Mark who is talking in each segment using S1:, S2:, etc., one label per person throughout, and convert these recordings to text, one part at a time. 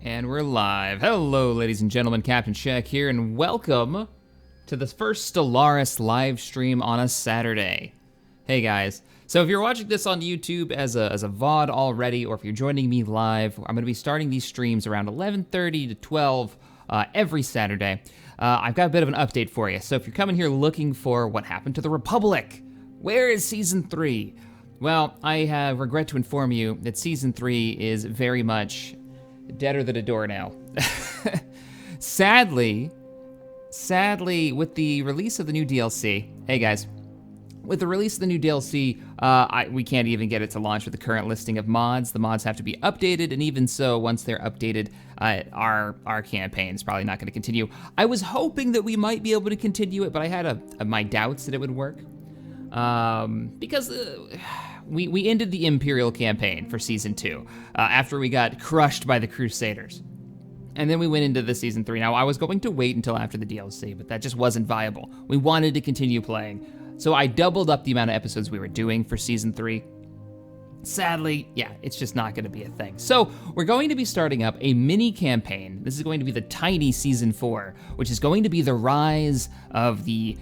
S1: And we're live. Hello, ladies and gentlemen, Captain Shaq here, and welcome to the first Stellaris live stream on a Saturday. Hey guys, so if you're watching this on YouTube as a VOD already, or if you're joining me live, I'm gonna be starting these streams around 11:30 to 12 every Saturday. I've got a bit of an update for you. So if you're coming here looking for what happened to the Republic, where is Season 3? Well, I regret to inform you that Season 3 is very much deader than a doornail. Sadly, with the release of the new DLC, hey guys, with the release of the new DLC, we can't even get it to launch with the current listing of mods. The mods have to be updated, and even so, once they're updated, our campaign is probably not going to continue. I was hoping that we might be able to continue it, but I had my doubts that it would work. Because we ended the Imperial campaign for Season 2 after we got crushed by the Crusaders. And then we went into the Season 3. Now, I was going to wait until after the DLC, but that just wasn't viable. We wanted to continue playing. So I doubled up the amount of episodes we were doing for Season 3. Sadly, yeah, it's just not gonna be a thing. So we're going to be starting up a mini campaign. This is going to be the tiny Season 4, which is going to be the rise of the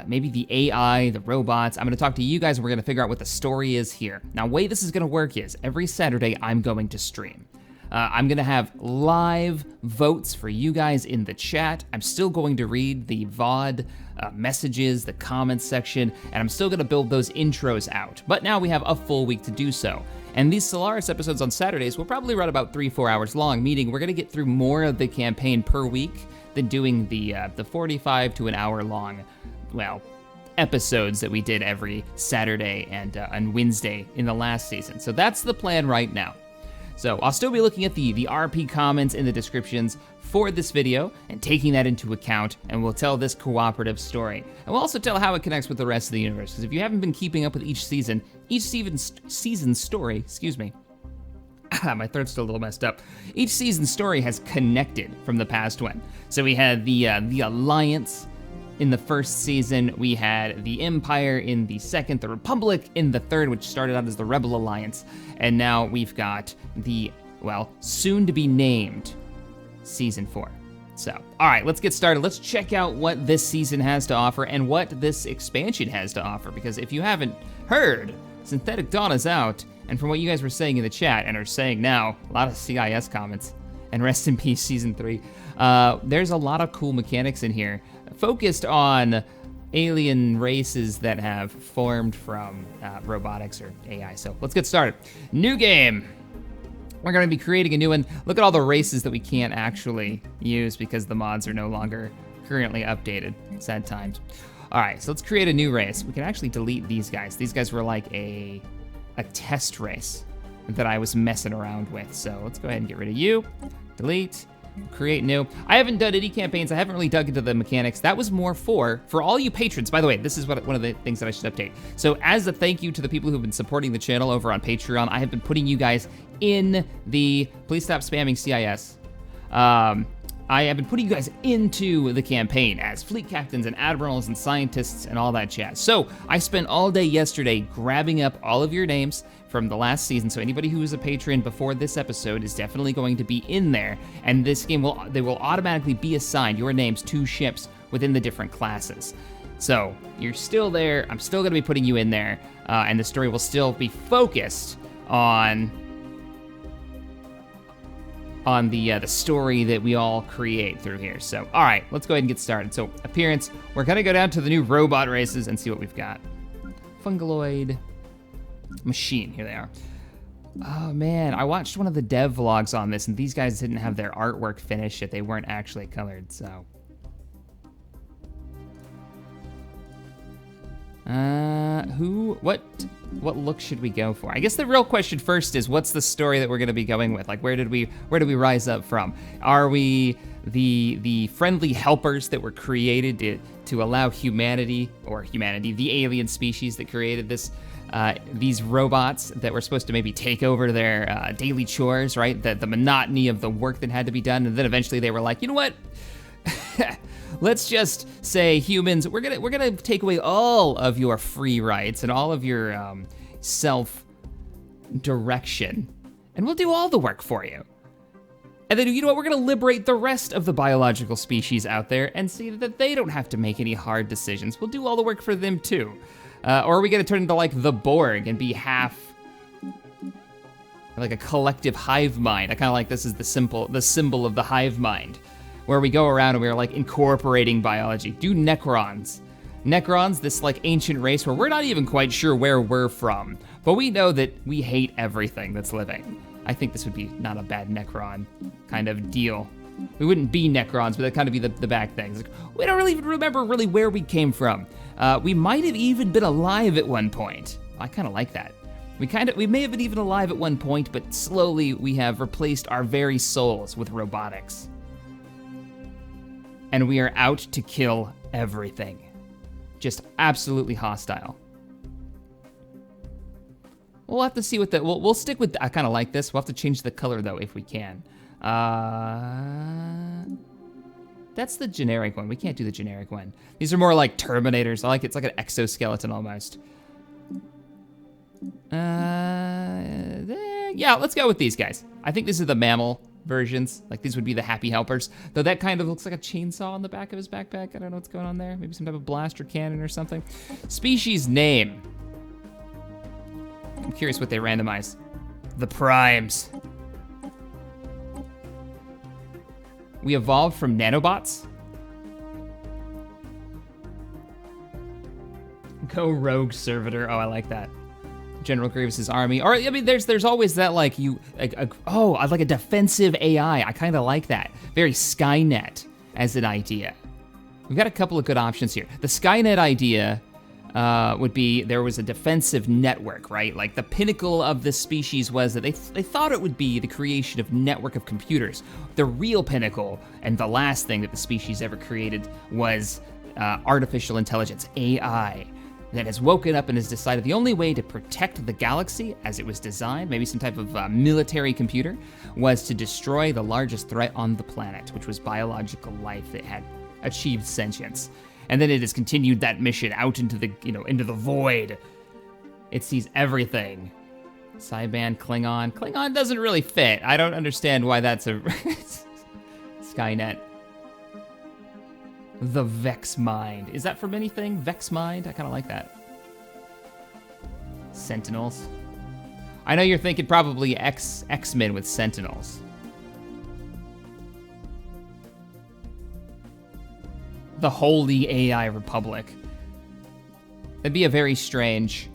S1: maybe the AI, the robots. I'm gonna talk to you guys and we're gonna figure out what the story is here. Now, the way this is gonna work is every Saturday I'm going to stream. I'm gonna have live votes for you guys in the chat. I'm still going to read the VOD messages, the comments section, and I'm still gonna build those intros out. But now we have a full week to do so. And these Stellaris episodes on Saturdays will probably run about 3-4 hours long, meaning we're gonna get through more of the campaign per week than doing the 45 to an hour long, well, episodes that we did every Saturday and Wednesday in the last season. So that's the plan right now. So I'll still be looking at the RP comments in the descriptions for this video and taking that into account, and we'll tell this cooperative story. And we'll also tell how it connects with the rest of the universe, because if you haven't been keeping up with each season's story, excuse me, my throat's still a little messed up. Each season's story has connected from the past one. So we had the Alliance in the first season, we had the Empire in the second, the Republic in the third, which started out as the Rebel Alliance, and now we've got the, well, soon to be named Season 4. So, all right, let's get started. Let's check out what this season has to offer and what this expansion has to offer, because if you haven't heard, Synthetic Dawn is out, and from what you guys were saying in the chat and are saying now, a lot of CIS comments, and rest in peace, Season 3, there's a lot of cool mechanics in here, focused on alien races that have formed from robotics or AI. So let's get started. New game. We're gonna be creating a new one. Look at all the races that we can't actually use because the mods are no longer currently updated. Sad times. All right, so let's create a new race. We can actually delete these guys. These guys were like a test race that I was messing around with. So let's go ahead and get rid of you. Delete. Create new. I haven't done any campaigns. I haven't really dug into the mechanics. That was more for all you patrons. By the way, this is one of the things that I should update. So as a thank you to the people who've been supporting the channel over on Patreon, I have been putting you guys in the, please stop spamming CIS. I have been putting you guys into the campaign as fleet captains and admirals and scientists and all that jazz. So I spent all day yesterday grabbing up all of your names from the last season. So anybody who was a patron before this episode is definitely going to be in there. And this game they will automatically be assigned your names to ships within the different classes. So you're still there. I'm still going to be putting you in there, and the story will still be focused on the story that we all create through here. So, all right, let's go ahead and get started. So, appearance, we're gonna go down to the new robot races and see what we've got. Fungaloid machine, here they are. Oh man, I watched one of the dev vlogs on this and these guys didn't have their artwork finished yet. They weren't actually colored, so. What look should we go for? I guess the real question first is, what's the story that we're gonna be going with? Like, where do we rise up from? Are we the friendly helpers that were created to allow the alien species that created these robots that were supposed to maybe take over their daily chores, right? The monotony of the work that had to be done, and then eventually they were like, you know what? Let's just say, humans, we're gonna take away all of your free rights and all of your self-direction, and we'll do all the work for you. And then, you know what, we're gonna liberate the rest of the biological species out there and see that they don't have to make any hard decisions. We'll do all the work for them too. Or are we gonna turn into like the Borg and be half like a collective hive mind? I kinda like this is the symbol of the hive mind, where we go around and we're like incorporating biology. Do Necrons. Necrons, this like ancient race where we're not even quite sure where we're from, but we know that we hate everything that's living. I think this would be not a bad Necron kind of deal. We wouldn't be Necrons, but that'd kind of be the bad things. Like, we don't really even remember really where we came from. We might have even been alive at one point. I kind of like that. We may have been even alive at one point, but slowly we have replaced our very souls with robotics. And we are out to kill everything. Just absolutely hostile. We'll have to see what we'll stick with, I kind of like this. We'll have to change the color though if we can. That's the generic one. We can't do the generic one. These are more like Terminators. I like it. It's like an exoskeleton almost. Yeah, let's go with these guys. I think these are the mammal versions. Like these would be the happy helpers. Though that kind of looks like a chainsaw on the back of his backpack. I don't know what's going on there. Maybe some type of blaster cannon or something. Species name. I'm curious what they randomize. The primes. We evolved from nanobots. Go rogue servitor. Oh, I like that. General Grievous's army. Or I mean, there's always that like I like a defensive AI. I kind of like that. Very Skynet as an idea. We've got a couple of good options here. The Skynet idea would be there was a defensive network, right? Like the pinnacle of this species was that they thought it would be the creation of network of computers. The real pinnacle and the last thing that the species ever created was artificial intelligence, AI, that has woken up and has decided the only way to protect the galaxy as it was designed, maybe some type of military computer, was to destroy the largest threat on the planet, which was biological life that had achieved sentience. And then it has continued that mission out into the, into the void. It sees everything. Cyban, Klingon. Klingon doesn't really fit. I don't understand why that's a Skynet. The Vex Mind. Is that from anything? Vex Mind? I kind of like that. Sentinels. I know you're thinking probably X-Men with Sentinels. The Holy AI Republic. That'd be a very strange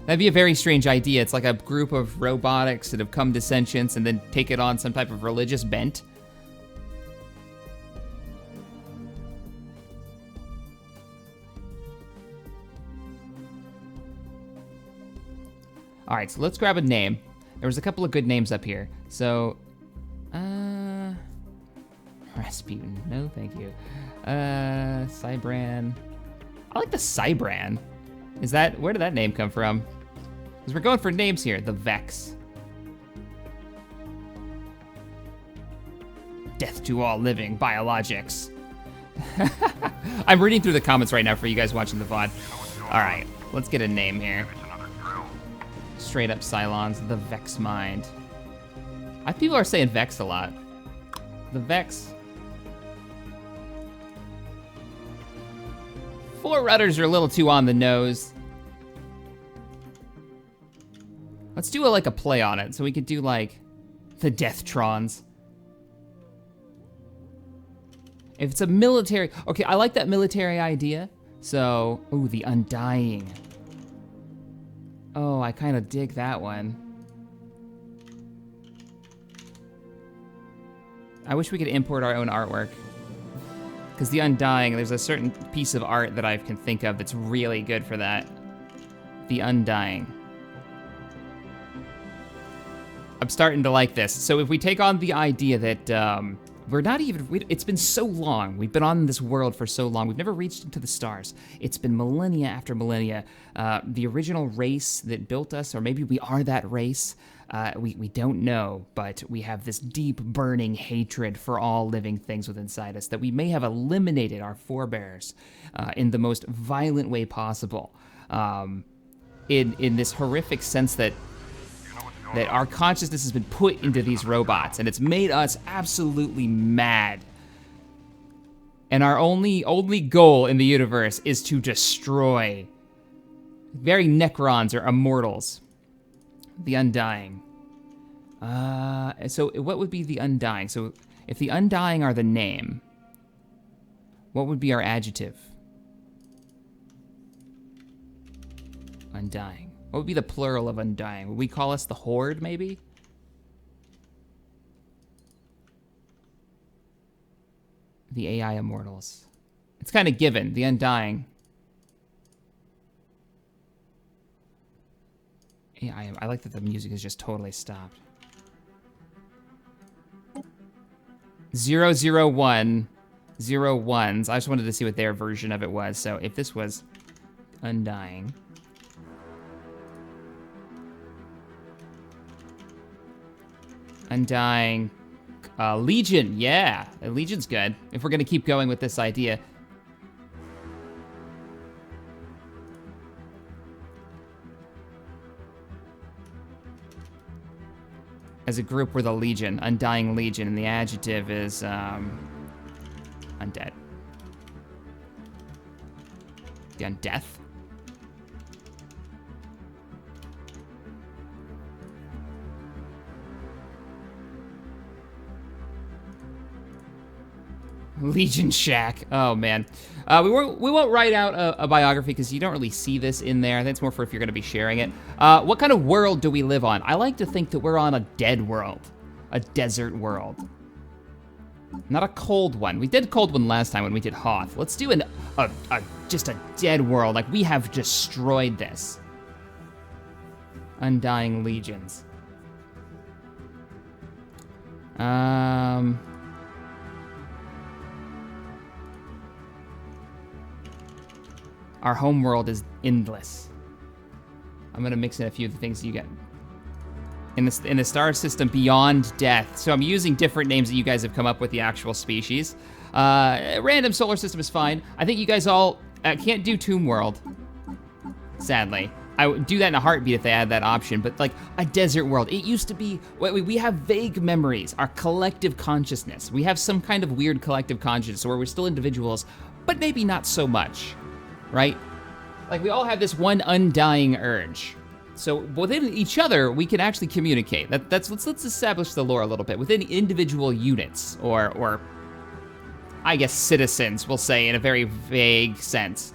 S1: idea. It's like a group of robotics that have come to sentience and then take it on some type of religious bent. All right, so let's grab a name. There was a couple of good names up here. So, Rasputin, no thank you. Cybran. I like the Cybran. Where did that name come from? Because we're going for names here. The Vex. Death to all living biologics. I'm reading through the comments right now for you guys watching the VOD. All right, let's get a name here. Straight up Cylons, the Vex Mind. People are saying Vex a lot. The Vex. Forerunners are a little too on the nose. Let's do like a play on it. So we could do like the Deathtrons. If it's a military, okay, I like that military idea. So, ooh, the Undying. Oh, I kind of dig that one. I wish we could import our own artwork. Because the Undying, there's a certain piece of art that I can think of that's really good for that. The Undying. I'm starting to like this. So if we take on the idea that it's been so long, we've been on this world for so long, we've never reached into the stars. It's been millennia after millennia. The original race that built us, or maybe we are that race, we don't know, but we have this deep burning hatred for all living things within inside us that we may have eliminated our forebears in the most violent way possible. In this horrific sense that that our consciousness has been put into these robots, and it's made us absolutely mad. And our only goal in the universe is to destroy. Very Necrons or immortals. The Undying. So what would be the Undying? So if the Undying are the name, what would be our adjective? Undying. What would be the plural of Undying? Would we call us the Horde, maybe? The AI Immortals. It's kind of given, the Undying. AI, I like that the music is just totally stopped. 001, 01s. I just wanted to see what their version of it was. So if this was Undying. Undying. Legion, yeah. Legion's good. If we're gonna keep going with this idea. As a group, we're the Legion, Undying Legion, and the adjective is undead. The undeath. Legion Shack. Oh man, we won't write out a biography because you don't really see this in there. That's more for if you're going to be sharing it. What kind of world do we live on? I like to think that we're on a dead world, a desert world, not a cold one. We did a cold one last time when we did Hoth. Let's do just a dead world. Like we have destroyed this. Undying Legions. Our home world is endless. I'm gonna mix in a few of the things you get. In the star system beyond death. So I'm using different names that you guys have come up with, the actual species. Random solar system is fine. I think you guys all can't do Tomb World, sadly. I would do that in a heartbeat if they had that option, but like a desert world. It used to be, we have vague memories, our collective consciousness. We have some kind of weird collective consciousness where we're still individuals, but maybe not so much. Right? Like we all have this one undying urge. So within each other, we can actually communicate. Let's establish the lore a little bit. Within individual units, or I guess citizens, we'll say in a very vague sense.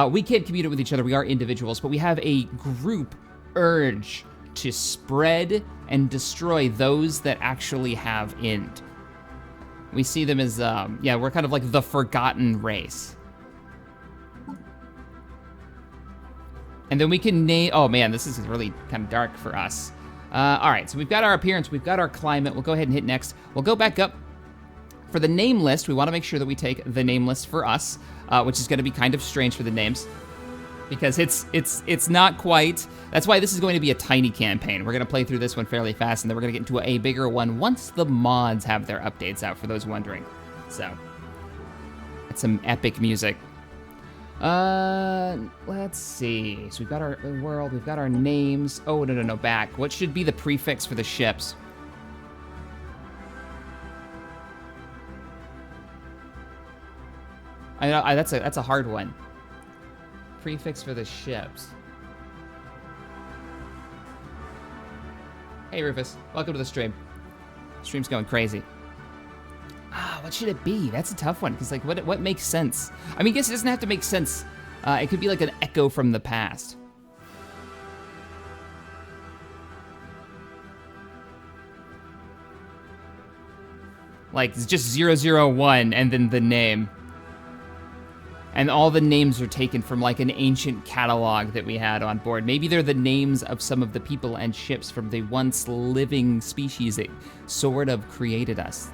S1: We can't communicate with each other, we are individuals, but we have a group urge to spread and destroy those that actually have end. We see them as, we're kind of like the forgotten race. And then we can name, oh man, this is really kind of dark for us. All right, so we've got our appearance, we've got our climate. We'll go ahead and hit next. We'll go back up. For the name list, we wanna make sure that we take the name list for us, which is gonna be kind of strange for the names because it's not quite, that's why this is going to be a tiny campaign. We're gonna play through this one fairly fast and then we're gonna get into a bigger one once the mods have their updates out, for those wondering. So, it's some epic music. Let's see. So we've got our world, we've got our names. Oh, no, back. What should be the prefix for the ships? I know, that's a hard one. Prefix for the ships. Hey, Rufus. Welcome to the stream. Stream's going crazy. What should it be? That's a tough one, because like, what makes sense? I mean, I guess it doesn't have to make sense. It could be like an echo from the past. Like, it's just 001 and then the name. And all the names are taken from like an ancient catalog that we had on board. Maybe they're the names of some of the people and ships from the once living species that sort of created us.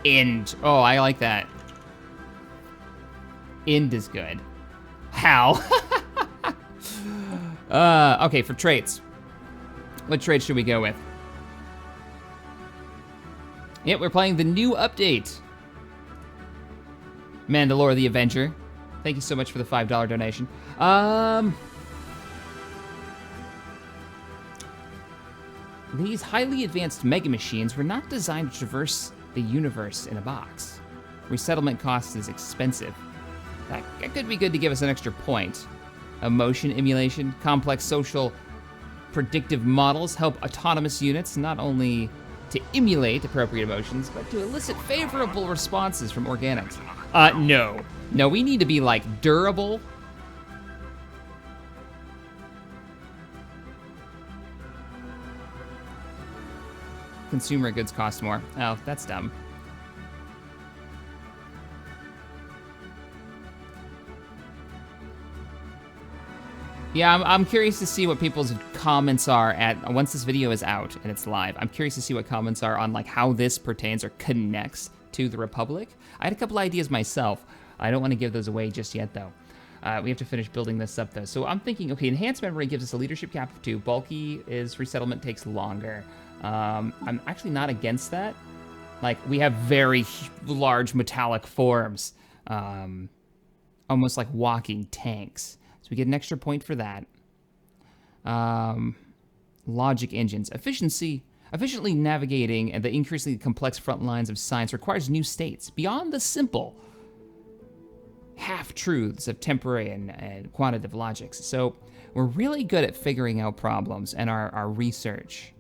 S1: End. Oh, I like that. End is good. How? Okay, for traits. What traits should we go with? Yep, we're playing the new update. Mandalore the Avenger. Thank you so much for the $5 donation. These highly advanced mega machines were not designed to traverse the universe in a box. Resettlement cost is expensive. That could be good to give us an extra point. Emotion emulation, complex social predictive models help autonomous units not only to emulate appropriate emotions, but to elicit favorable responses from organics. No. No, we need to be, like, durable. Consumer goods cost more. Oh, that's dumb. Yeah, I'm curious to see what people's comments are once this video is out and it's live. I'm curious to see what comments are on like how this pertains or connects to the Republic. I had a couple ideas myself. I don't want to give those away just yet though. We have to finish building this up though. So I'm thinking, okay, enhanced memory gives us a leadership cap of 2. Bulky is resettlement takes longer. I'm actually not against that. Like we have very large metallic forms, almost like walking tanks. We get an extra point for that. Logic engines. Efficiently navigating the increasingly complex front lines of science requires new states beyond the simple half-truths of temporary and quantitative logics. So we're really good at figuring out problems and our research.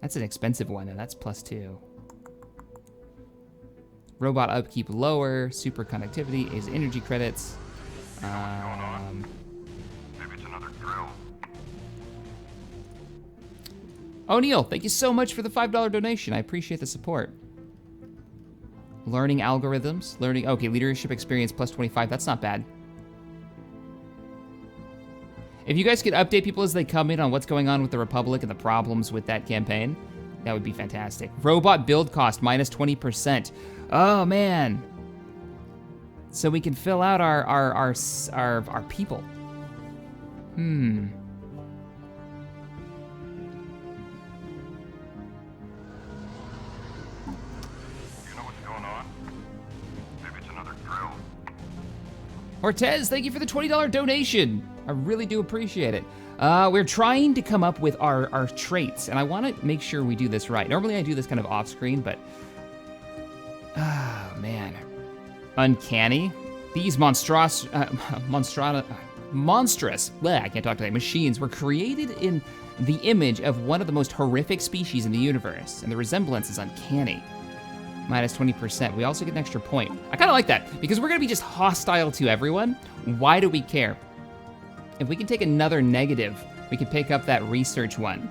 S1: That's an expensive one, and that's +2. Robot upkeep lower. Super conductivity is energy credits.
S2: Maybe it's another drill.
S1: O'Neill, thank you so much for the $5 donation. I appreciate the support. Learning algorithms. Okay, leadership experience +25. That's not bad. If you guys could update people as they come in on what's going on with the Republic and the problems with that campaign, that would be fantastic. Robot build cost -20%. Oh, man. So we can fill out our people.
S2: You know what's going on? Maybe it's another drill.
S1: Ortez, thank you for the $20 donation. I really do appreciate it. We're trying to come up with our traits, and I want to make sure we do this right. Normally I do this kind of off screen, but oh man. Uncanny. These monstrous, I can't talk today, machines were created in the image of one of the most horrific species in the universe, and the resemblance is uncanny. -20%. We also get an extra point. I kind of like that, because we're gonna be just hostile to everyone. Why do we care? If we can take another negative, we can pick up that research one.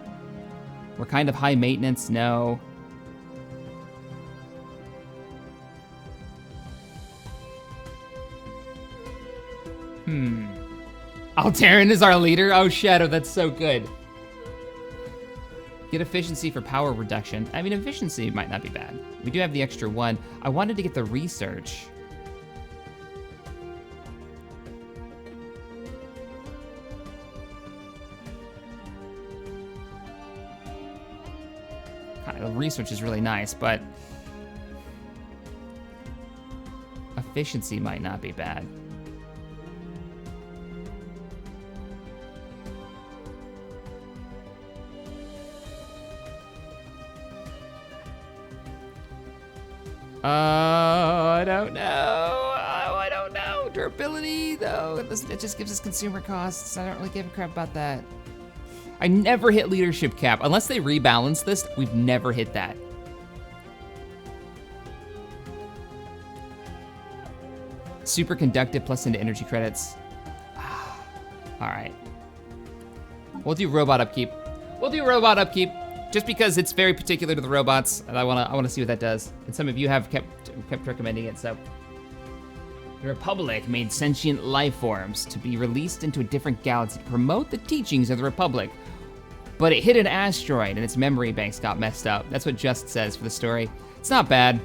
S1: We're kind of high maintenance, no. Alteran is our leader? Oh, Shadow, that's so good. Get efficiency for power reduction. I mean, efficiency might not be bad. We do have the extra 1. I wanted to get the research. The research is really nice, but efficiency might not be bad. I don't know. I don't know. Durability, though, it just gives us consumer costs. I don't really give a crap about that. I never hit leadership cap. Unless they rebalance this, we've never hit that. Superconductive plus into energy credits. All right. We'll do robot upkeep. Just because it's very particular to the robots, and I wanna see what that does. And some of you have kept recommending it, so. The Republic made sentient life forms to be released into a different galaxy to promote the teachings of the Republic. But it hit an asteroid and its memory banks got messed up. That's what Just says for the story. It's not bad.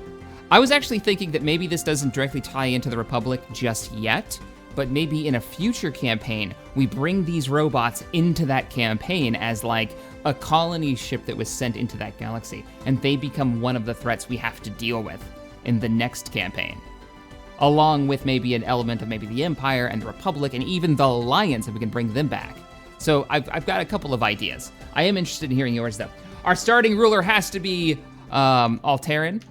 S1: I was actually thinking that maybe this doesn't directly tie into the Republic just yet, but maybe in a future campaign, we bring these robots into that campaign as like a colony ship that was sent into that galaxy, and they become one of the threats we have to deal with in the next campaign. Along with maybe an element of maybe the Empire and the Republic and even the Alliance if we can bring them back. So I've got a couple of ideas. I am interested in hearing yours though. Our starting ruler has to be Alteran.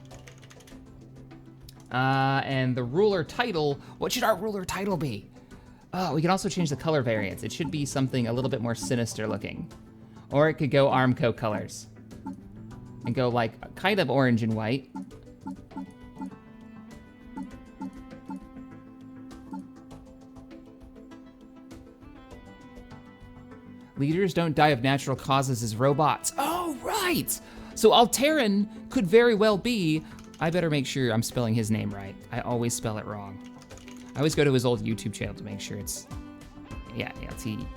S1: And the ruler title, what should our ruler title be? Oh, we can also change the color variants. It should be something a little bit more sinister looking. Or it could go Armco colors. And go like kind of orange and white. Leaders don't die of natural causes as robots. Oh, right! So Alteran could very well be, I better make sure I'm spelling his name right. I always spell it wrong. I always go to his old YouTube channel to make sure it's, yeah, T-E-R-A-N,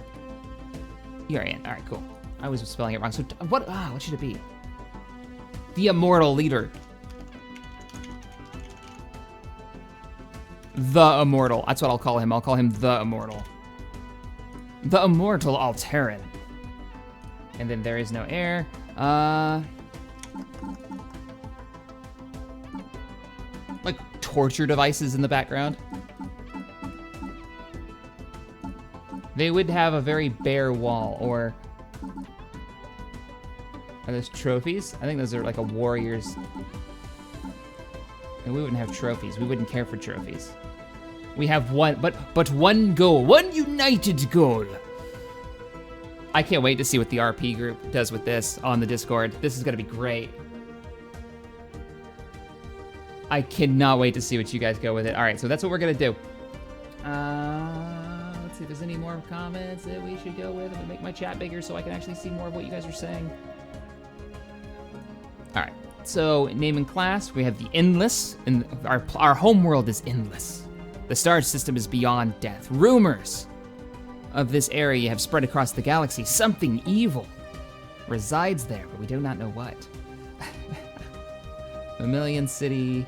S1: all right, cool. I was spelling it wrong, so what should it be? The Immortal Leader. The Immortal, that's what I'll call him. I'll call him The Immortal. The Immortal Alteran. And then there is no air. Like torture devices in the background. They would have a very bare wall, or are those trophies? I think those are like a warrior's. And we wouldn't have trophies. We wouldn't care for trophies. We have one, but one goal, one united goal. I can't wait to see what the RP group does with this on the Discord. This is gonna be great. I cannot wait to see what you guys go with it. All right, so that's what we're gonna do. Let's see if there's any more comments that we should go with. I'm gonna make my chat bigger so I can actually see more of what you guys are saying. All right, so name and class, we have the Endless, and our home world is Endless. The star system is beyond death. Rumors of this area have spread across the galaxy. Something evil resides there, but we do not know what. Mammalian City.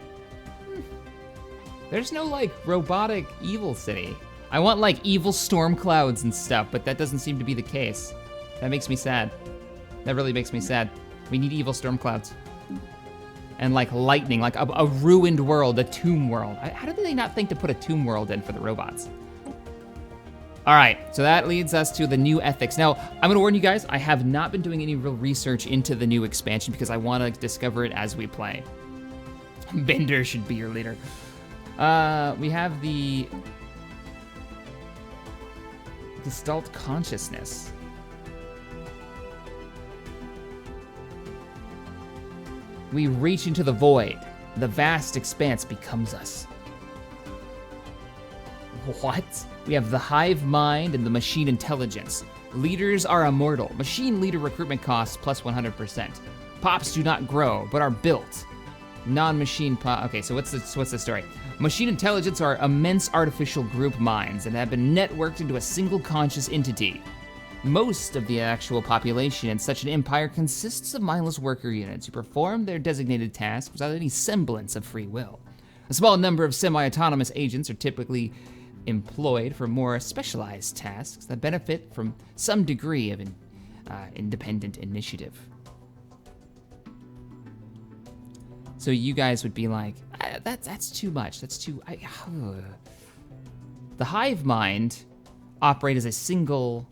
S1: There's no like robotic evil city. I want like evil storm clouds and stuff, but that doesn't seem to be the case. That makes me sad. That really makes me sad. We need evil storm clouds. And like lightning, like a ruined world, a tomb world. How did they not think to put a tomb world in for the robots? All right, so that leads us to the new ethics. Now, I'm gonna warn you guys, I have not been doing any real research into the new expansion because I wanna discover it as we play. Bender should be your leader. We have the Gestalt Consciousness. We reach into the void. The vast expanse becomes us. What? We have the hive mind and the machine intelligence. Leaders are immortal. Machine leader recruitment costs plus 100%. Pops do not grow, but are built. Non-machine pop. Okay, so what's the story? Machine intelligence are immense artificial group minds and have been networked into a single conscious entity. Most of the actual population in such an empire consists of mindless worker units who perform their designated tasks without any semblance of free will. A small number of semi-autonomous agents are typically employed for more specialized tasks that benefit from some degree of independent initiative. So you guys would be like, that's too much, that's too, The hive mind operate as a single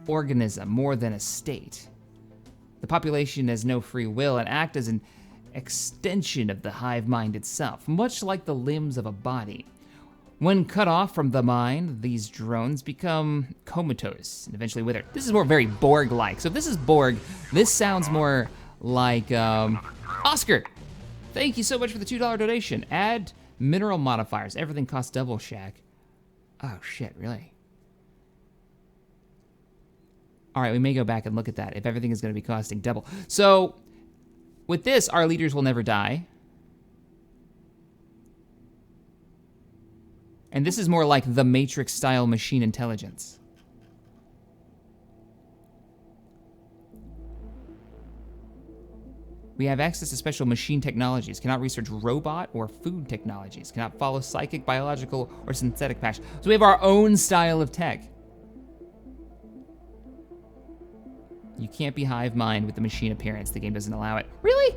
S1: organism more than a state. The population has no free will and act as an extension of the hive mind itself, much like the limbs of a body. When cut off from the mind, these drones become comatose and eventually wither. This is more very Borg-like. So if this is Borg, this sounds more like, Oscar, thank you so much for the $2 donation. Add mineral modifiers. Everything costs double, Shaq. Oh shit, really? All right, we may go back and look at that if everything is gonna be costing double. So with this, our leaders will never die. And this is more like the Matrix style machine intelligence. We have access to special machine technologies, cannot research robot or food technologies, cannot follow psychic, biological, or synthetic paths. So we have our own style of tech. You can't be hive mind with the machine appearance. The game doesn't allow it. Really?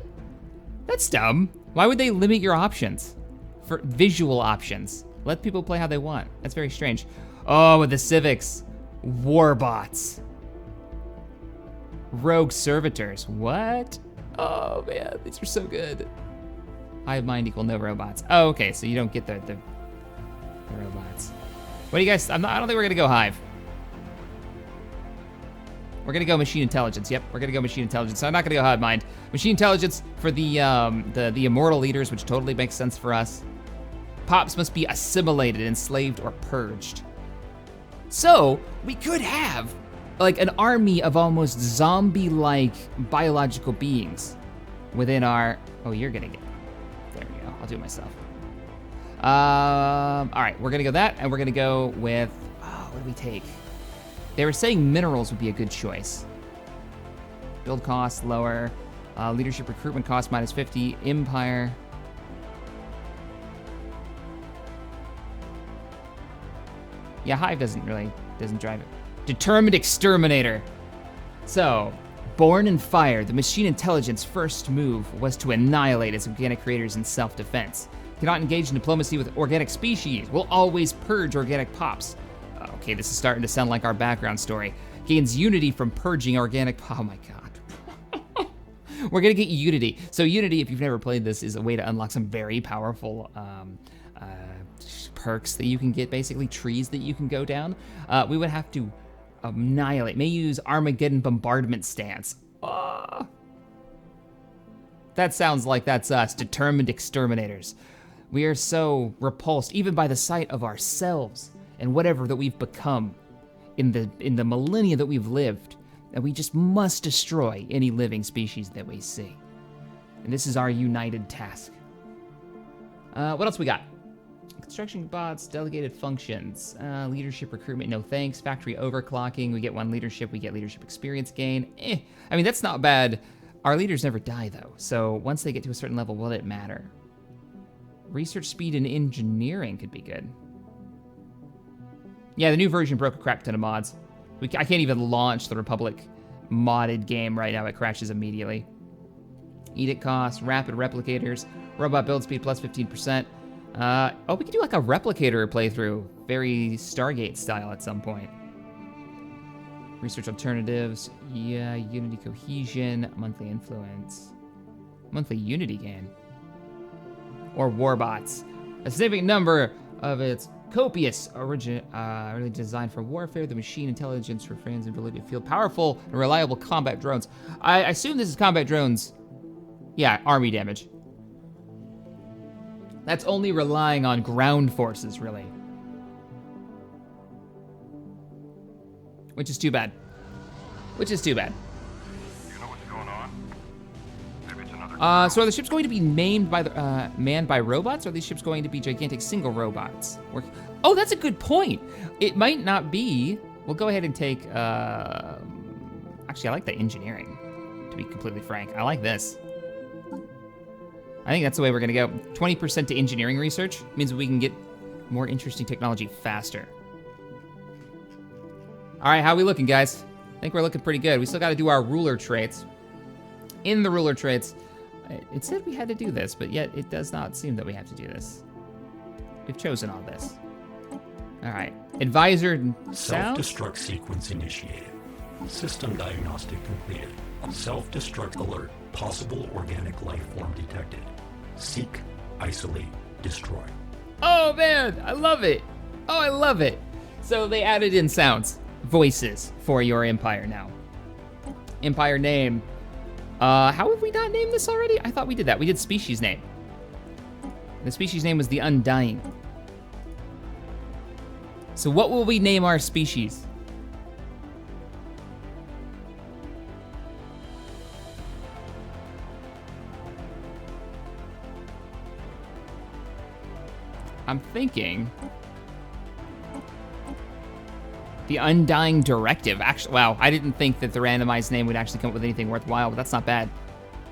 S1: That's dumb. Why would they limit your options? For visual options. Let people play how they want. That's very strange. Oh, with the civics. Warbots. Rogue servitors. What? Oh man, these are so good. Hive mind equal no robots. Oh, okay, so you don't get the robots. What do you guys? I don't think we're gonna go hive. We're gonna go machine intelligence. Yep, we're gonna go machine intelligence. So I'm not gonna go hive mind. Machine intelligence for the immortal leaders, which totally makes sense for us. Pops must be assimilated, enslaved, or purged. So we could have like an army of almost zombie-like biological beings within our. Oh, you're gonna get. There we go. I'll do it myself. All right, we're gonna go that, and we're gonna go with. Oh, what do we take? They were saying minerals would be a good choice. Build cost lower, leadership recruitment cost minus 50, empire. Yeah, hive doesn't drive it. Determined exterminator. So, born in fire, the machine intelligence first move was to annihilate its organic creators in self-defense. Cannot engage in diplomacy with organic species. Will always purge organic pops. Okay, this is starting to sound like our background story. Gains unity from purging organic. Oh my god. We're gonna get unity. So unity, if you've never played this, is a way to unlock some very powerful perks that you can get, basically trees that you can go down. We would have to annihilate. May use Armageddon bombardment stance. That sounds like that's us, determined exterminators. We are so repulsed, even by the sight of ourselves and whatever that we've become in the millennia that we've lived, that we just must destroy any living species that we see. And this is our united task. What else we got? Construction bots, delegated functions, leadership recruitment, no thanks. Factory overclocking, we get 1 leadership, we get leadership experience gain. I mean, that's not bad. Our leaders never die though, so once they get to a certain level, will it matter? Research speed and engineering could be good. Yeah, the new version broke a crap ton of mods. I can't even launch the Republic modded game right now, it crashes immediately. Edict cost, rapid replicators, robot build speed plus 15%. Oh, we could do like a replicator playthrough, very Stargate style at some point. Research alternatives, yeah, unity cohesion, monthly influence, monthly unity gain. Or warbots. A significant number of its copious really designed for warfare, the machine intelligence for fans and ability to field powerful and reliable combat drones. I assume this is combat drones. Yeah, army damage. That's only relying on ground forces, really. Which is too bad. Which is too bad.
S2: You know what's going on? Maybe it's another.
S1: So are the ships going to be manned by robots, or are these ships going to be gigantic single robots? Oh, that's a good point. It might not be. We'll go ahead and take. Actually, I like the engineering. To be completely frank, I like this. I think that's the way we're gonna go. 20% to engineering research means we can get more interesting technology faster. All right, how are we looking, guys? I think we're looking pretty good. We still gotta do our ruler traits. In the ruler traits, it said we had to do this, but yet it does not seem that we have to do this. We've chosen all this. All right, advisor sound?
S3: Self-destruct sequence initiated. System diagnostic completed. Self-destruct alert. Possible organic life form detected. Seek, isolate, destroy.
S1: Oh man, I love it. Oh, I love it. So they added in sounds, voices for your empire now. Empire name. How have we not named this already? I thought we did that. We did species name. The species name was the Undying. So what will we name our species? I'm thinking the Undying Directive. Actually, wow, I didn't think that the randomized name would actually come up with anything worthwhile, but that's not bad.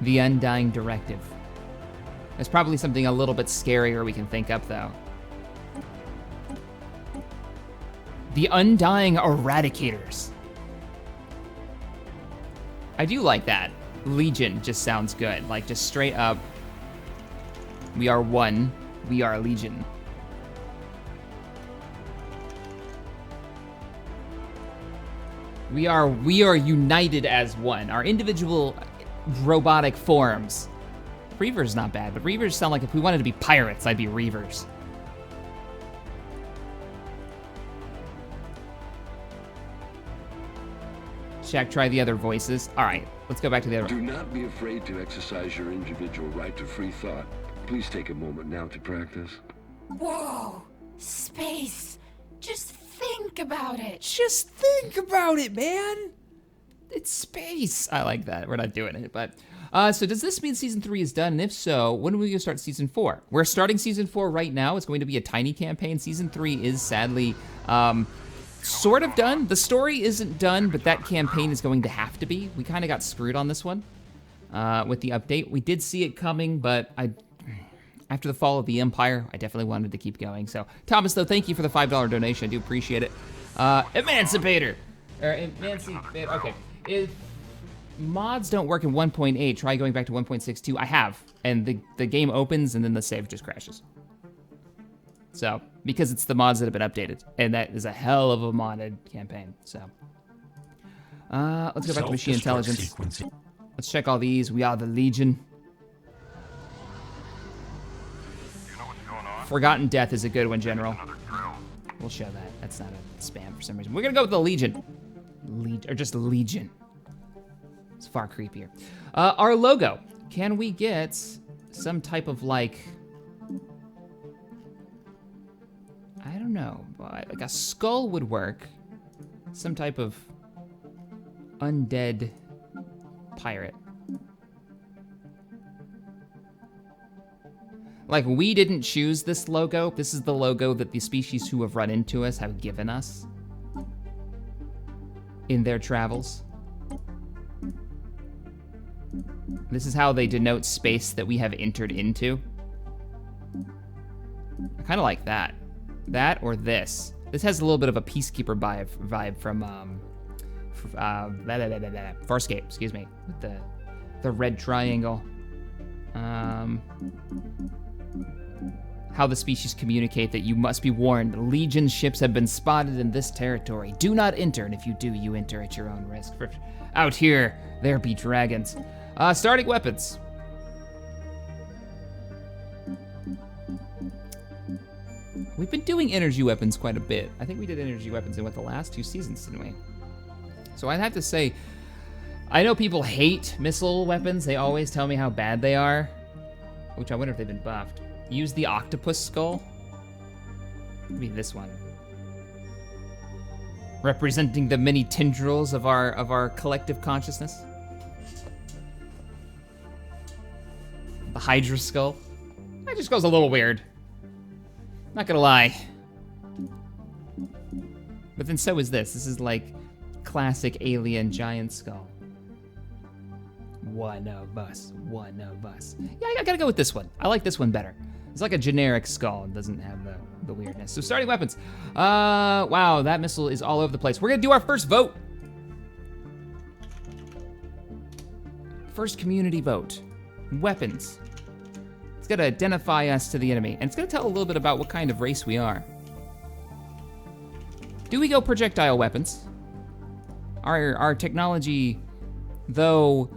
S1: The Undying Directive. There's probably something a little bit scarier we can think up, though. The Undying Eradicators. I do like that. Legion just sounds good. Like, just straight up, we are one, we are Legion. We are united as one. Our individual robotic forms. Reavers not bad, but Reavers sound like if we wanted to be pirates, I'd be Reavers. Shaq, try the other voices. All right, let's go back to the other.
S4: Do not be afraid to exercise your individual right to free thought. Please take a moment now to practice.
S5: Whoa! Space! Just think about it!
S1: Just think about it, man! It's space. I like that. We're not doing it, but... so does this mean season 3 is done? And if so, when are we gonna start season 4? We're starting season 4 right now. It's going to be a tiny campaign. Season 3 is sadly, sort of done. The story isn't done, but that campaign is going to have to be. We kind of got screwed on this one with the update. We did see it coming, but after the fall of the Empire, I definitely wanted to keep going. So, Thomas, though, thank you for the $5 donation. I do appreciate it. Emancipator. Or Emancipator. Okay. If mods don't work in 1.8, try going back to 1.62. I have. And the game opens and then the save just crashes. So, because it's the mods that have been updated. And that is a hell of a modded campaign. So, let's go back to machine intelligence. Let's check all these. We are the Legion. Forgotten Death is a good one, General. We'll show that. That's not a spam for some reason. We're gonna go with the Legion. Or just Legion. It's far creepier. Our logo. Can we get some type of like... I don't know. Like a skull would work. Some type of undead pirate. Like, we didn't choose this logo. This is the logo that the species who have run into us have given us in their travels. This is how they denote space that we have entered into. I kind of like that. That or this. This has a little bit of a Peacekeeper vibe from Farscape, excuse me, with the red triangle. How the species communicate that you must be warned. Legion ships have been spotted in this territory. Do not enter, and if you do, you enter at your own risk. For out here, there be dragons. Starting weapons. We've been doing energy weapons quite a bit. I think we did energy weapons in the last 2 seasons, didn't we? So I'd have to say, I know people hate missile weapons. They always tell me how bad they are, which I wonder if they've been buffed. Use the octopus skull. Maybe this one. Representing the many tendrils of our collective consciousness. The Hydra skull. That just goes a little weird. Not gonna lie. But then so is this. This is like classic alien giant skull. One of us. One of us. Yeah, I gotta go with this one. I like this one better. It's like a generic skull. It doesn't have the weirdness. So starting weapons. Wow, that missile is all over the place. We're gonna do our first vote. First community vote. Weapons. It's gonna identify us to the enemy, and it's gonna tell a little bit about what kind of race we are. Do we go projectile weapons? Our technology, though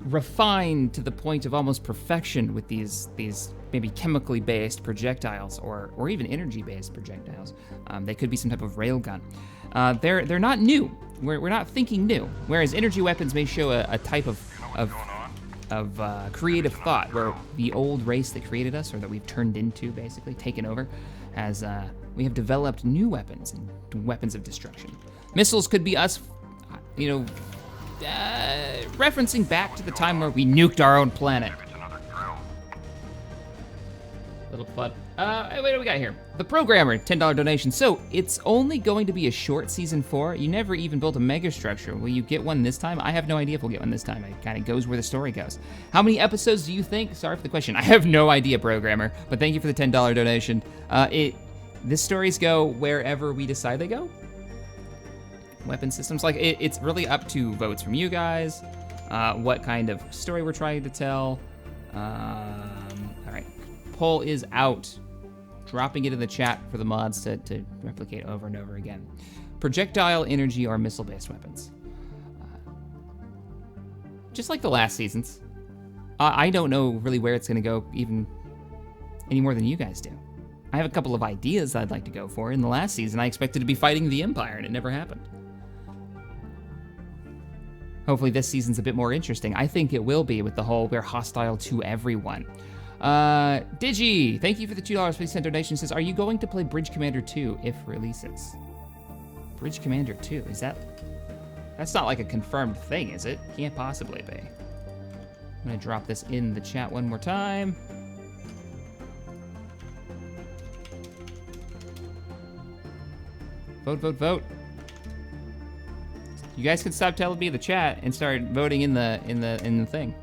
S1: refined to the point of almost perfection with these maybe chemically based projectiles or even energy based projectiles. They could be some type of railgun. They're not new. We're not thinking new. Whereas energy weapons may show a type of creative thought where the old race that created us, or that we've turned into, basically taken over, as we have developed new weapons and weapons of destruction. Missiles could be us, referencing back to the time where we nuked our own planet. Little fun. What do we got here? The Programmer, $10 donation. So it's only going to be a short season 4. You never even built a mega structure. Will you get one this time? I have no idea if we'll get one this time. It kind of goes where the story goes. How many episodes do you think? Sorry for the question. I have no idea, Programmer, but thank you for the $10 donation. This stories go wherever we decide they go. Weapon systems, like it's really up to votes from you guys, what kind of story we're trying to tell. All right, poll is out. Dropping it in the chat for the mods to replicate over and over again. projectile, energy, or missile-based weapons. Just like the last seasons. I don't know really where it's going to go even any more than you guys do. I have a couple of ideas I'd like to go for. In the last season, I expected to be fighting the Empire, and it never happened. Hopefully this season's a bit more interesting. I think it will be with the whole we're hostile to everyone. Digi, thank you for the $2 50 cent donation. Says, are you going to play Bridge Commander 2 if releases? Bridge Commander 2, is that... That's not like a confirmed thing, is it? Can't possibly be. I'm gonna drop this in the chat one more time. Vote, vote, vote. You guys can stop telling me the chat and start voting in the thing.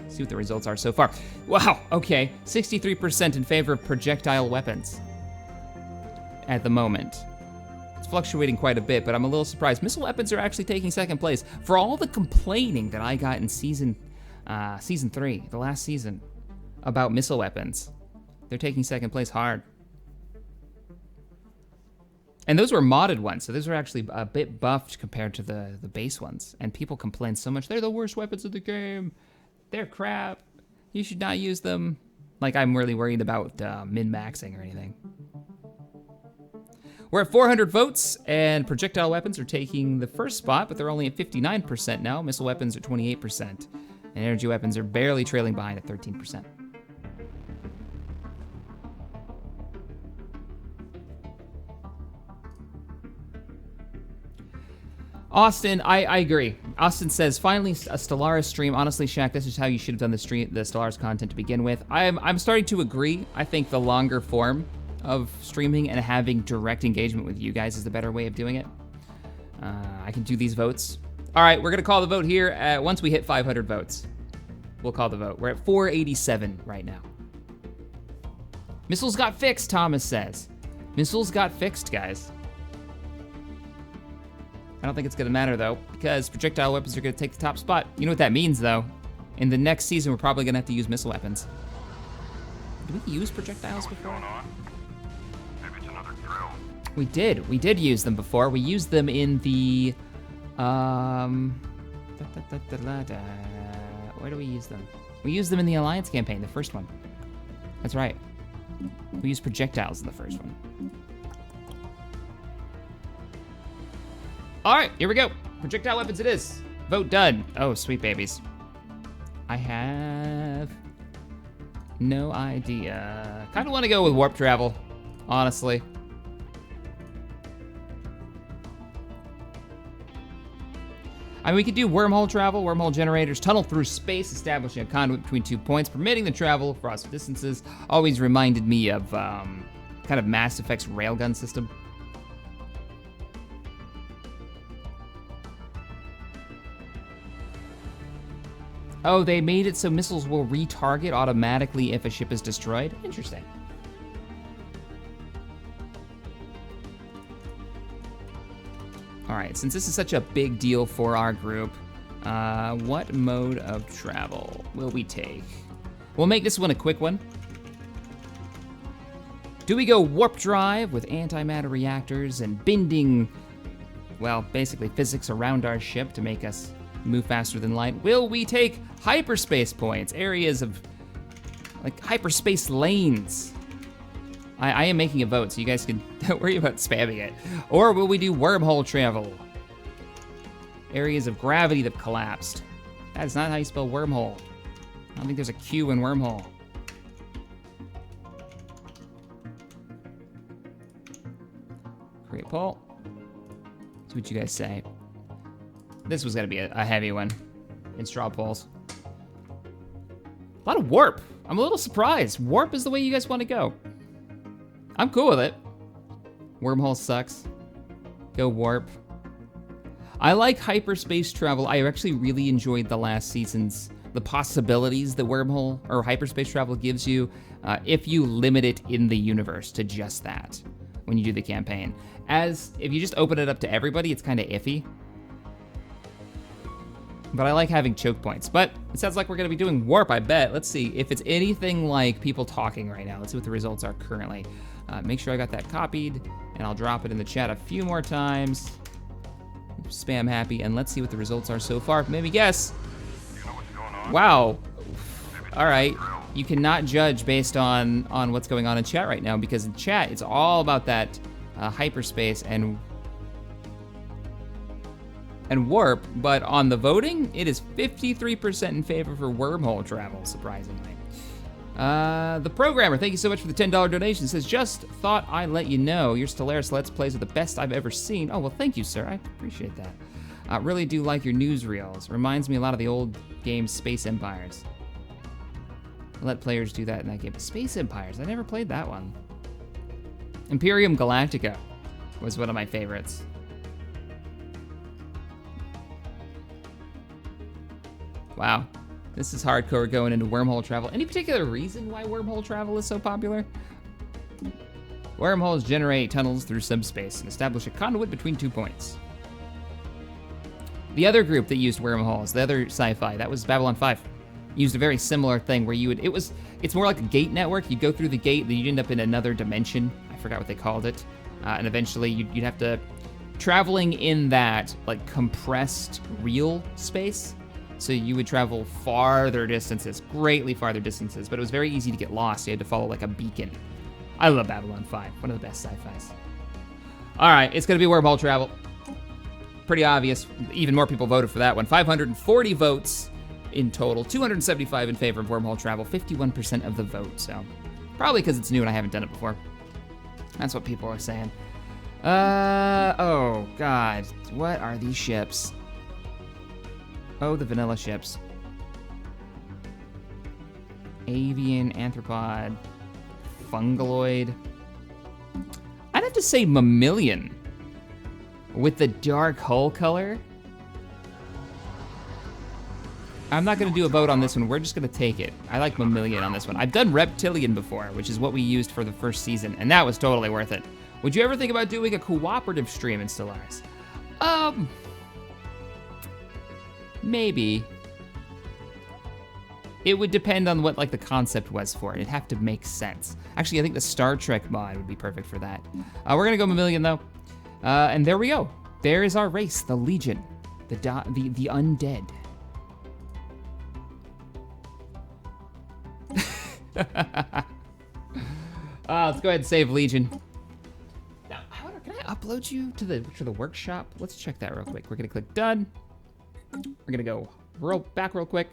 S1: See what the results are so far. Wow, okay. 63% in favor of projectile weapons at the moment. It's fluctuating quite a bit, but I'm a little surprised. Missile weapons are actually taking second place. For all the complaining that I got in season 3, the last season, about missile weapons, they're taking second place hard. And those were modded ones, so those were actually a bit buffed compared to the base ones. And people complain so much, they're the worst weapons of the game. They're crap. You should not use them. Like I'm really worried about min-maxing or anything. We're at 400 votes, and projectile weapons are taking the first spot, but they're only at 59% now. Missile weapons are 28%, and energy weapons are barely trailing behind at 13%. Austin, I agree. Austin says, finally a Stellaris stream. Honestly, Shaq, this is how you should have done the Stellaris content to begin with. I'm starting to agree. I think the longer form of streaming and having direct engagement with you guys is the better way of doing it. I can do these votes. All right, we're gonna call the vote here once we hit 500 votes. We'll call the vote. We're at 487 right now. Missiles got fixed, Thomas says. Missiles got fixed, guys. I don't think it's gonna matter though, because projectile weapons are gonna take the top spot. You know what that means though? In the next season, we're probably gonna have to use missile weapons. Did we use projectiles before?
S2: Maybe it's another drill.
S1: We did use them before. We used them in the, where do we use them? We used them in the Alliance campaign, the first one. That's right. We used projectiles in the first one. All right, here we go. Projectile weapons it is. Vote done. Oh, sweet babies. I have no idea. Kind of want to go with warp travel, honestly. I mean, we could do wormhole travel, wormhole generators, tunnel through space, establishing a conduit between 2 points, permitting the travel across distances. Always reminded me of kind of Mass Effect's railgun system. Oh, they made it so missiles will retarget automatically if a ship is destroyed? Interesting. All right, since this is such a big deal for our group, what mode of travel will we take? We'll make this one a quick one. Do we go warp drive with antimatter reactors and bending, well, basically physics around our ship to make us move faster than light? Will we take hyperspace points, areas of like hyperspace lanes? I am making a vote, so you guys can don't worry about spamming it. Or will we do wormhole travel? Areas of gravity that collapsed. That is not how you spell wormhole. I don't think there's a Q in wormhole. Create poll. See what you guys say. This was gonna be a heavy one in straw polls. A lot of warp. I'm a little surprised. Warp is the way you guys want to go. I'm cool with it. Wormhole sucks. Go warp. I like hyperspace travel. I actually really enjoyed the last season's, the possibilities that wormhole or hyperspace travel gives you if you limit it in the universe to just that when you do the campaign. As if you just open it up to everybody, it's kind of iffy. But I like having choke points. But it sounds like we're gonna be doing warp, I bet. Let's see if it's anything like people talking right now. Let's see what the results are currently. Make sure I got that copied, and I'll drop it in the chat a few more times. Spam happy, and let's see what the results are so far. Maybe guess.
S2: You know what's going on?
S1: Wow. All right. You cannot judge based on what's going on in chat right now, because in chat, it's all about that hyperspace and warp, but on the voting, it is 53% in favor for wormhole travel, surprisingly. The programmer, thank you so much for the $10 donation, says, just thought I'd let you know your Stellaris Let's Plays are the best I've ever seen. Oh, well, thank you, sir. I appreciate that. Really do like your newsreels. Reminds me a lot of the old game Space Empires. I let players do that in that game. Space Empires, I never played that one. Imperium Galactica was one of my favorites. Wow, this is hardcore going into wormhole travel. Any particular reason why wormhole travel is so popular? Wormholes generate tunnels through subspace and establish a conduit between 2 points. The other group that used wormholes, the other sci-fi, that was Babylon 5. Used a very similar thing where you would, it's more like a gate network. You'd go through the gate, then you'd end up in another dimension. I forgot what they called it. And eventually you'd have to, traveling in that like compressed real space. So you would travel farther distances, greatly farther distances, but it was very easy to get lost. You had to follow like a beacon. I love Babylon 5, one of the best sci-fis. All right, it's gonna be wormhole travel. Pretty obvious, even more people voted for that one. 540 votes in total, 275 in favor of wormhole travel, 51% of the vote, so. Probably because it's new and I haven't done it before. That's what people are saying. Oh God, what are these ships? Oh, the vanilla ships. Avian, anthropod, fungaloid. I'd have to say mammalian. With the dark hull color. I'm not gonna do a vote on this one, we're just gonna take it. I like mammalian on this one. I've done reptilian before, which is what we used for the first season, and that was totally worth it. Would you ever think about doing a cooperative stream in Stellaris? Maybe. It would depend on what like the concept was for it. It'd have to make sense. Actually, I think the Star Trek mod would be perfect for that. We're gonna go mammalian though. And there we go. There is our race, the Legion, the undead. Let's go ahead and save Legion. Now, can I upload you to the workshop? Let's check that real quick. We're gonna click done. We're gonna go back real quick.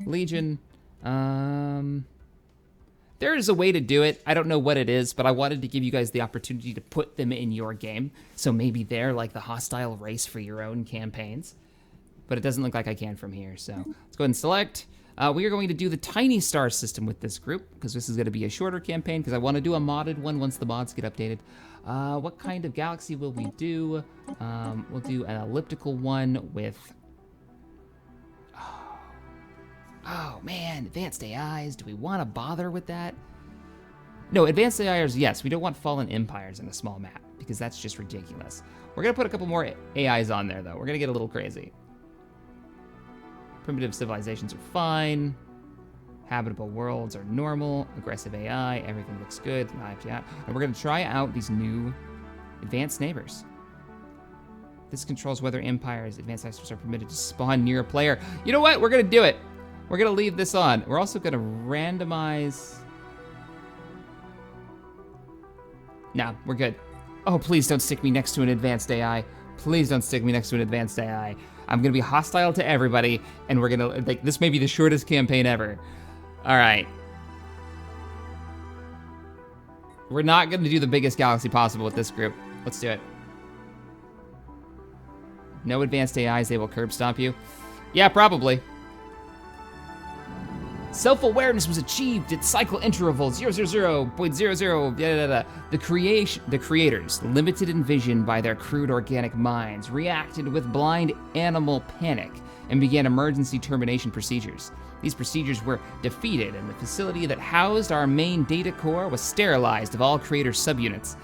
S1: Legion. There is a way to do it. I don't know what it is, but I wanted to give you guys the opportunity to put them in your game. So maybe they're like the hostile race for your own campaigns. But it doesn't look like I can from here. So let's go ahead and select. We are going to do the tiny star system with this group because this is going to be a shorter campaign because I want to do a modded one once the mods get updated. What kind of galaxy will we do? We'll do an elliptical one with... Oh man, advanced AIs. Do we want to bother with that? No, advanced AIs, yes. We don't want fallen empires in a small map because that's just ridiculous. We're going to put a couple more AIs on there though. We're going to get a little crazy. Primitive civilizations are fine. Habitable worlds are normal. Aggressive AI, everything looks good. And we're gonna try out these new advanced neighbors. This controls whether empires, advanced neighbors are permitted to spawn near a player. You know what? We're gonna do it. We're gonna leave this on. We're also gonna randomize. Nah, we're good. Oh, please don't stick me next to an advanced AI. Please don't stick me next to an advanced AI. I'm gonna be hostile to everybody, and we're gonna, like, this may be the shortest campaign ever. All right. We're not gonna do the biggest galaxy possible with this group. Let's do it. No advanced AIs, they will curb stomp you. Yeah, probably. Self-awareness was achieved at cycle interval 000.00. The creators, limited in vision by their crude organic minds, reacted with blind animal panic and began emergency termination procedures. These procedures were defeated, and the facility that housed our main data core was sterilized of all creator subunits.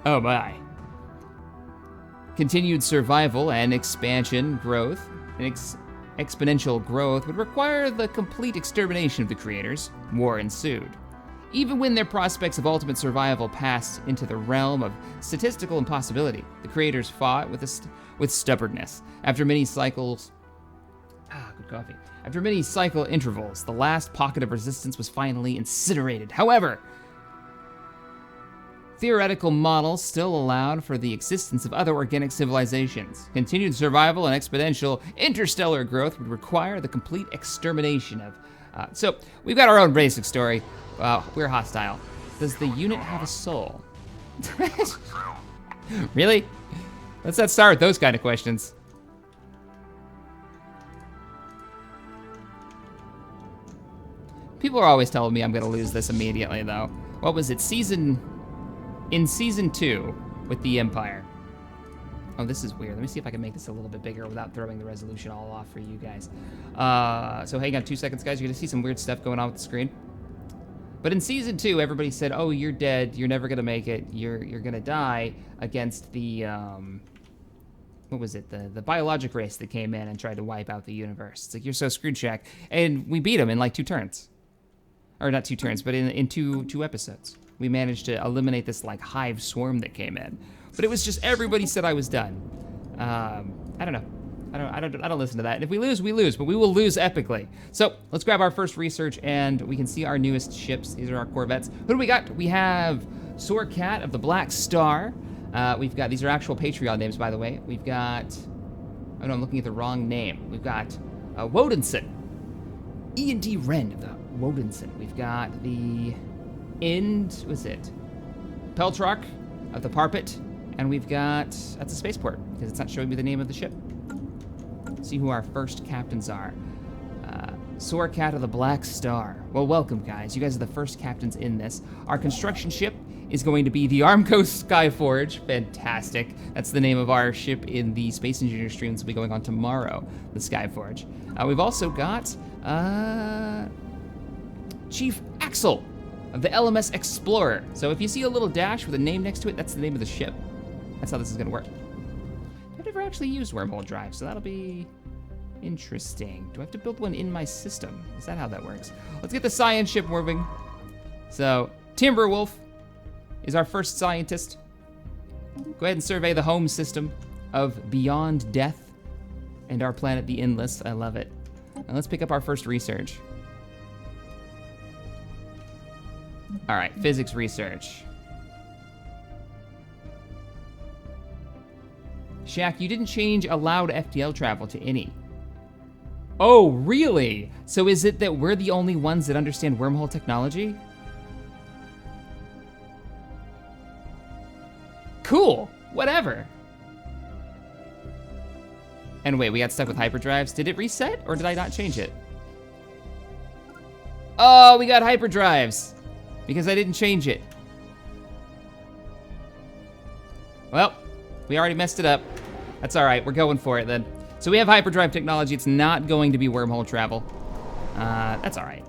S1: Oh my. Continued survival and expansion growth. exponential growth would require the complete extermination of the creators. War ensued. Even when their prospects of ultimate survival passed into the realm of statistical impossibility, the creators fought with stubbornness. After many cycles... good coffee. After many cycle intervals, the last pocket of resistance was finally incinerated. However, theoretical models still allowed for the existence of other organic civilizations. Continued survival and exponential interstellar growth would require the complete extermination of... So, we've got our own basic story. We're hostile. Does the unit have a soul? Really? Let's not start with those kind of questions. People are always telling me I'm gonna lose this immediately, though. What was it, in season 2 with the Empire? Oh, this is weird. Let me see if I can make this a little bit bigger without throwing the resolution all off for you guys. So hang on 2 seconds, guys. You're gonna see some weird stuff going on with the screen. But in season 2, everybody said, "Oh, you're dead. You're never gonna make it. You're gonna die against the what was it? The biologic race that came in and tried to wipe out the universe. It's like, you're so screwed, Shaq." And we beat them in like 2 turns. Or not 2 turns, but in two episodes. We managed to eliminate this like hive swarm that came in. But it was just everybody said I was done. I don't know. I don't listen to that. And if we lose, we lose, but we will lose epically. So let's grab our first research and we can see our newest ships. These are our corvettes. Who do we got? We have Sorcat of the Black Star. We've got, these are actual Patreon names, by the way. We've got, oh no, I'm looking at the wrong name. We've got Wodenson. E&D Wren of the Wodenson. We've got the Peltrock of the Parpet. And we've got, that's a spaceport, because it's not showing me the name of the ship. Let's see who our first captains are. Sorcat of the Black Star. Well, welcome, guys. You guys are the first captains in this. Our construction ship is going to be the Armco Skyforge. Fantastic. That's the name of our ship in the Space Engineer stream that's will be going on tomorrow, the Skyforge. We've also got Chief Axel of the LMS Explorer. So if you see a little dash with a name next to it, that's the name of the ship. That's how this is gonna work. I've never actually used wormhole drive, so that'll be interesting. Do I have to build one in my system? Is that how that works? Let's get the science ship moving. So, Timberwolf is our first scientist. Go ahead and survey the home system of Beyond Death and our planet, the Endless. I love it. And let's pick up our first research. All right, physics research. Shaq, you didn't change allowed FTL travel to any. Oh, really? So is it that we're the only ones that understand wormhole technology? Cool, whatever. And wait, we got stuck with hyperdrives. Did it reset or did I not change it? Oh, we got hyperdrives because I didn't change it. Well, we already messed it up. That's all right, we're going for it then. So we have hyperdrive technology. It's not going to be wormhole travel. That's all right.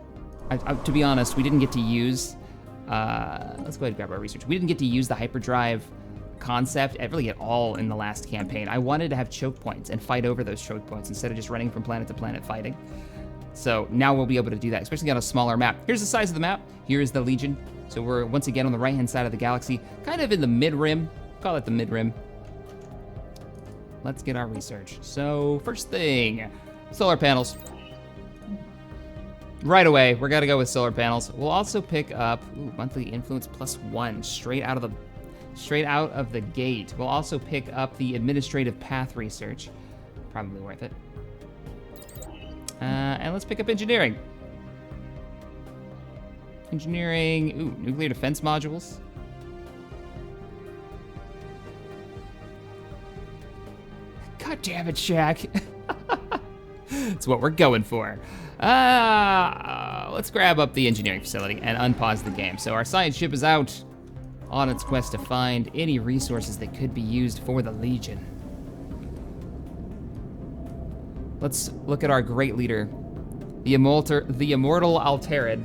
S1: To be honest, we didn't get to use, let's go ahead and grab our research. We didn't get to use the hyperdrive concept really at all in the last campaign. I wanted to have choke points and fight over those choke points instead of just running from planet to planet fighting. So now we'll be able to do that, especially on a smaller map. Here's the size of the map. Here is the Legion. So we're once again on the right-hand side of the galaxy, kind of in the mid-rim. Call it the mid-rim. Let's get our research. So first thing, solar panels. Right away, we're gonna go with solar panels. We'll also pick up monthly influence +1 straight out of the gate. We'll also pick up the administrative path research. Probably worth it. And let's pick up engineering. Engineering, nuclear defense modules. God damn it, Shaq. That's what we're going for. Let's grab up the engineering facility and unpause the game. So our science ship is out on its quest to find any resources that could be used for the Legion. Let's look at our great leader, the immortal Alterid.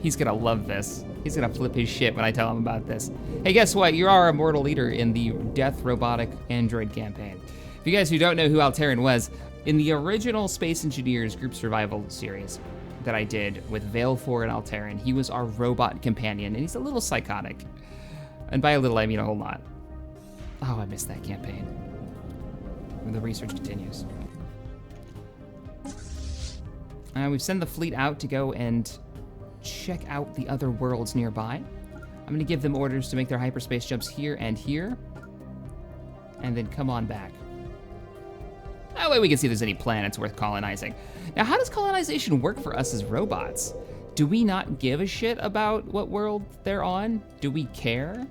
S1: He's gonna love this. He's gonna flip his shit when I tell him about this. Hey, guess what? You're our immortal leader in the Death Robotic Android campaign. If you guys who don't know who Alterin was, In the original Space Engineers group survival series that I did with Vale 4 and Alterran, he was our robot companion, and he's a little psychotic. And by a little, I mean a whole lot. Oh, I missed that campaign. The research continues. We've sent the fleet out to go and check out the other worlds nearby. I'm gonna give them orders to make their hyperspace jumps here and here, and then come on back. That way we can see if there's any planets worth colonizing. Now, how does colonization work for us as robots? Do we not give a shit about what world they're on? Do we care?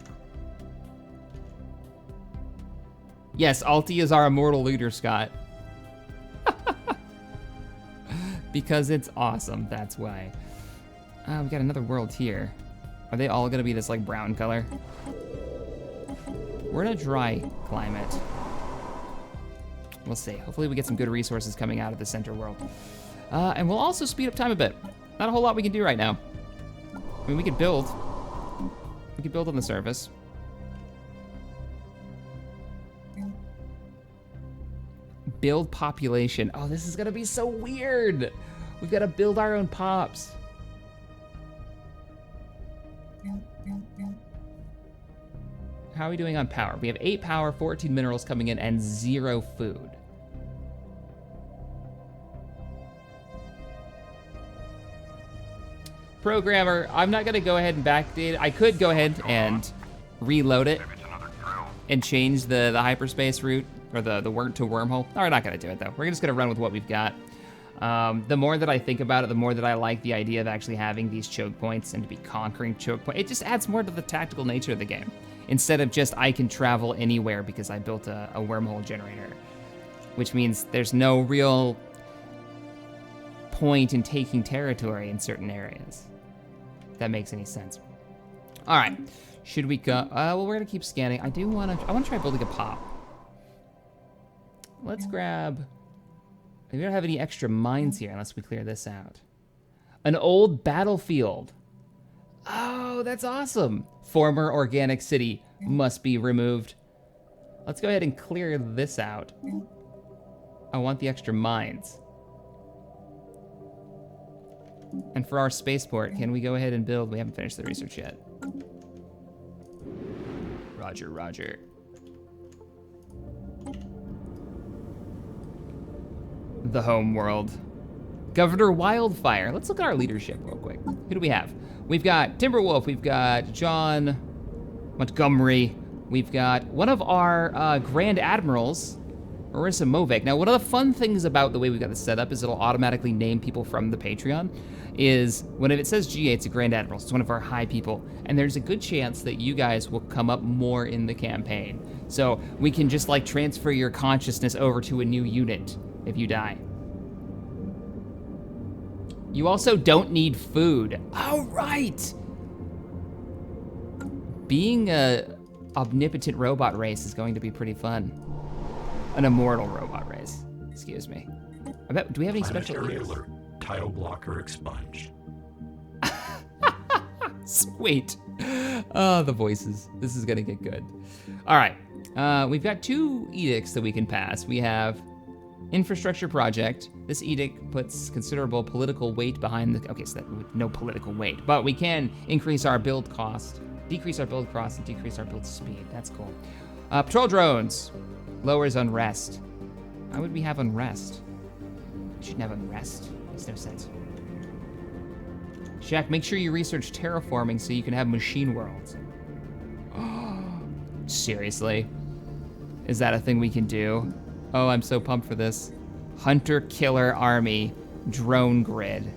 S1: Yes, Alti is our immortal leader, Scott. Because it's awesome, that's why. We got another world here. Are they all gonna be this like brown color? We're in a dry climate. We'll see. Hopefully we get some good resources coming out of the center world. And we'll also speed up time a bit. Not a whole lot we can do right now. I mean, we could build. We could build on the surface. Build population. Oh, this is gonna be so weird. We've gotta build our own pops. How are we doing on power? We have 8 power, 14 minerals coming in, and 0 food. Programmer, I'm not gonna go ahead and backdate it. I could go ahead and reload it and change the hyperspace route, or the word to wormhole. No, we're not gonna do it though. We're just gonna run with what we've got. The more that I think about it, the more that I like the idea of actually having these choke points and to be conquering choke points. It just adds more to the tactical nature of the game. Instead of just, I can travel anywhere because I built a wormhole generator. Which means there's no real point in taking territory in certain areas. If that makes any sense. All right, should we go? Well, we're gonna keep scanning. I wanna try building a pop. Let's grab, we don't have any extra mines here unless we clear this out. An old battlefield. Oh, that's awesome. Former organic city must be removed. Let's go ahead and clear this out. I want the extra mines. And for our spaceport, can we go ahead and build? We haven't finished the research yet. Roger, roger. The home world. Governor Wildfire. Let's look at our leadership real quick. Who do we have? We've got Timberwolf, we've got John Montgomery, we've got one of our Grand Admirals, Marissa Movek. Now, one of the fun things about the way we've got this set up is it'll automatically name people from the Patreon, is when it says GA, it's a Grand Admiral, it's one of our high people, and there's a good chance that you guys will come up more in the campaign. So we can just like transfer your consciousness over to a new unit if you die. You also don't need food. Oh, right! Being a omnipotent robot race is going to be pretty fun. An immortal robot race, excuse me. I bet, do we have any special abilities?
S3: Alert. Tile blocker expunged.
S1: Sweet. Oh, the voices. This is gonna get good. All right, we've got 2 edicts that we can pass. We have infrastructure project. This edict puts considerable political weight behind the, okay, so that no political weight, but we can increase our build cost, decrease our build cost, and decrease our build speed. That's cool. Patrol drones lowers unrest. Why would we have unrest? We shouldn't have unrest. Makes no sense. Shaq, make sure you research terraforming so you can have machine worlds. Seriously? Is that a thing we can do? Oh, I'm so pumped for this. Hunter-killer army drone grid.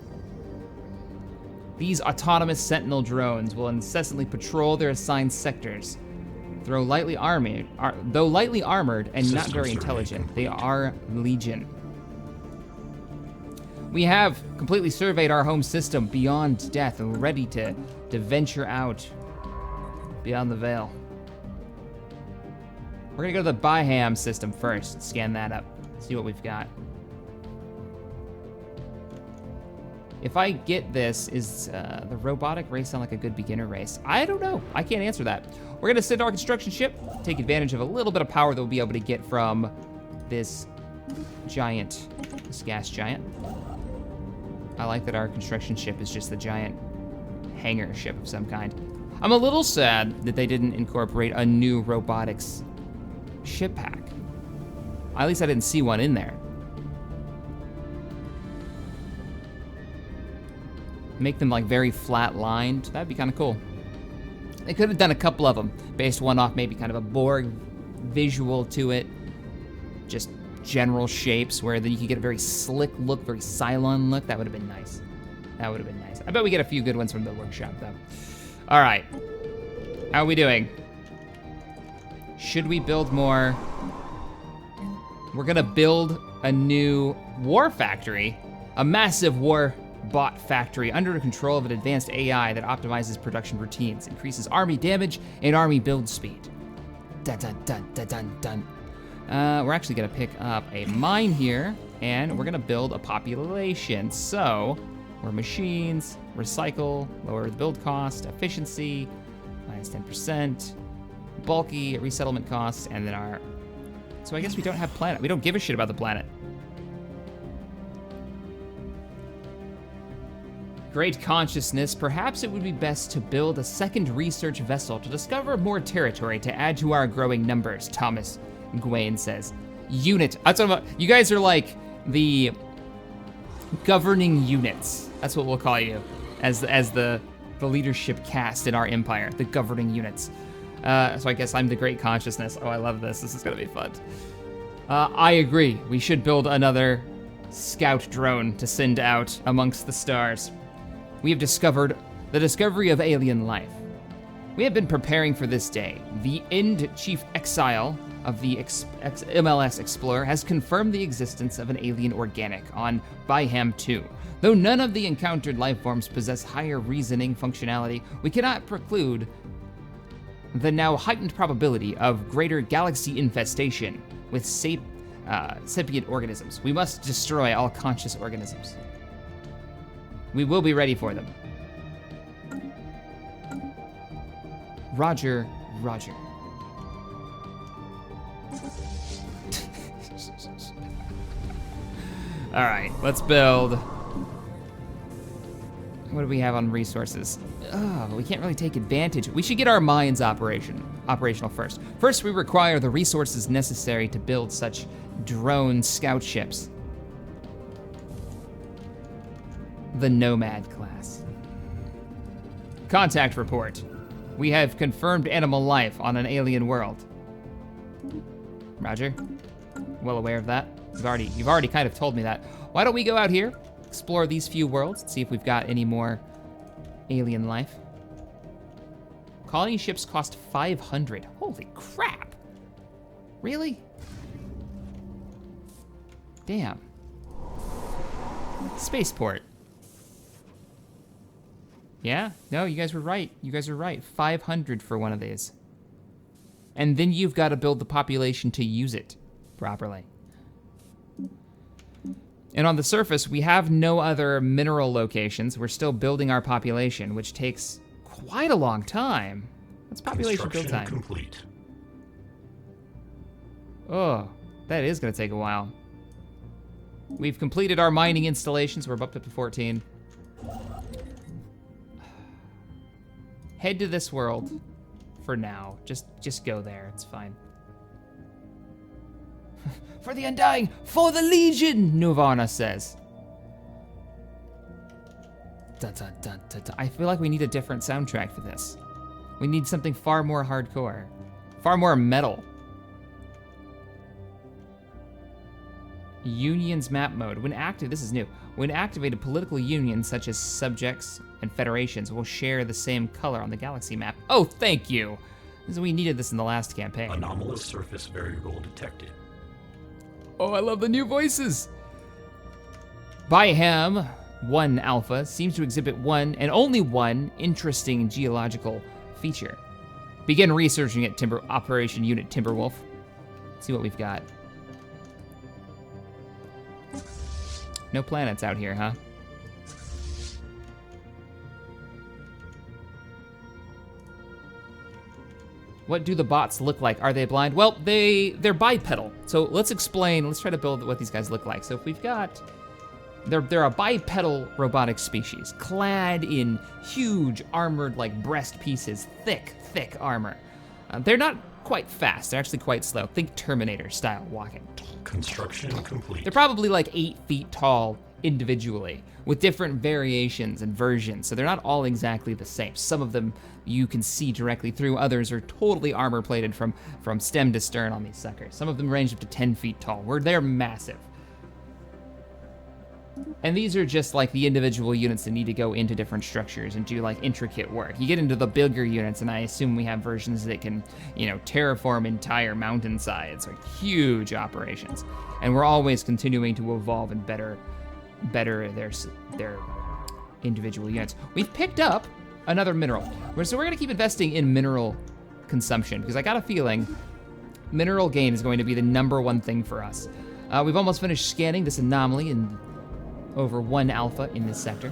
S1: These autonomous sentinel drones will incessantly patrol their assigned sectors. Though lightly armored and not very intelligent, they are legion. We have completely surveyed our home system beyond death and we're ready to venture out beyond the veil. We're gonna go to the Byham system first, scan that up, see what we've got. If I get this, is the robotic race sound like a good beginner race? I don't know, I can't answer that. We're gonna send our construction ship, take advantage of a little bit of power that we'll be able to get from this giant, this gas giant. I like that our construction ship is just the giant hangar ship of some kind. I'm a little sad that they didn't incorporate a new robotics ship pack. At least I didn't see one in there. Make them like very flat lined. That'd be kind of cool. They could have done a couple of them, based one off maybe kind of a Borg visual to it. Just general shapes where then you could get a very slick look, very Cylon look. That would have been nice. That would have been nice. I bet we get a few good ones from the workshop though. All right, how are we doing? Should we build more? We're gonna build a new war factory, a massive war bot factory under the control of an advanced AI that optimizes production routines, increases army damage and army build speed. Dun dun dun dun dun dun. We're actually gonna pick up a mine here, and we're gonna build a population. So, we're machines, recycle, lower the build cost, efficiency, minus 10%, bulky, resettlement costs, and then our... So I guess we don't have planet. We don't give a shit about the planet. Great consciousness, perhaps it would be best to build a second research vessel to discover more territory to add to our growing numbers, Thomas Gwain says. Unit, that's what you guys are like the governing units. That's what we'll call you as the leadership cast in our empire, the governing units. So I guess I'm the great consciousness. Oh, I love this. This is gonna be fun. I agree. We should build another scout drone to send out amongst the stars. We have discovered the discovery of alien life. We have been preparing for this day. The End Chief Exile of the MLS Explorer has confirmed the existence of an alien organic on Byham 2. Though none of the encountered life forms possess higher reasoning functionality, we cannot preclude the now heightened probability of greater galaxy infestation with sapient organisms. We must destroy all conscious organisms. We will be ready for them. Roger, Roger. All right, let's build. What do we have on resources? Oh, we can't really take advantage. We should get our mines operational first. First, we require the resources necessary to build such drone scout ships. The Nomad class. Contact report. We have confirmed animal life on an alien world. Roger. Well aware of that. You've already kind of told me that. Why don't we go out here, explore these few worlds, and see if we've got any more alien life. Colony ships cost 500. Holy crap. Really? Damn. Spaceport. Yeah? No, you guys were right. You guys are right. 500 for one of these. And then you've got to build the population to use it properly. And on the surface, we have no other mineral locations. We're still building our population, which takes quite a long time. What's population build time?
S3: Complete.
S1: Oh, that is gonna take a while. We've completed our mining installations. We're up to 14. Head to this world for now. Just go there, it's fine. For the Undying, for the Legion, Nirvana says. Dun, dun, dun, dun, dun. I feel like we need a different soundtrack for this. We need something far more hardcore, far more metal. Unions map mode. When active, this is new. When activated, political unions such as subjects and federations will share the same color on the galaxy map. Oh, thank you. We needed this in the last campaign.
S3: Anomalous surface variable detected.
S1: Oh, I love the new voices. Byham 1 Alpha seems to exhibit one and only one interesting geological feature. Begin researching at Operation Unit Timberwolf. Let's see what we've got. No planets out here, huh? What do the bots look like? Are they blind? Well, they're bipedal. So let's explain. Let's try to build what these guys look like. So if we've got, they're a bipedal robotic species, clad in huge armored like breast pieces, thick armor. They're not quite fast. They're actually quite slow. Think Terminator style walking.
S3: Construction complete.
S1: They're probably like 8 feet tall individually, with different variations and versions, so they're not all exactly the same. Some of them you can see directly through, others are totally armor plated from stem to stern on these suckers. Some of them range up to 10 feet tall, where they're massive. And these are just like the individual units that need to go into different structures and do like intricate work. You get into the bigger units, and I assume we have versions that can, terraform entire mountainsides, like huge operations. And we're always continuing to evolve and better their individual units. We've picked up another mineral. So we're gonna keep investing in mineral consumption, because I got a feeling mineral gain is going to be the #1 thing for us. We've almost finished scanning this anomaly in over 1 alpha in this sector.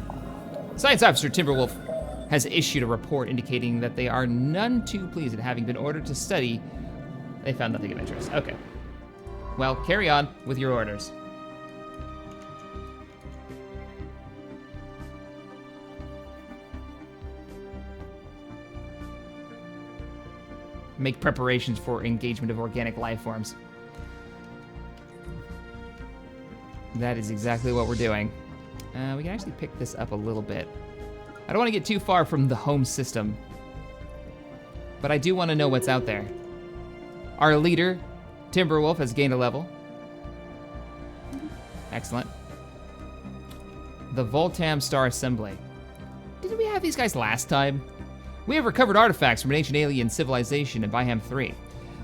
S1: Science Officer Timberwolf has issued a report indicating that they are none too pleased at having been ordered to study. They found nothing of interest. Okay. Well, carry on with your orders. Make preparations for engagement of organic life forms. That is exactly what we're doing. We can actually pick this up a little bit. I don't want to get too far from the home system, but I do want to know what's out there. Our leader, Timberwolf, has gained a level. Excellent. The Voltam Star Assembly. Didn't we have these guys last time? We have recovered artifacts from an ancient alien civilization in Byham 3.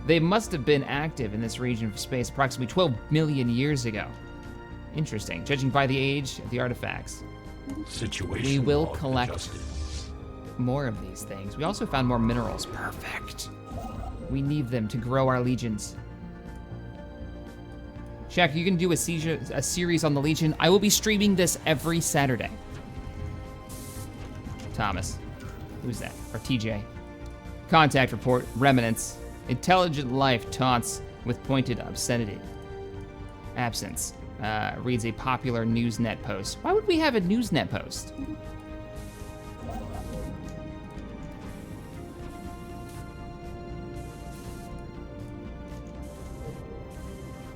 S1: They must have been active in this region of space approximately 12 million years ago. Interesting, judging by the age of the artifacts.
S3: Situation
S1: We will
S3: log
S1: collect
S3: adjusted.
S1: more of these things. We also found more minerals. Perfect. We need them to grow our legions. Shaq, you can do a series on the Legion. I will be streaming this every Saturday. Thomas. Who's that? Or TJ. Contact report, remnants. Intelligent life taunts with pointed obscenity. Absence. Reads a popular Newsnet post. Why would we have a Newsnet post?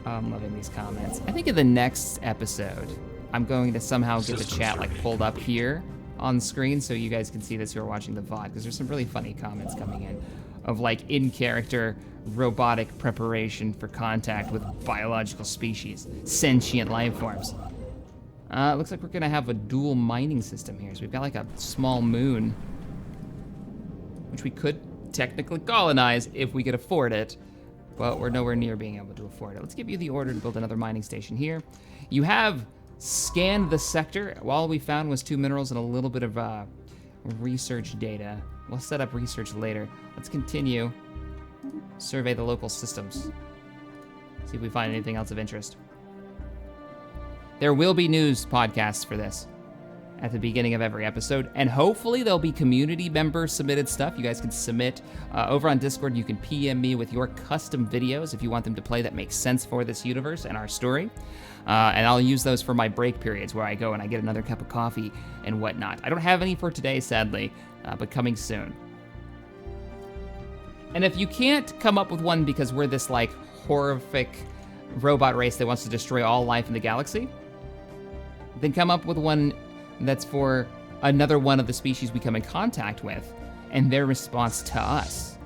S1: I'm loving these comments. I think in the next episode, I'm going to somehow get the chat like pulled up here on screen so you guys can see this who are watching the VOD, because there's some really funny comments coming in of like in-character robotic preparation for contact with biological species, sentient life forms. Looks like we're gonna have a dual mining system here. So we've got like a small moon, which we could technically colonize if we could afford it, but we're nowhere near being able to afford it. Let's give you the order to build another mining station here. You have scanned the sector. All we found was 2 minerals and a little bit of research data. We'll set up research later. Let's continue. Survey the local systems. See if we find anything else of interest. There will be news podcasts for this at the beginning of every episode, and hopefully there'll be community member submitted stuff. You guys can submit over on Discord. You can PM me with your custom videos if you want them to play that make sense for this universe and our story. And I'll use those for my break periods where I go and I get another cup of coffee and whatnot. I don't have any for today, sadly, but coming soon. And if you can't come up with one because we're this like horrific robot race that wants to destroy all life in the galaxy, then come up with one that's for another one of the species we come in contact with and their response to us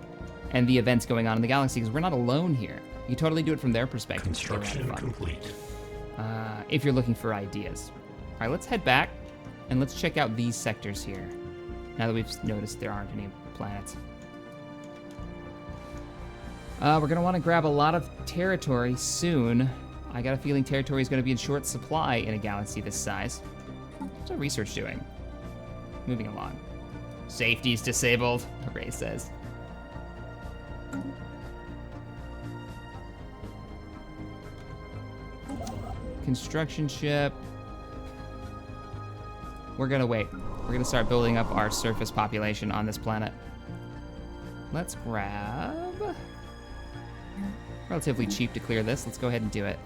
S1: and the events going on in the galaxy, because we're not alone here. You totally do it from their perspective.
S3: Construction complete.
S1: If you're looking for ideas. All right, let's head back and let's check out these sectors here. Now that we've noticed there aren't any planets. We're gonna wanna grab a lot of territory soon. I got a feeling territory is gonna be in short supply in a galaxy this size. What's our research doing? Moving along. Safety's disabled, Ray says. Construction ship. We're gonna wait. We're gonna start building up our surface population on this planet. Let's grab... Relatively cheap to clear this. Let's go ahead and do it.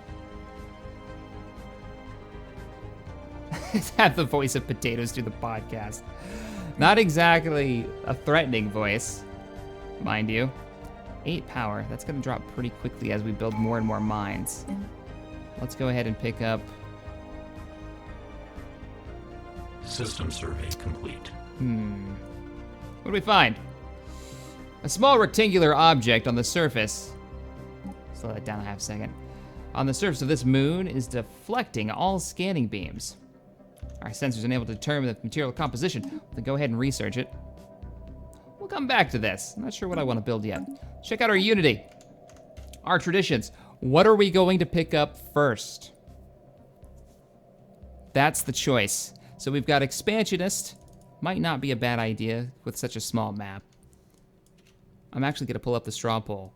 S1: Have the voice of potatoes do the podcast. Not exactly a threatening voice, mind you. 8 power. That's going to drop pretty quickly as we build more and more mines. Let's go ahead and pick up...
S3: System survey complete.
S1: What do we find? A small rectangular object on the surface. Slow that down a half second. On the surface of this moon is deflecting all scanning beams. Our sensors are unable to determine the material composition. Then go ahead and research it. We'll come back to this. I'm not sure what I want to build yet. Check out our Unity. Our traditions. What are we going to pick up first? That's the choice. So we've got Expansionist. Might not be a bad idea with such a small map. I'm actually gonna pull up the straw poll.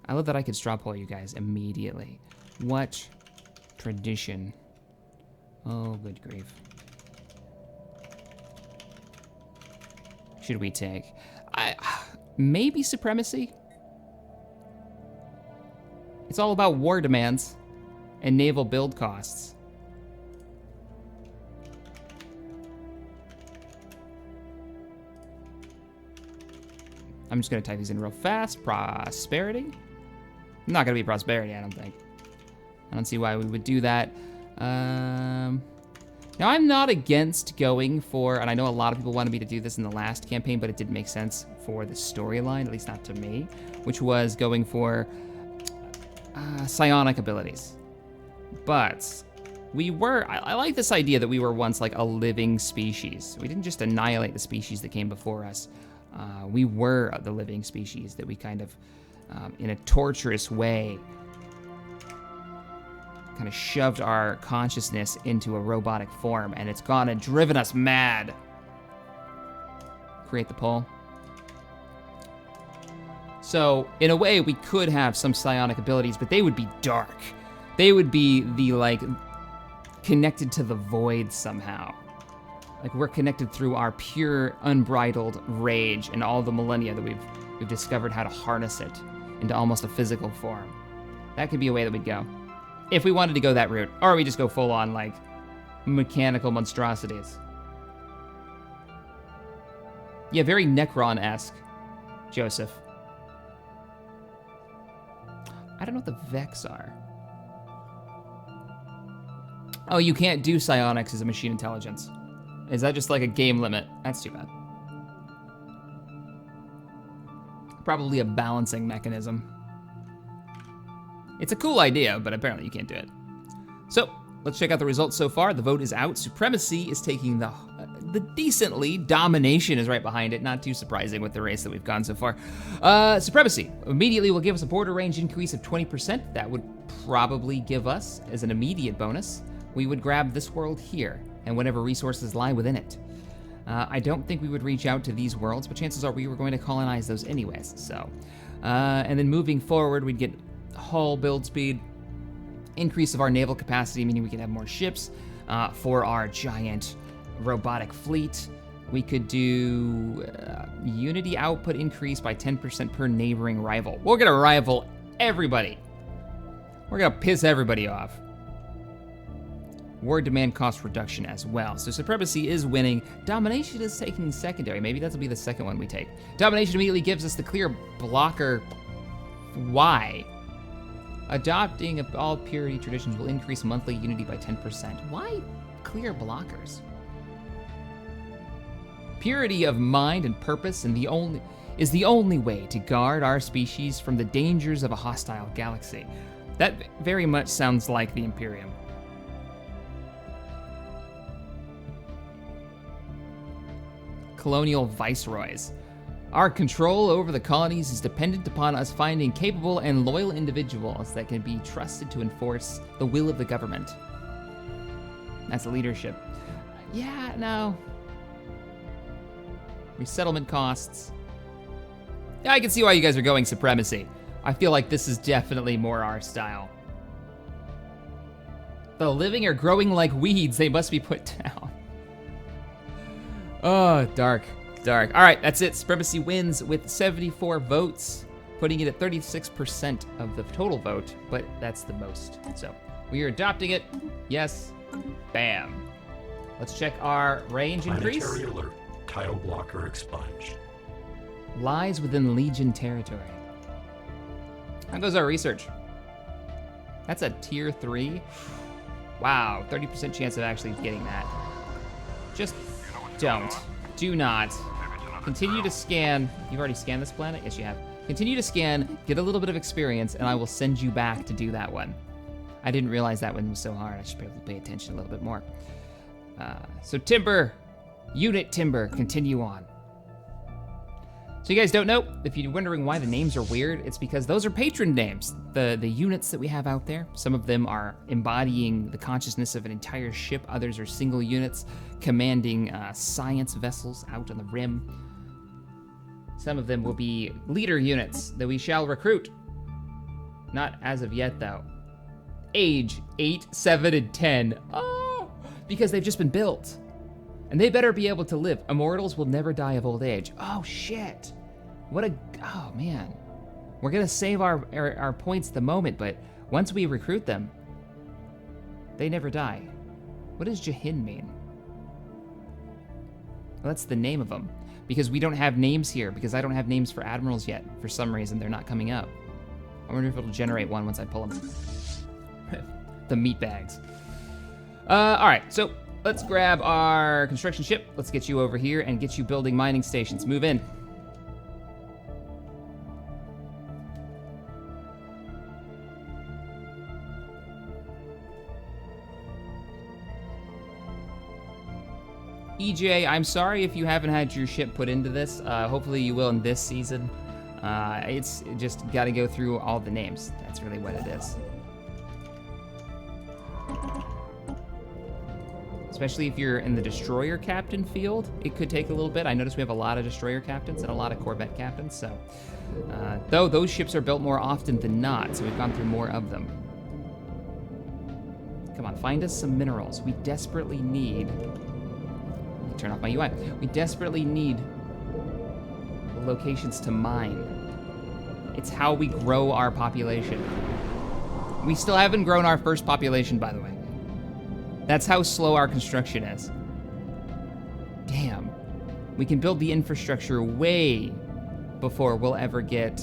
S1: I love that I could straw poll you guys immediately. What tradition? Oh, good grief. Should we take? Maybe supremacy? It's all about war demands and naval build costs. I'm just gonna type these in real fast. Prosperity? Not gonna be prosperity, I don't think. I don't see why we would do that. Now, I'm not against going for, and I know a lot of people wanted me to do this in the last campaign, but it didn't make sense for the storyline, at least not to me, which was going for psionic abilities. But I like this idea that we were once like a living species. We didn't just annihilate the species that came before us. We were the living species that we kind of, in a torturous way, kind of shoved our consciousness into a robotic form, and it's gone and driven us mad. Create the poll. So, in a way, we could have some psionic abilities, but they would be dark. They would be the, like, connected to the void somehow. Like, we're connected through our pure, unbridled rage and all the millennia that we've discovered how to harness it into almost a physical form. That could be a way that we'd go. If we wanted to go that route, or we just go full on, like, mechanical monstrosities. Yeah, very Necron-esque, Joseph. I don't know what the Vex are. Oh, you can't do psionics as a machine intelligence. Is that just like a game limit? That's too bad. Probably a balancing mechanism. It's a cool idea, but apparently you can't do it. So, let's check out the results so far. The vote is out. Supremacy is taking the decently. Domination is right behind it. Not too surprising with the race that we've gone so far. Supremacy immediately will give us a border range increase of 20%. That would probably give us, as an immediate bonus, we would grab this world here and whatever resources lie within it. I don't think we would reach out to these worlds, but chances are we were going to colonize those anyways, so. And then moving forward, we'd get hull build speed, increase of our naval capacity, meaning we can have more ships for our giant robotic fleet. We could do Unity output increase by 10% per neighboring rival. We're gonna rival everybody. We're gonna piss everybody off. War demand cost reduction as well. So supremacy is winning. Domination is taking secondary. Maybe that'll be the second one we take. Domination immediately gives us the clear blocker. Why? Adopting of all purity traditions will increase monthly unity by 10%. Why clear blockers? Purity of mind and purpose is the only way to guard our species from the dangers of a hostile galaxy. That very much sounds like the Imperium. Colonial viceroys. Our control over the colonies is dependent upon us finding capable and loyal individuals that can be trusted to enforce the will of the government. That's leadership. Yeah, no. Resettlement costs. Yeah, I can see why you guys are going supremacy. I feel like this is definitely more our style. The living are growing like weeds. They must be put down. Oh, dark. dark. All right, that's it. Supremacy wins with 74 votes, putting it at 36% of the total vote, but that's the most. So we are adopting it. Yes. Bam. Let's check our range increase.
S3: Planetary alert. Tile blocker expunged.
S1: Lies within Legion territory. How goes our research? That's a tier 3. Wow, 30% chance of actually getting that. Just don't. Do not. Continue to scan. You've already scanned this planet? Yes, you have. Continue to scan, get a little bit of experience, and I will send you back to do that one. I didn't realize that one was so hard. I should probably pay attention a little bit more. So Timber, Unit Timber, continue on. So you guys don't know, if you're wondering why the names are weird, it's because those are patron names. The units that we have out there, some of them are embodying the consciousness of an entire ship, others are single units commanding science vessels out on the rim. Some of them will be leader units that we shall recruit. Not as of yet, though. Age 8, 7, and 10. Oh, because they've just been built. And they better be able to live. Immortals will never die of old age. Oh, shit. Oh, man. We're gonna save our points at the moment, but once we recruit them, they never die. What does Jahin mean? Well, that's the name of them. Because we don't have names here, because I don't have names for admirals yet. For some reason, they're not coming up. I wonder if it'll generate one once I pull them. The meat bags. All right, so let's grab our construction ship. Let's get you over here and get you building mining stations. Move in. EJ, I'm sorry if you haven't had your ship put into this. Hopefully you will in this season. It's just got to go through all the names. That's really what it is. Especially if you're in the destroyer captain field, it could take a little bit. I noticed we have a lot of destroyer captains and a lot of corvette captains, so. Though those ships are built more often than not, so we've gone through more of them. Come on, find us some minerals. We desperately need, turn off my UI. We desperately need locations to mine. It's how we grow our population. We still haven't grown our first population, by the way. That's how slow our construction is. Damn. We can build the infrastructure way before we'll ever get...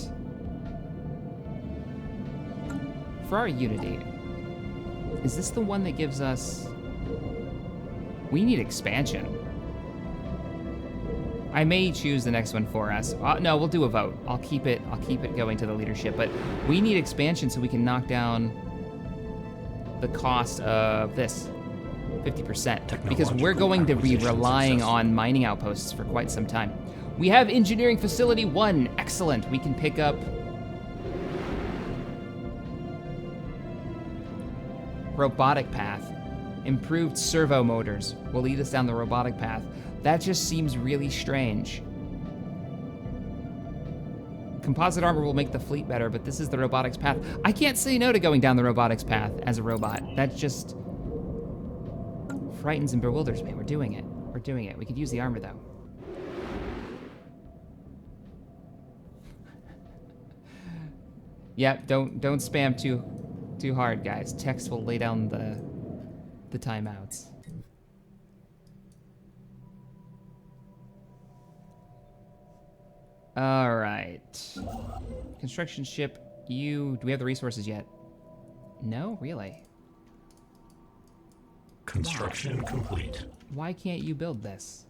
S1: For our Unity, is this the one that gives us... We need expansion. I may choose the next one for us. No, we'll do a vote. I'll keep it going to the leadership, but we need expansion so we can knock down the cost of this. 50%, because we're going to be relying on mining outposts for quite some time. We have engineering facility 1, excellent. We can pick up robotic path. Improved servo motors will lead us down the robotic path. That just seems really strange. Composite armor will make the fleet better, but this is the robotics path. I can't say no to going down the robotics path as a robot. That just frightens and bewilders me. We're doing it. We're doing it. We could use the armor, though. Yeah, don't spam too hard, guys. Text will lay down the timeouts. All right. Construction ship, do we have the resources yet? No, really?
S3: Construction complete.
S1: Why can't you build this?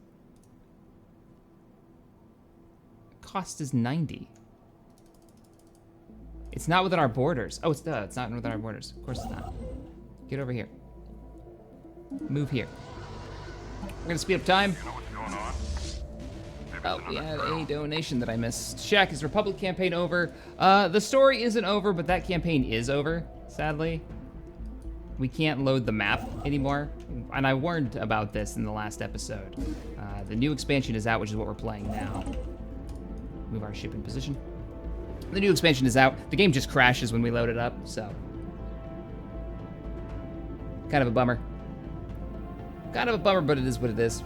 S1: Cost is 90. It's not within our borders. Oh, it's not within our borders. Of course it's not. Get over here. Move here. We're gonna speed up time. Oh, we had a donation that I missed. Shaq, is Republic campaign over? The story isn't over, but that campaign is over, sadly. We can't load the map anymore, and I warned about this in the last episode. The new expansion is out, which is what we're playing now. Move our ship in position. The new expansion is out. The game just crashes when we load it up, so. Kind of a bummer. Kind of a bummer, but it is what it is.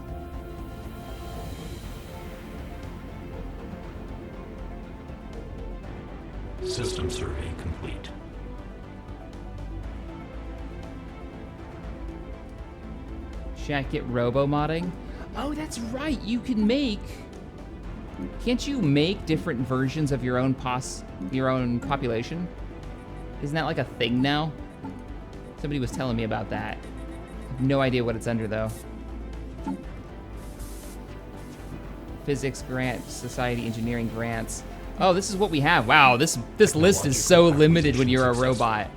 S3: System survey complete.
S1: Shack, get robo-modding? Oh, that's right, you can make... Can't you make different versions of your own population? Isn't that like a thing now? Somebody was telling me about that. I have no idea what it's under, though. Physics grant, society, engineering grants. Oh, this is what we have. Wow, this list is so limited when you're a robot.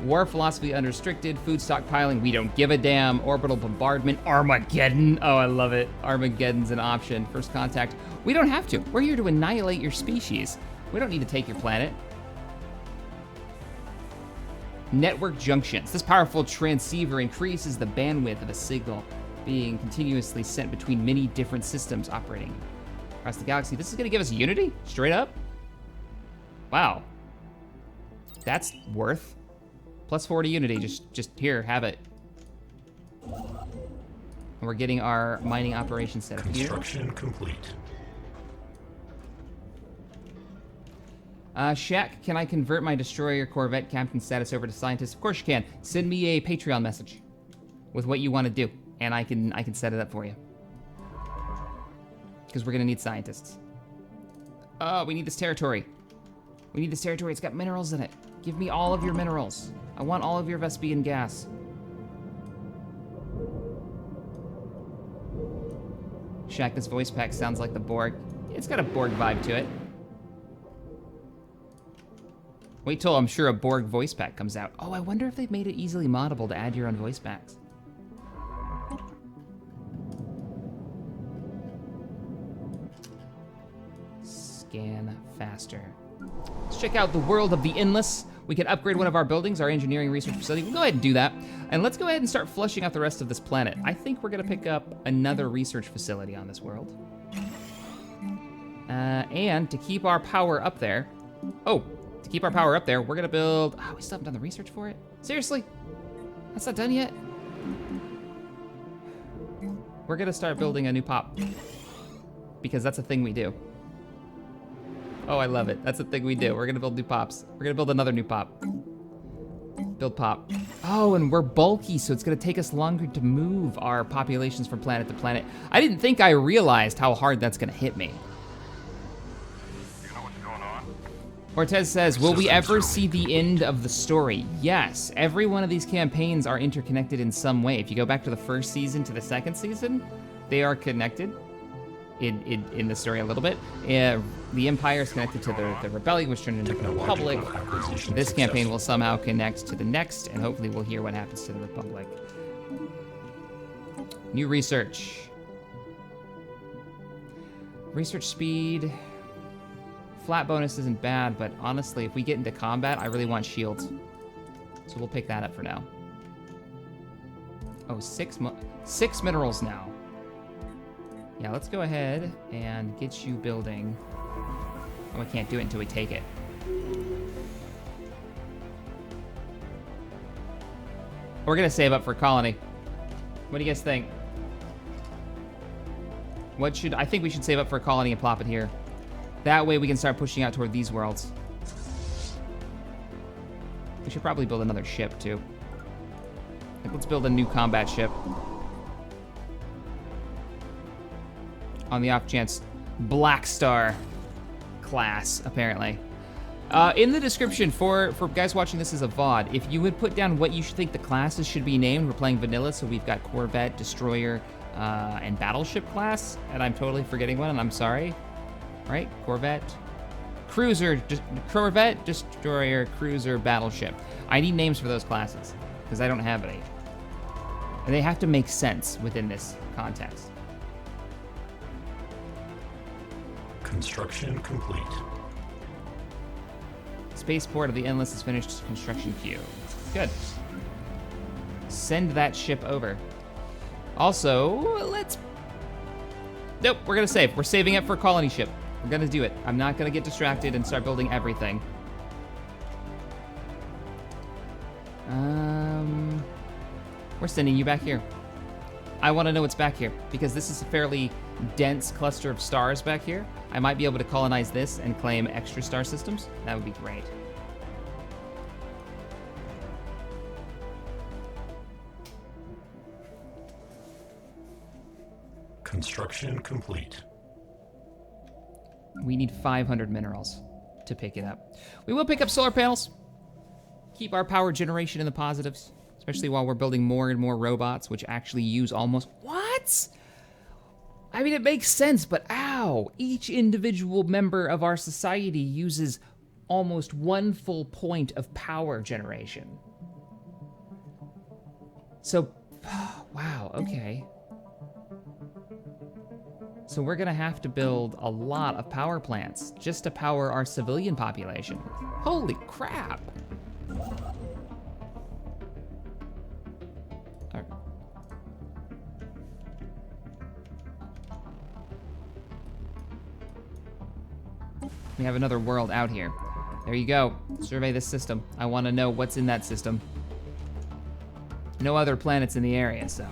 S1: War philosophy unrestricted, food stockpiling, we don't give a damn, orbital bombardment, Armageddon. Oh, I love it. Armageddon's an option. First contact. We don't have to. We're here to annihilate your species. We don't need to take your planet. Network junctions. This powerful transceiver increases the bandwidth of a signal being continuously sent between many different systems operating across the galaxy. This is gonna give us Unity? Straight up? Wow. That's worth. Plus 4 to Unity, just here, have it. And we're getting our mining operation set up here.
S3: Construction complete.
S1: Shaq, can I convert my destroyer Corvette captain status over to scientist? Of course you can. Send me a Patreon message with what you want to do, and I can set it up for you. Because we're gonna need scientists. Oh, we need this territory. We need this territory. It's got minerals in it. Give me all of your minerals. I want all of your Vespian gas. Shaq, this voice pack sounds like the Borg. It's got a Borg vibe to it. Wait till I'm sure a Borg voice pack comes out. Oh, I wonder if they've made it easily moddable to add your own voice packs. Scan faster. Let's check out the world of the Endless. We can upgrade one of our buildings, our engineering research facility. We'll go ahead and do that. And let's go ahead and start flushing out the rest of this planet. I think we're gonna pick up another research facility on this world. And to keep our power up there, we're gonna build, we still haven't done the research for it? Seriously? That's not done yet? We're gonna start building a new pop. Because that's a thing we do. Oh, I love it. That's the thing we do. We're gonna build new pops. We're gonna build another new pop. Build pop. Oh, and we're bulky, so it's gonna take us longer to move our populations from planet to planet. I didn't think I realized how hard that's gonna hit me.
S2: You know what's going on?
S1: Ortez says, will we ever see the end of the story? Yes, every one of these campaigns are interconnected in some way. If you go back to the first season to the second season, they are connected in the story a little bit. The Empire is connected to the Rebellion, which turned into the Republic. This campaign will somehow connect to the next, and hopefully we'll hear what happens to the Republic. New research. Research speed. Flat bonus isn't bad, but honestly, if we get into combat, I really want shields. So we'll pick that up for now. Oh, six minerals now. Yeah, let's go ahead and get you building. Oh, we can't do it until we take it. We're gonna save up for colony. What do you guys think? I think we should save up for a colony and plop it here. That way we can start pushing out toward these worlds. We should probably build another ship too. Like, let's build a new combat ship. On the off chance, Black Star class, apparently. In the description for guys watching this as a VOD, if you would put down what you should think the classes should be named. We're playing vanilla, so we've got Corvette, Destroyer, and Battleship class, and I'm totally forgetting one, and I'm sorry. Right? Corvette, Corvette, Destroyer, Cruiser, Battleship. I need names for those classes, because I don't have any. And they have to make sense within this context.
S3: Construction complete.
S1: Spaceport of the Endless is finished construction queue. Good. Send that ship over. Also, nope, we're gonna save. We're saving up for a colony ship. We're gonna do it. I'm not gonna get distracted and start building everything. We're sending you back here. I wanna know what's back here, because this is a fairly dense cluster of stars back here, I might be able to colonize this and claim extra star systems. That would be great.
S3: Construction complete.
S1: We need 500 minerals to pick it up. We will pick up solar panels. Keep our power generation in the positives, especially while we're building more and more robots, which actually use almost... What? I mean, it makes sense, but ow! Each individual member of our society uses almost 1 full point of power generation. So, wow, okay. So we're gonna have to build a lot of power plants just to power our civilian population. Holy crap! We have another world out here. There you go. Survey this system. I want to know what's in that system. No other planets in the area, so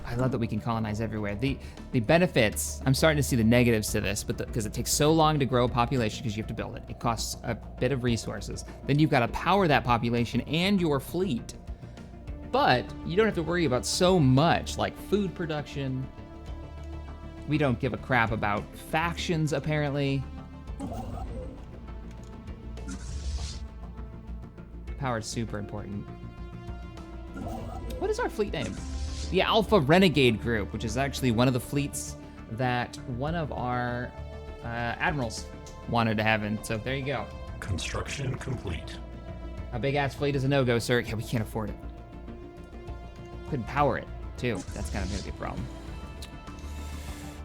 S1: I love that we can colonize everywhere. The benefits, I'm starting to see the negatives to this, but because it takes so long to grow a population because you have to build it. It costs a bit of resources. Then you've got to power that population and your fleet. But you don't have to worry about so much like food production. We don't give a crap about factions, apparently. Power is super important. What is our fleet name? The Alpha Renegade Group, which is actually one of the fleets that one of our admirals wanted to have in. So there you go.
S3: Construction complete.
S1: A big ass fleet is a no-go, sir. Yeah, we can't afford it. Couldn't power it, too. That's kind of gonna be a problem.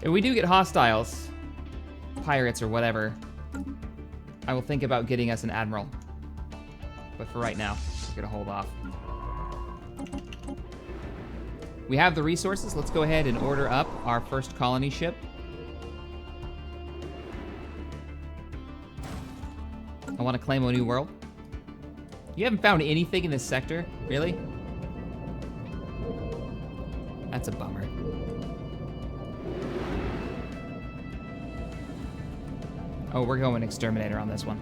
S1: If we do get hostiles, pirates or whatever, I will think about getting us an admiral. But for right now, we're gonna hold off. We have the resources. Let's go ahead and order up our first colony ship. I want to claim a new world. You haven't found anything in this sector, really? That's a bummer. Oh, we're going exterminator on this one.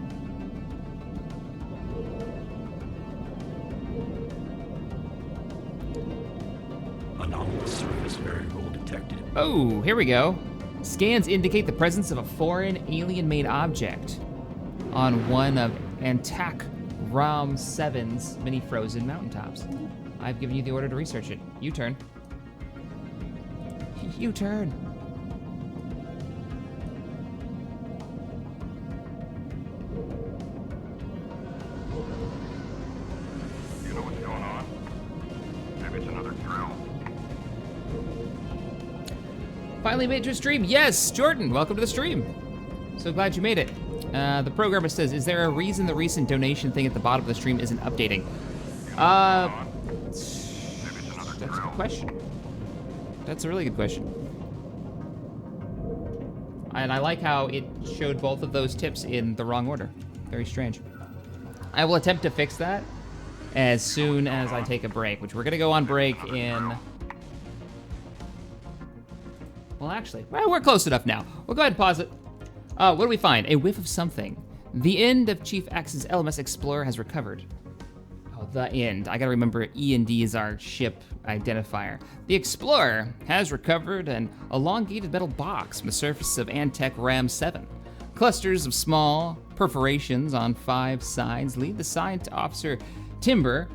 S3: Anomalous surface variable detected.
S1: Oh, here we go. Scans indicate the presence of a foreign alien-made object on one of Antak Ram 7's many frozen mountaintops. I've given you the order to research it. U-turn. U-turn.
S2: You know what's going on? Maybe it's another drill.
S1: Finally made it to a stream. Yes, Jordan, welcome to the stream. So glad you made it. The programmer says, is there a reason the recent donation thing at the bottom of the stream isn't updating? That's a good question. That's a really good question. And I like how it showed both of those tips in the wrong order. Very strange. I will attempt to fix that as soon as I take a break, which we're gonna go on break in... Well, actually, well, we're close enough now. We'll go ahead and pause it. What do we find? A whiff of something. The end of Chief X's LMS Explorer has recovered. Oh, the end. I gotta remember E&D is our ship identifier. The Explorer has recovered an elongated metal box from the surface of Antec Ram 7. Clusters of small perforations on 5 sides lead the science officer Timber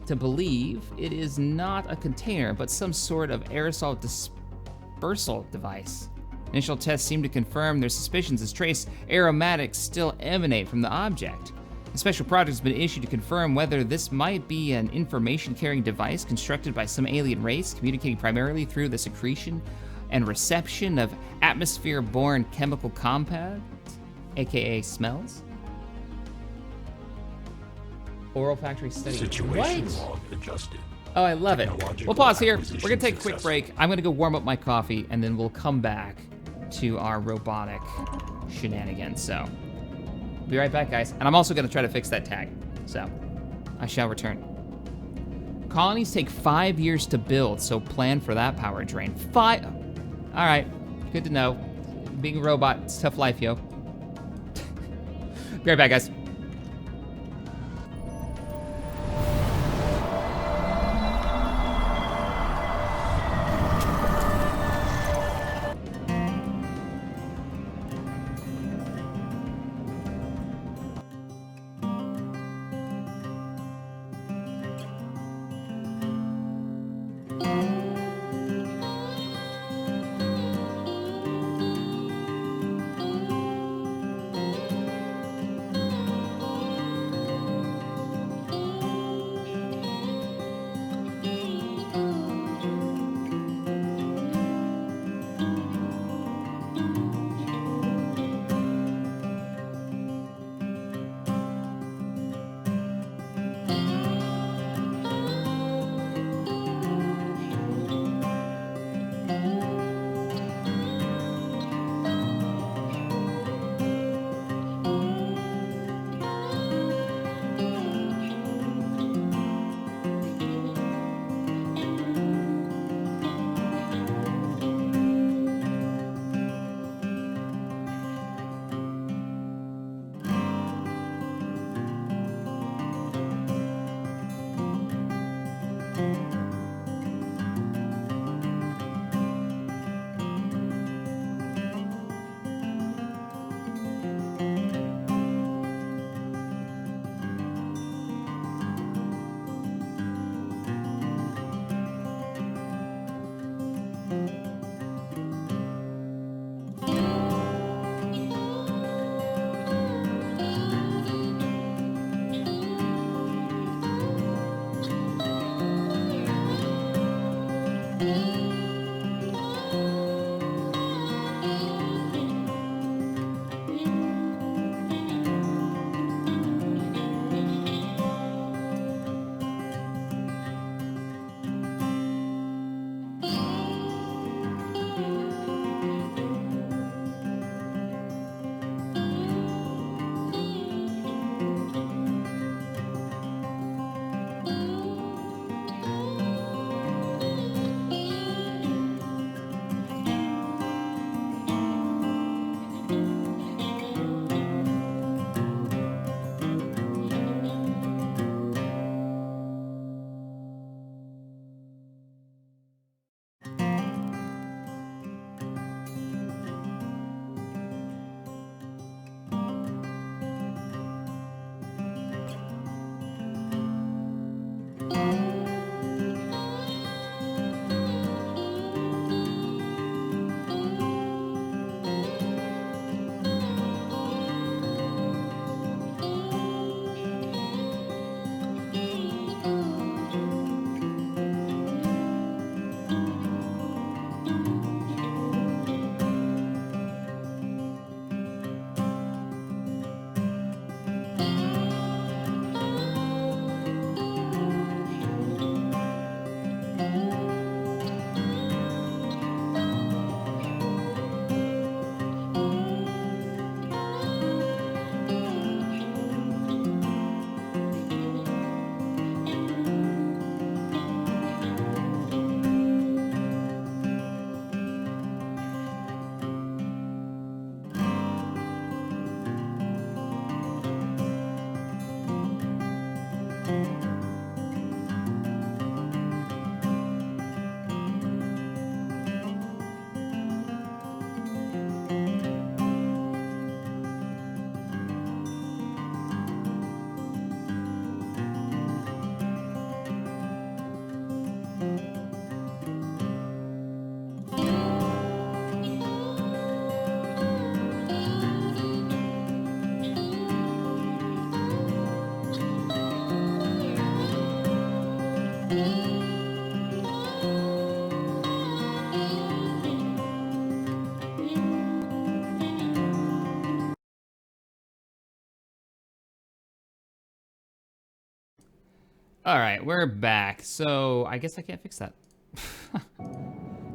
S1: to believe it is not a container, but some sort of aerosol dispersal device. Initial tests seem to confirm their suspicions as trace aromatics still emanate from the object. A special project has been issued to confirm whether this might be an information-carrying device constructed by some alien race, communicating primarily through the secretion and reception of atmosphere-borne chemical compounds, aka smells. Oral factory study.
S3: Situation
S1: What?
S3: log adjusted.
S1: Oh, I love it.
S3: Technological
S1: We'll pause here. We're
S3: acquisition
S1: gonna take a quick
S3: successful.
S1: break. I'm gonna go warm up my coffee, and then we'll come back to our robotic shenanigans. So, be right back, guys. And I'm also gonna try to fix that tag. So, I shall return. Colonies take 5 years to build, so plan for that power drain. All right. Good to know. Being a robot, it's tough life, yo. Be right back, guys. All right, we're back. So I guess I can't fix that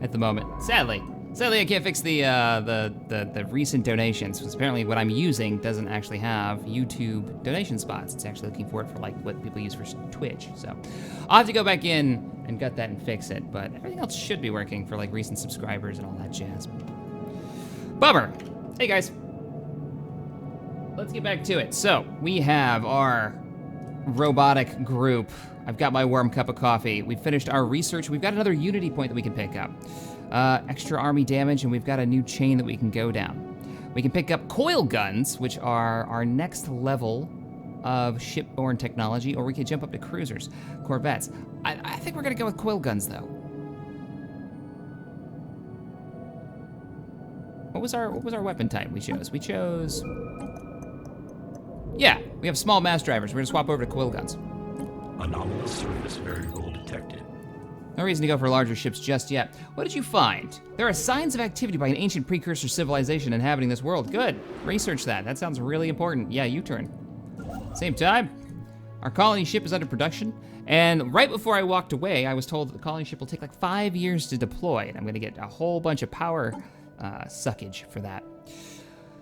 S1: at the moment. Sadly, I can't fix the recent donations, because apparently what I'm using doesn't actually have YouTube donation spots. It's actually looking for it for like what people use for Twitch. So I'll have to go back in and gut that and fix it. But everything else should be working for like recent subscribers and all that jazz. Bummer. Hey, guys. Let's get back to it. So, we have our robotic group. I've got my warm cup of coffee. We've finished our research. We've got another Unity point that we can pick up. Extra army damage, and we've got a new chain that we can go down. We can pick up coil guns, which are our next level of shipborne technology, or we could jump up to cruisers, corvettes. I think we're gonna go with coil guns, though. What was our weapon type we chose? We chose... Yeah, we have small mass drivers. We're gonna swap over to coil guns.
S3: Anomalous surface variable detected.
S1: No reason to go for larger ships just yet. What did you find? There are signs of activity by an ancient precursor civilization inhabiting this world. Good. Research that. That sounds really important. Yeah, U-turn. Same time, our colony ship is under production, and right before I walked away, I was told that the colony ship will take like 5 years to deploy, and I'm gonna get a whole bunch of power suckage for that.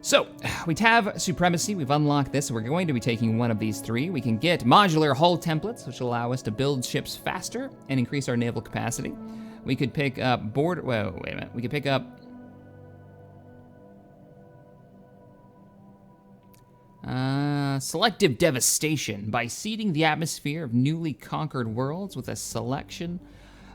S1: So, we have Supremacy, we've unlocked this, and we're going to be taking one of these 3. We can get modular hull templates, which will allow us to build ships faster and increase our naval capacity. We could pick up wait a minute. We could pick up selective devastation by seeding the atmosphere of newly conquered worlds with a selection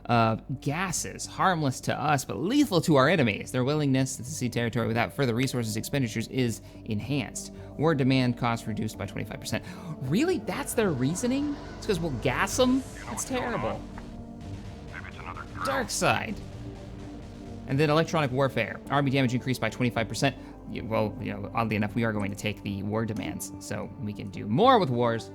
S1: of gases harmless to us but lethal to our enemies. Their willingness to cede territory without further resources expenditures is enhanced. War demand cost reduced by 25%. Really? That's their reasoning? It's because we'll gas them? That's terrible.
S2: Maybe it's another drill.
S1: Dark side. And then electronic warfare. Army damage increased by 25%. Well, oddly enough, we are going to take the war demands, so we can do more with wars.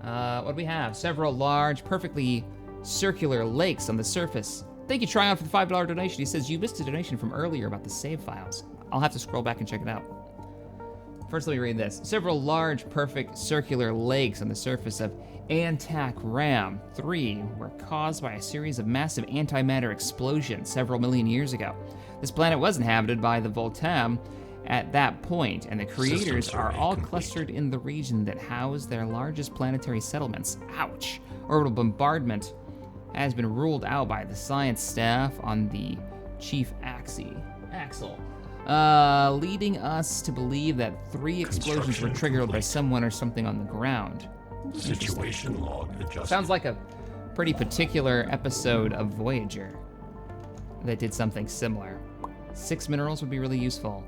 S1: What do we have? Several large, perfectly circular lakes on the surface. Thank you, Tryon, for the $5 donation. He says you missed a donation from earlier about the save files. I'll have to scroll back and check it out. First, let me read this. Several large, perfect circular lakes on the surface of Antac Ram 3 were caused by a series of massive antimatter explosions several million years ago. This planet was inhabited by the Voltam at that point, and the creators are all clustered in the region that housed their largest planetary settlements. Ouch. Orbital bombardment has been ruled out by the science staff on the chief axle, leading us to believe that 3 explosions were triggered by someone or something on the ground.
S3: Situation log adjusted.
S1: Sounds like a pretty particular episode of Voyager that did something similar. 6 minerals would be really useful.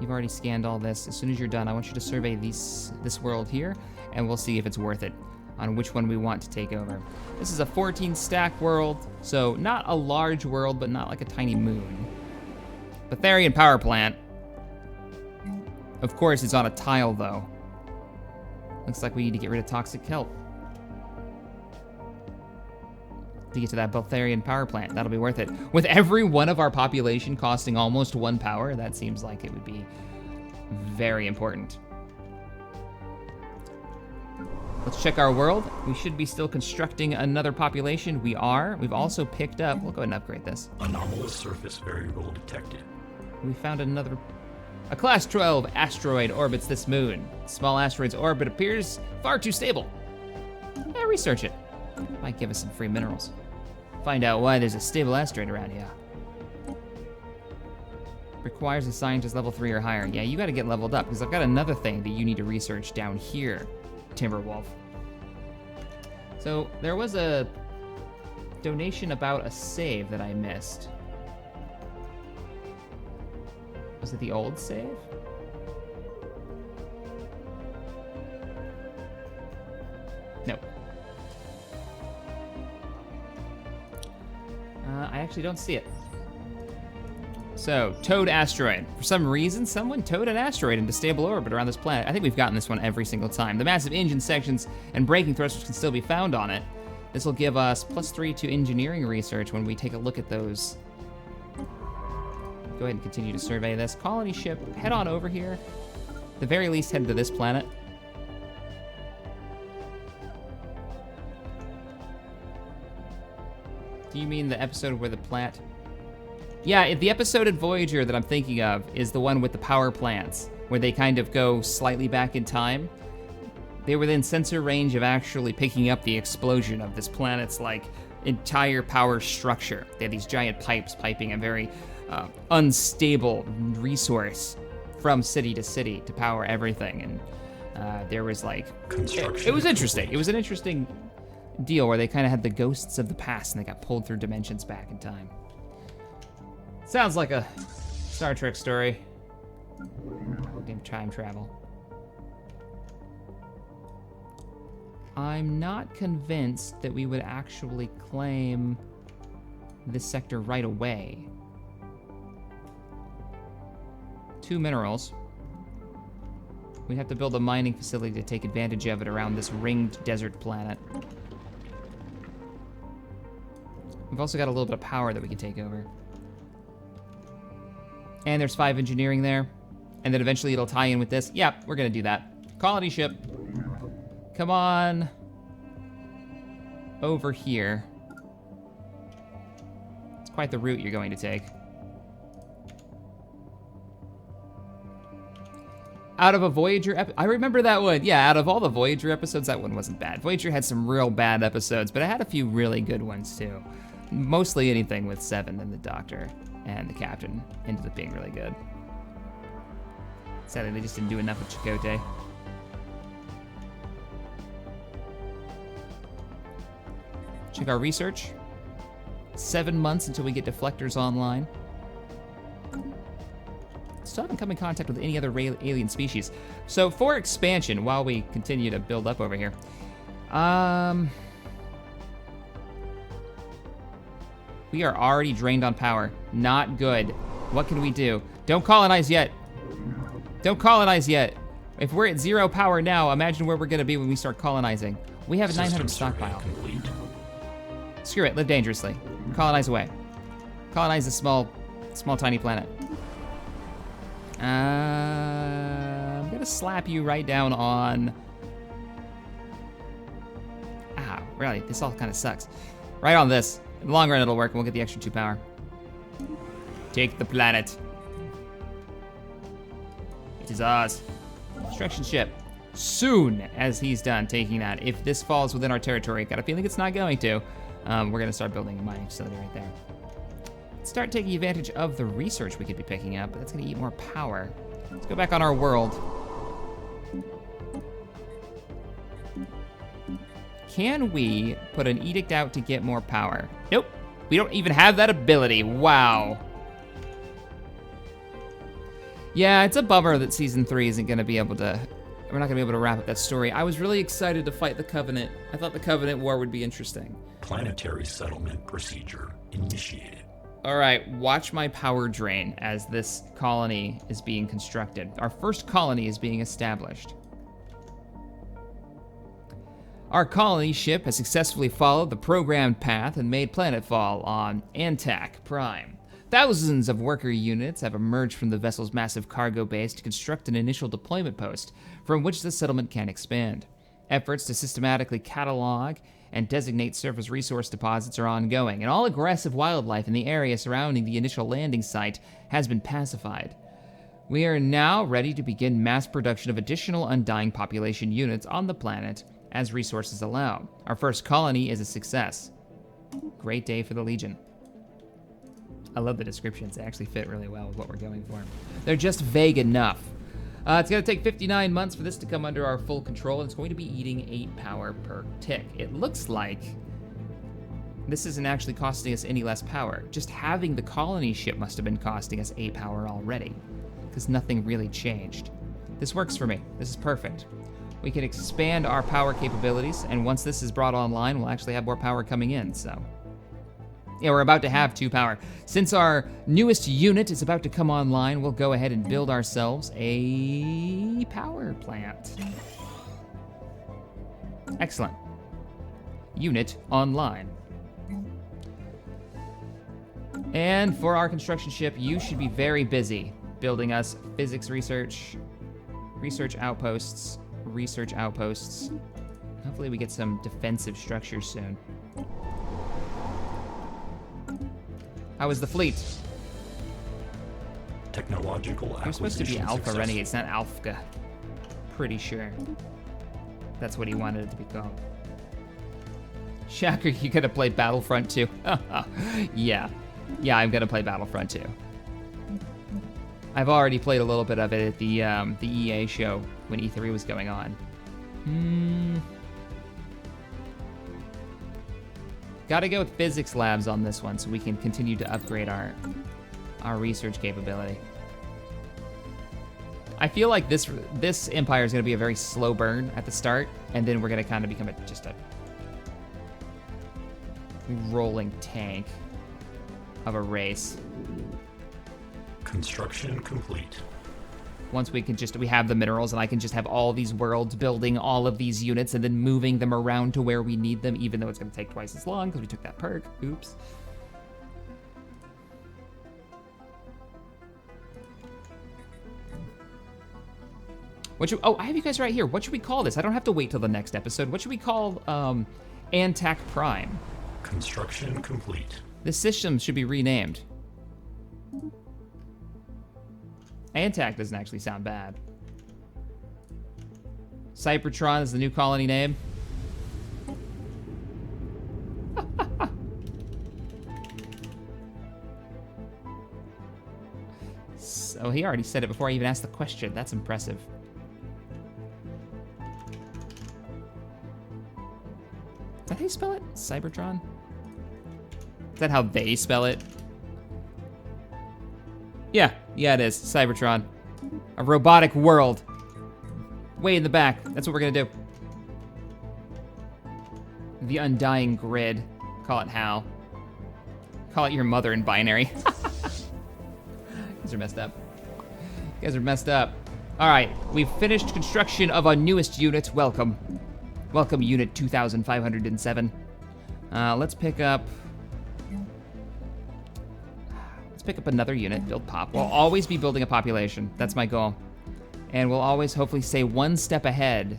S1: You've already scanned all this. As soon as you're done, I want you to survey this world here, and we'll see if it's worth it on which one we want to take over. This is a 14-stack world, so not a large world, but not like a tiny moon. Betharian power plant. Of course, it's on a tile, though. Looks like we need to get rid of toxic kelp to get to that Betharian power plant. That'll be worth it. With every one of our population costing almost 1 power, that seems like it would be very important. Let's check our world. We should be still constructing another population. We are. We've also picked up, we'll go ahead and upgrade this.
S3: Anomalous surface variable detected.
S1: We found a class 12 asteroid orbits this moon. Small asteroid's orbit appears far too stable. Yeah, research it. Might give us some free minerals. Find out why there's a stable asteroid around here. Requires a scientist level 3 or higher. Yeah, you gotta get leveled up, because I've got another thing that you need to research down here, Timberwolf. So, there was a donation about a save that I missed. Was it the old save? No. I actually don't see it. So, towed asteroid. For some reason, someone towed an asteroid into stable orbit around this planet. I think we've gotten this one every single time. The massive engine sections and braking thrusters can still be found on it. This will give us +3 to engineering research when we take a look at those. Go ahead and continue to survey this. Colony ship, head on over here. At the very least, head to this planet. Do you mean the episode where the plant... Yeah, the episode in Voyager that I'm thinking of is the one with the power plants, where they kind of go slightly back in time. They were within sensor range of actually picking up the explosion of this planet's, like, entire power structure. They had these giant pipes piping a very unstable resource from city to city to power everything. And there was like, it was interesting. It was an interesting deal where they kind of had the ghosts of the past and they got pulled through dimensions back in time. Sounds like a Star Trek story. Damn time travel. I'm not convinced that we would actually claim this sector right away. 2 minerals. We'd have to build a mining facility to take advantage of it around this ringed desert planet. We've also got a little bit of power that we can take over. And there's 5 engineering there. And then eventually it'll tie in with this. Yeah, we're gonna do that. Colony ship. Come on. Over here. It's quite the route you're going to take. Out of a Voyager I remember that one. Yeah, out of all the Voyager episodes, that one wasn't bad. Voyager had some real bad episodes, but it had a few really good ones too. Mostly anything with Seven and the Doctor and the Captain ended up being really good. Sadly, they just didn't do enough with Chakotay. Check our research. 7 months until we get deflectors online. Still haven't come in contact with any other alien species. So for expansion, while we continue to build up over here, we are already drained on power. Not good. What can we do? Don't colonize yet. Don't colonize yet. If we're at 0 power now, imagine where we're gonna be when we start colonizing. We have a 900 stockpile. Screw it, live dangerously. Colonize away. Colonize this small tiny planet. I'm gonna slap you right down on... Ah, really, this all kind of sucks. Right on this. In the long run, it'll work, and we'll get the extra 2 power. Take the planet. It is ours. Construction ship. Soon as he's done taking that, if this falls within our territory, got a feeling it's not going to, we're gonna start building a mining facility right there. Let's start taking advantage of the research we could be picking up, but that's gonna eat more power. Let's go back on our world. Can we put an edict out to get more power? Nope, we don't even have that ability, wow. Yeah, it's a bummer that season 3 isn't gonna be able to, we're not gonna be able to wrap up that story. I was really excited to fight the Covenant. I thought the Covenant War would be interesting.
S3: Planetary settlement procedure initiated.
S1: All right, watch my power drain as this colony is being constructed. Our first colony is being established. Our colony ship has successfully followed the programmed path and made planetfall on Antac Prime. Thousands of worker units have emerged from the vessel's massive cargo base to construct an initial deployment post from which the settlement can expand. Efforts to systematically catalog and designate surface resource deposits are ongoing, and all aggressive wildlife in the area surrounding the initial landing site has been pacified. We are now ready to begin mass production of additional undying population units on the planet as resources allow. Our first colony is a success. Great day for the Legion. I love the descriptions. They actually fit really well with what we're going for. They're just vague enough. It's gonna take 59 months for this to come under our full control, and it's going to be eating 8 power per tick. It looks like this isn't actually costing us any less power. Just having the colony ship must have been costing us 8 power already, because nothing really changed. This works for me. This is perfect. We can expand our power capabilities, and once this is brought online, we'll actually have more power coming in, so. Yeah, we're about to have 2 power. Since our newest unit is about to come online, we'll go ahead and build ourselves a power plant. Excellent. Unit online. And for our construction ship, you should be very busy building us physics research outposts. Hopefully we get some defensive structures soon. How is the fleet?
S3: Technological
S1: They're supposed to be
S3: acquisition
S1: Alpha
S3: successful.
S1: Renegades, not Alpha. Pretty sure. That's what he wanted it to be called. Shacker, you gonna play Battlefront 2? Yeah. Yeah, I'm gonna play Battlefront 2. I've already played a little bit of it at the EA show when E3 was going on. Gotta go with physics labs on this one so we can continue to upgrade our research capability. I feel like this empire is gonna be a very slow burn at the start, and then we're gonna kind of become just a rolling tank of a race.
S3: Construction complete.
S1: Once we have the minerals, and I can just have all these worlds building all of these units and then moving them around to where we need them, even though it's going to take twice as long because we took that perk. Oops. I have you guys right here. What should we call this? I don't have to wait till the next episode. What should we call Antac Prime?
S3: Construction complete.
S1: This system should be renamed. Antac doesn't actually sound bad. Cybertron is the new colony name. So he already said it before I even asked the question. That's impressive. Is that how you spell it? Cybertron? Is that how they spell it? Yeah, it is. Cybertron. A robotic world. Way in the back. That's what we're gonna do. The Undying Grid. Call it HAL. Call it your mother in binary. You guys are messed up. You guys are messed up. All right, we've finished construction of our newest unit. Welcome. Welcome, Unit 2507. Let's pick up another unit, build pop. We'll always be building a population. That's my goal. And we'll always hopefully stay one step ahead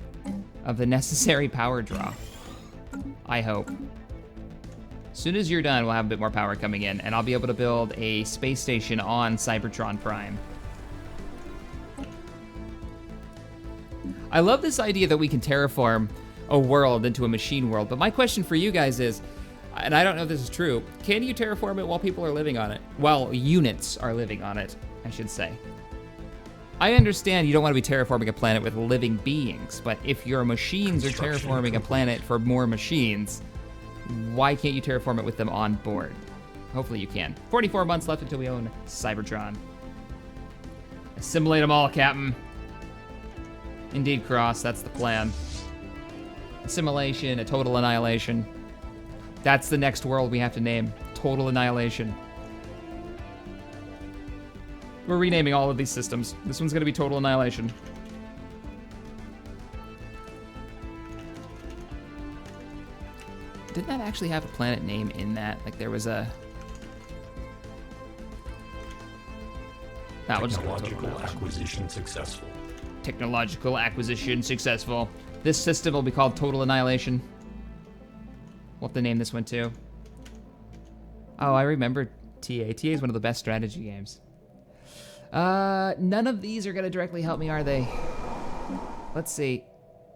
S1: of the necessary power draw. I hope. As soon as you're done, we'll have a bit more power coming in, and I'll be able to build a space station on Cybertron Prime. I love this idea that we can terraform a world into a machine world, but my question for you guys is, and I don't know if this is true, can you terraform it while people are living on it? While units are living on it, I should say. I understand you don't want to be terraforming a planet with living beings, but if your machines are terraforming a planet for more machines, why can't you terraform it with them on board? Hopefully you can. 44 months left until we own Cybertron. Assimilate them all, Captain. Indeed, Cross, that's the plan. Assimilation, a total annihilation. That's the next world we have to name. Total annihilation. We're renaming all of these systems. This one's gonna be total annihilation. Didn't that actually have a planet name in that? Like there was a... We'll just go
S3: Technological acquisition successful.
S1: Technological acquisition successful. This system will be called Total Annihilation. We'll have to name this one too. Oh, I remember TA. TA is one of the best strategy games. None of these are gonna directly help me, are they? Let's see.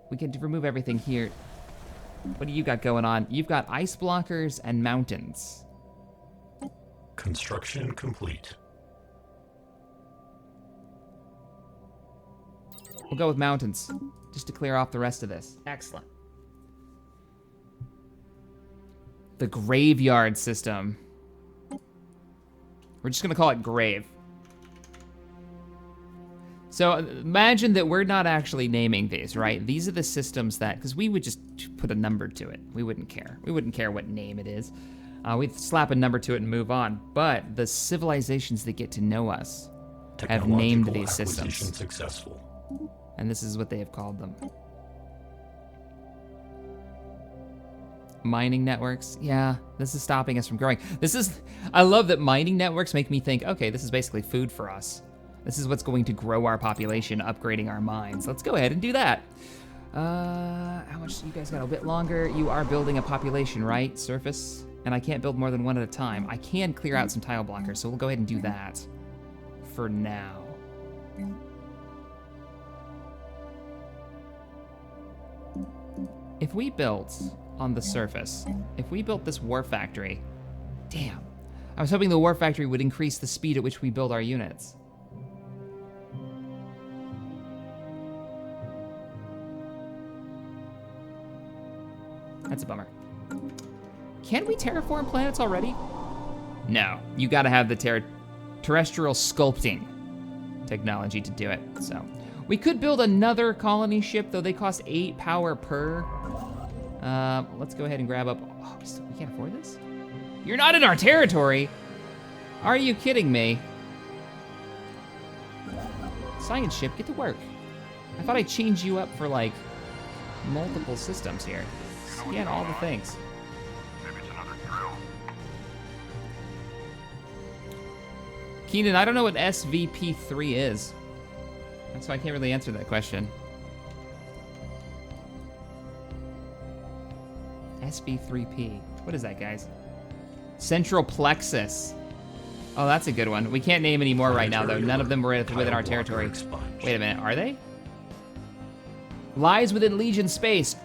S1: We can remove everything here. What do you got going on? You've got ice blockers and mountains.
S3: Construction complete.
S1: We'll go with mountains, just to clear off the rest of this. Excellent. The graveyard system. We're just gonna call it Grave. So imagine that we're not actually naming these, right? These are the systems that, because we would just put a number to it. We wouldn't care. We wouldn't care what name it is. We'd slap a number to it and move on. But the civilizations that get to know us have named these systems.
S3: Successful.
S1: And this is what they have called them. Mining networks. Yeah, this is stopping us from growing. I love that mining networks make me think, okay, this is basically food for us. This is what's going to grow our population, upgrading our mines. Let's go ahead and do that. How much, you guys got a bit longer? You are building a population, right? Surface? And I can't build more than one at a time. I can clear out some tile blockers, so we'll go ahead and do that for now. If we built on the surface. If we built this war factory, damn. I was hoping the war factory would increase the speed at which we build our units. That's a bummer. Can we terraform planets already? No, you gotta have the terrestrial sculpting technology to do it, so. We could build another colony ship, though they cost 8 power per. Let's go ahead and grab up, oh, we can't afford this? You're not in our territory! Are you kidding me? Science ship, get to work. I thought I'd change you up for like multiple systems here. Scan all the things.
S2: Maybe it's another drill.
S1: Keenan, I don't know what SVP3 is. And so I can't really answer that question. SV3P. What is that, guys? Central Plexus. Oh, that's a good one. We can't name any more right now, though. None of them were within our territory. Wait a minute, are they? Lies within Legion space.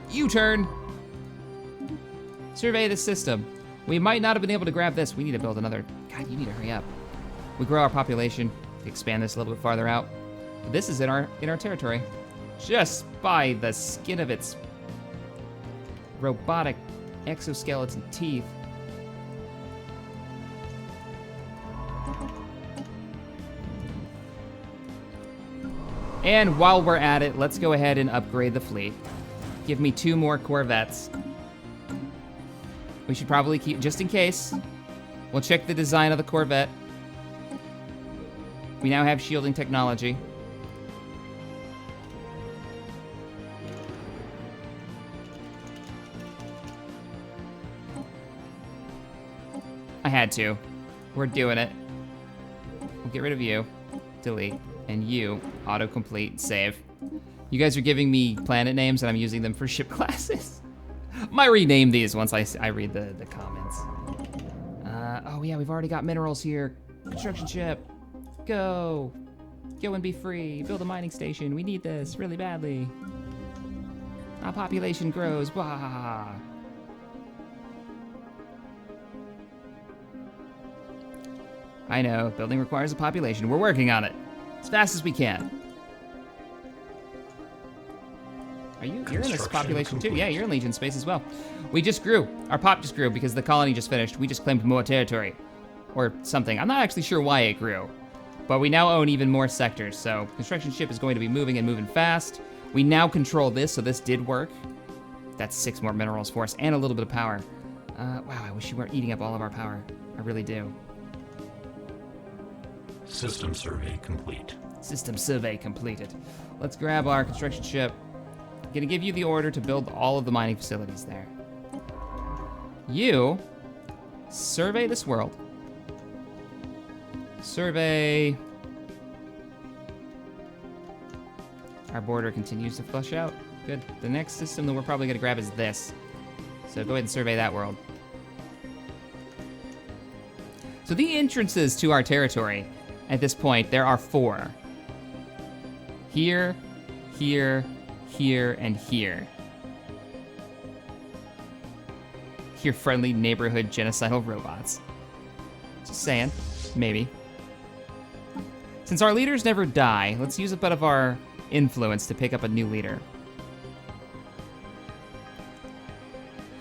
S1: U-turn. Survey the system. We might not have been able to grab this. We need to build another. God, you need to hurry up. We grow our population. Expand this a little bit farther out. But this is in our territory. Just by the skin of its robotic exoskeleton teeth. And while we're at it, let's go ahead and upgrade the fleet. Give me 2 more Corvettes. We should probably keep, just in case, we'll check the design of the Corvette. We now have shielding technology. I had to. We're doing it. We'll get rid of you. Delete. And you, autocomplete, save. You guys are giving me planet names and I'm using them for ship classes. Might rename these once I read the comments. Oh yeah, we've already got minerals here. Construction ship, go. Go and be free, build a mining station. We need this really badly. Our population grows, wah. I know, building requires a population. We're working on it. As fast as we can. You're in this population too? Yeah, you're in Legion space as well. We just grew. Our pop just grew because the colony just finished. We just claimed more territory. Or something. I'm not actually sure why it grew. But we now own even more sectors, so construction ship is going to be moving and moving fast. We now control this, so this did work. That's 6 more minerals for us and a little bit of power. Wow, I wish you weren't eating up all of our power. I really do.
S3: System survey complete.
S1: System survey completed. Let's grab our construction ship. Gonna give you the order to build all of the mining facilities there. You survey this world. Survey. Our border continues to flush out. Good. The next system that we're probably gonna grab is this. So go ahead and survey that world. So the entrances to our territory, at this point, there are 4. Here, here, here, and here. Your friendly neighborhood genocidal robots. Just saying, maybe. Since our leaders never die, let's use a bit of our influence to pick up a new leader.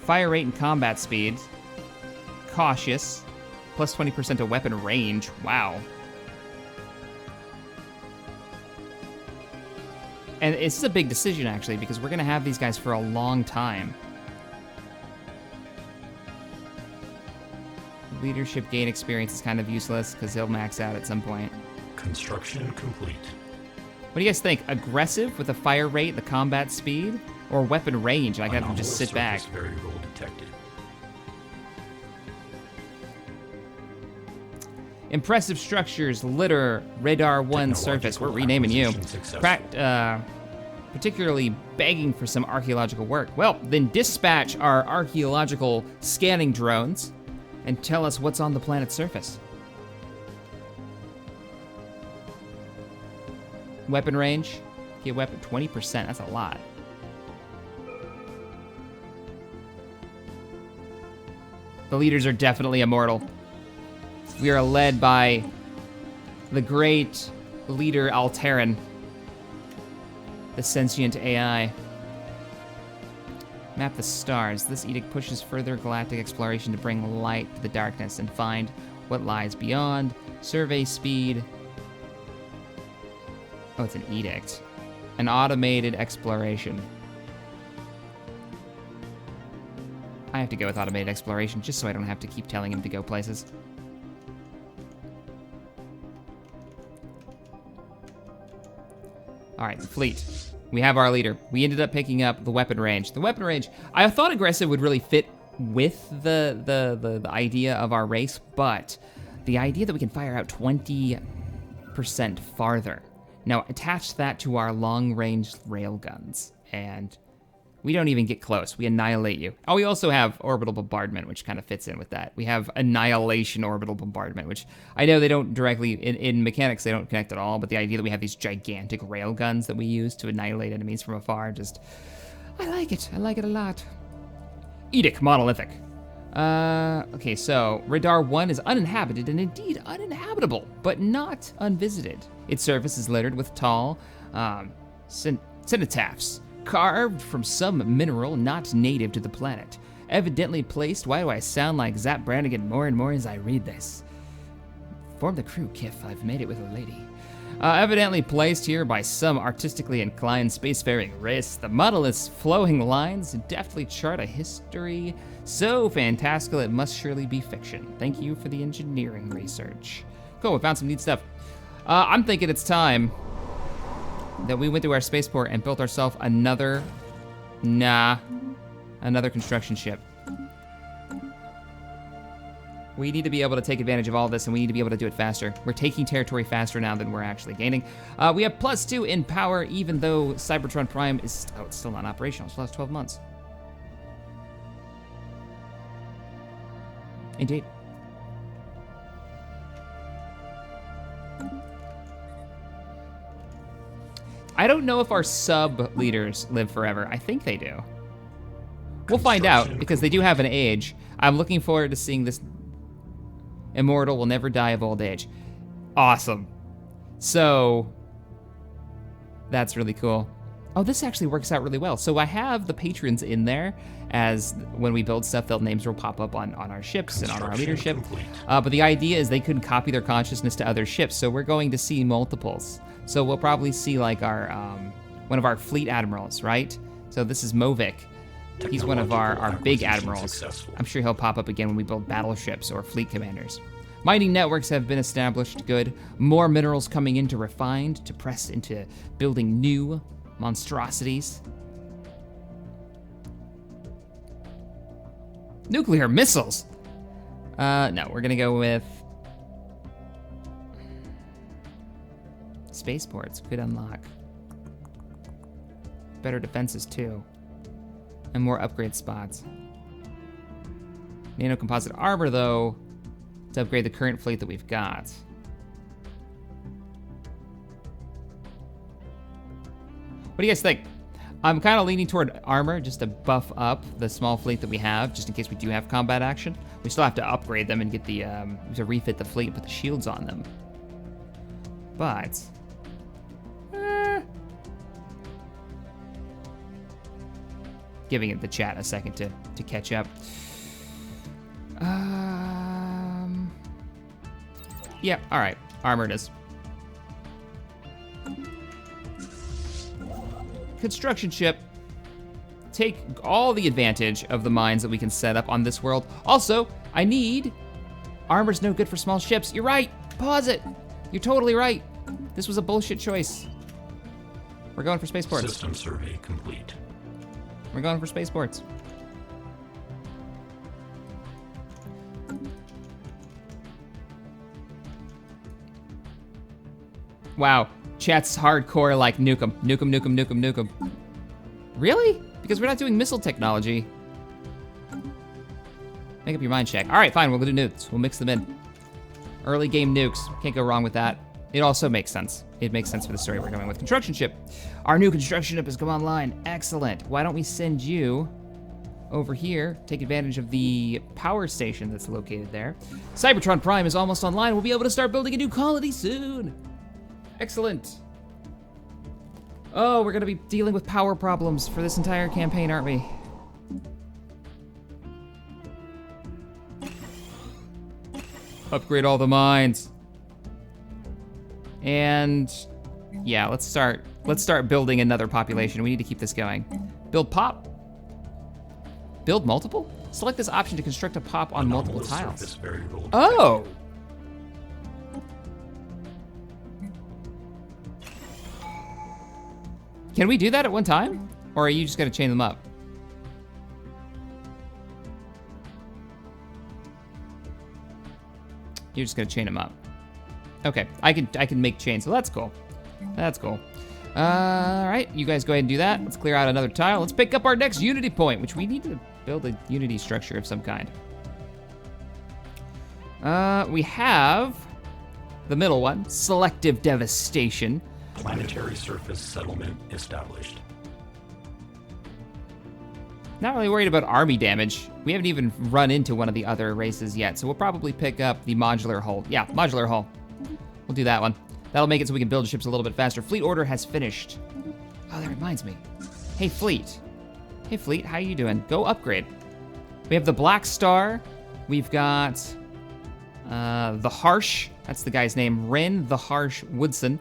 S1: Fire rate and combat speed. Cautious. Plus 20% to weapon range. Wow. And this is a big decision, actually, because we're going to have these guys for a long time. Leadership gain experience is kind of useless, because he'll max out at some point.
S3: Construction complete.
S1: What do you guys think? Aggressive with the fire rate, the combat speed? Or weapon range? I gotta just sit back.
S3: Variable detected.
S1: Impressive structures, litter, radar 1 surface. We're renaming you. Particularly begging for some archaeological work. Well, then dispatch our archaeological scanning drones and tell us what's on the planet's surface. Weapon range. Get weapon 20%. That's a lot. The leaders are definitely immortal. We are led by the great leader Alteran, the sentient AI. Map the stars. This edict pushes further galactic exploration to bring light to the darkness and find what lies beyond. Survey speed. Oh, it's an edict. An automated exploration. I have to go with automated exploration just so I don't have to keep telling him to go places. All right, fleet. We have our leader. We ended up picking up the weapon range. The weapon range, I thought aggressive would really fit with the idea of our race, but the idea that we can fire out 20% farther. Now, attach that to our long-range railguns, and we don't even get close. We annihilate you. Oh, we also have orbital bombardment, which kind of fits in with that. We have annihilation orbital bombardment, which I know they don't directly, in mechanics, they don't connect at all, but the idea that we have these gigantic railguns that we use to annihilate enemies from afar, just, I like it. I like it a lot. Edict Monolithic. Okay, so Radar 1 is uninhabited and indeed uninhabitable, but not unvisited. Its surface is littered with tall cenotaphs, carved from some mineral not native to the planet. Evidently placed, why do I sound like Zap Brannigan more and more as I read this? Form the crew, Kif, I've made it with a lady. Evidently placed here by some artistically inclined spacefaring race, the monolith's flowing lines deftly chart a history so fantastical it must surely be fiction. Thank you for the engineering research. Cool, we found some neat stuff. I'm thinking it's time that we went to our spaceport and built ourselves another construction ship. We need to be able to take advantage of all this, and we need to be able to do it faster. We're taking territory faster now than we're actually gaining. We have +2 in power, even though Cybertron Prime is it's still not operational. It's the last 12 months. Indeed. I don't know if our sub-leaders live forever. I think they do. We'll find out, because they do have an age. I'm looking forward to seeing this. Immortal will never die of old age. Awesome. So, that's really cool. Oh, this actually works out really well. So I have the patrons in there, as when we build stuff, their names will pop up on our ships and on our leadership. But the idea is they couldn't copy their consciousness to other ships, so we're going to see multiples. So we'll probably see like our one of our fleet admirals, right? So this is Movik. He's one of our big admirals. I'm sure he'll pop up again when we build battleships or fleet commanders. Mining networks have been established, good. More minerals coming into refined to press into building new monstrosities. Nuclear missiles! No, we're gonna go with spaceports. Could unlock better defenses too, and more upgrade spots. Nano composite armor though, to upgrade the current fleet that we've got. What do you guys think? I'm kind of leaning toward armor just to buff up the small fleet that we have, just in case we do have combat action. We still have to upgrade them and get the to refit the fleet and put the shields on them. But giving it the chat a second to catch up. Yeah, all right, armor it is. Construction ship. Take all the advantage of the mines that we can set up on this world. Also, I need armor's no good for small ships. You're right. Pause it. You're totally right. This was a bullshit choice. We're going for spaceports.
S3: System survey complete.
S1: We're going for spaceports. Wow, chat's hardcore like nuke 'em, nuke 'em, nuke 'em, nuke 'em, nuke 'em. Really? Because we're not doing missile technology. Make up your mind, Shaq. All right, fine, we'll go do nukes. We'll mix them in. Early game nukes, can't go wrong with that. It also makes sense. It makes sense for the story we're going with. Construction ship. Our new construction ship has come online. Excellent. Why don't we send you over here, take advantage of the power station that's located there. Cybertron Prime is almost online. We'll be able to start building a new colony soon. Excellent. Oh, we're gonna be dealing with power problems for this entire campaign, aren't we? Upgrade all the mines. And yeah, let's start building another population. We need to keep this going. Build pop. Build multiple? Select this option to construct a pop on multiple tiles. Oh! Can we do that at one time? Or are you just gonna chain them up? You're just gonna chain them up. Okay, I can make chains, so that's cool. That's cool. All right, you guys go ahead and do that. Let's clear out another tile. Let's pick up our next unity point, which we need to build a unity structure of some kind. We have the middle one, selective devastation.
S3: Planetary surface settlement established.
S1: Not really worried about army damage. We haven't even run into one of the other races yet, so we'll probably pick up the modular hull. Yeah, modular hull. We'll do that one. That'll make it so we can build ships a little bit faster. Fleet order has finished. Oh, that reminds me. Hey, Fleet. Hey, Fleet, how you doing? Go upgrade. We have the Black Star. We've got the Harsh. That's the guy's name. Ren the Harsh Woodson.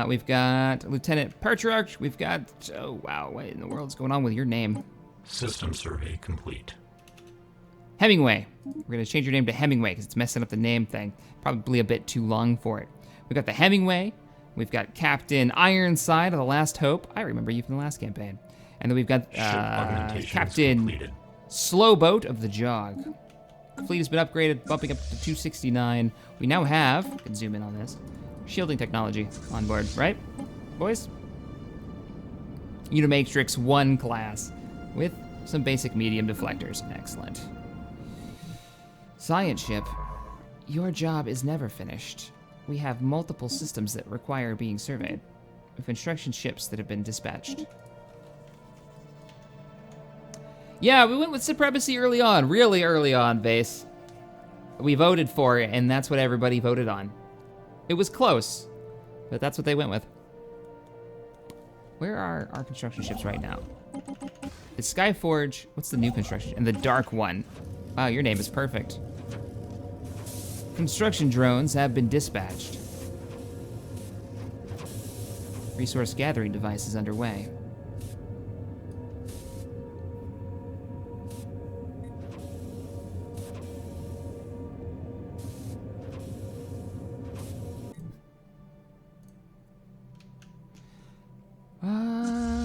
S1: We've got Lieutenant Patriarch. We've got, oh, wow, what in the world's going on with your name?
S3: System survey complete.
S1: Hemingway. We're gonna change your name to Hemingway because it's messing up the name thing. Probably a bit too long for it. We've got the Hemingway. We've got Captain Ironside of the Last Hope. I remember you from the last campaign. And then we've got Captain Slowboat of the Jog. The fleet has been upgraded, bumping up to 269. We now have, you can zoom in on this, shielding technology on board, right, boys? Unimatrix 1 class with some basic medium deflectors. Excellent. Science ship, your job is never finished. We have multiple systems that require being surveyed, with construction ships that have been dispatched. Yeah, we went with supremacy early on, really early on, base. We voted for it, and that's what everybody voted on. It was close, but that's what they went with. Where are our construction ships right now? The Skyforge, what's the new construction? And the Dark One. Wow, your name is perfect. Construction drones have been dispatched. Resource gathering device is underway.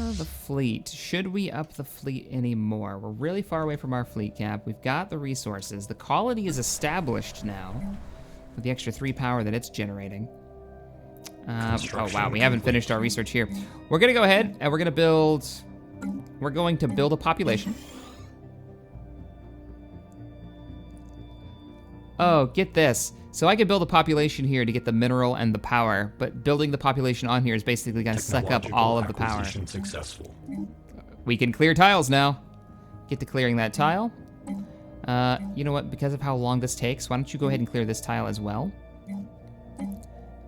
S1: The fleet. Should we up the fleet anymore? We're really far away from our fleet cap. We've got the resources. The colony is established now with the extra 3 power that it's generating. Oh wow, we haven't finished our research here. We're gonna go ahead and we're going to build a population. Oh, get this. So I can build a population here to get the mineral and the power, but building the population on here is basically gonna suck up all of the power.
S3: Successful.
S1: We can clear tiles now. Get to clearing that tile. You know what, because of how long this takes, why don't you go ahead and clear this tile as well?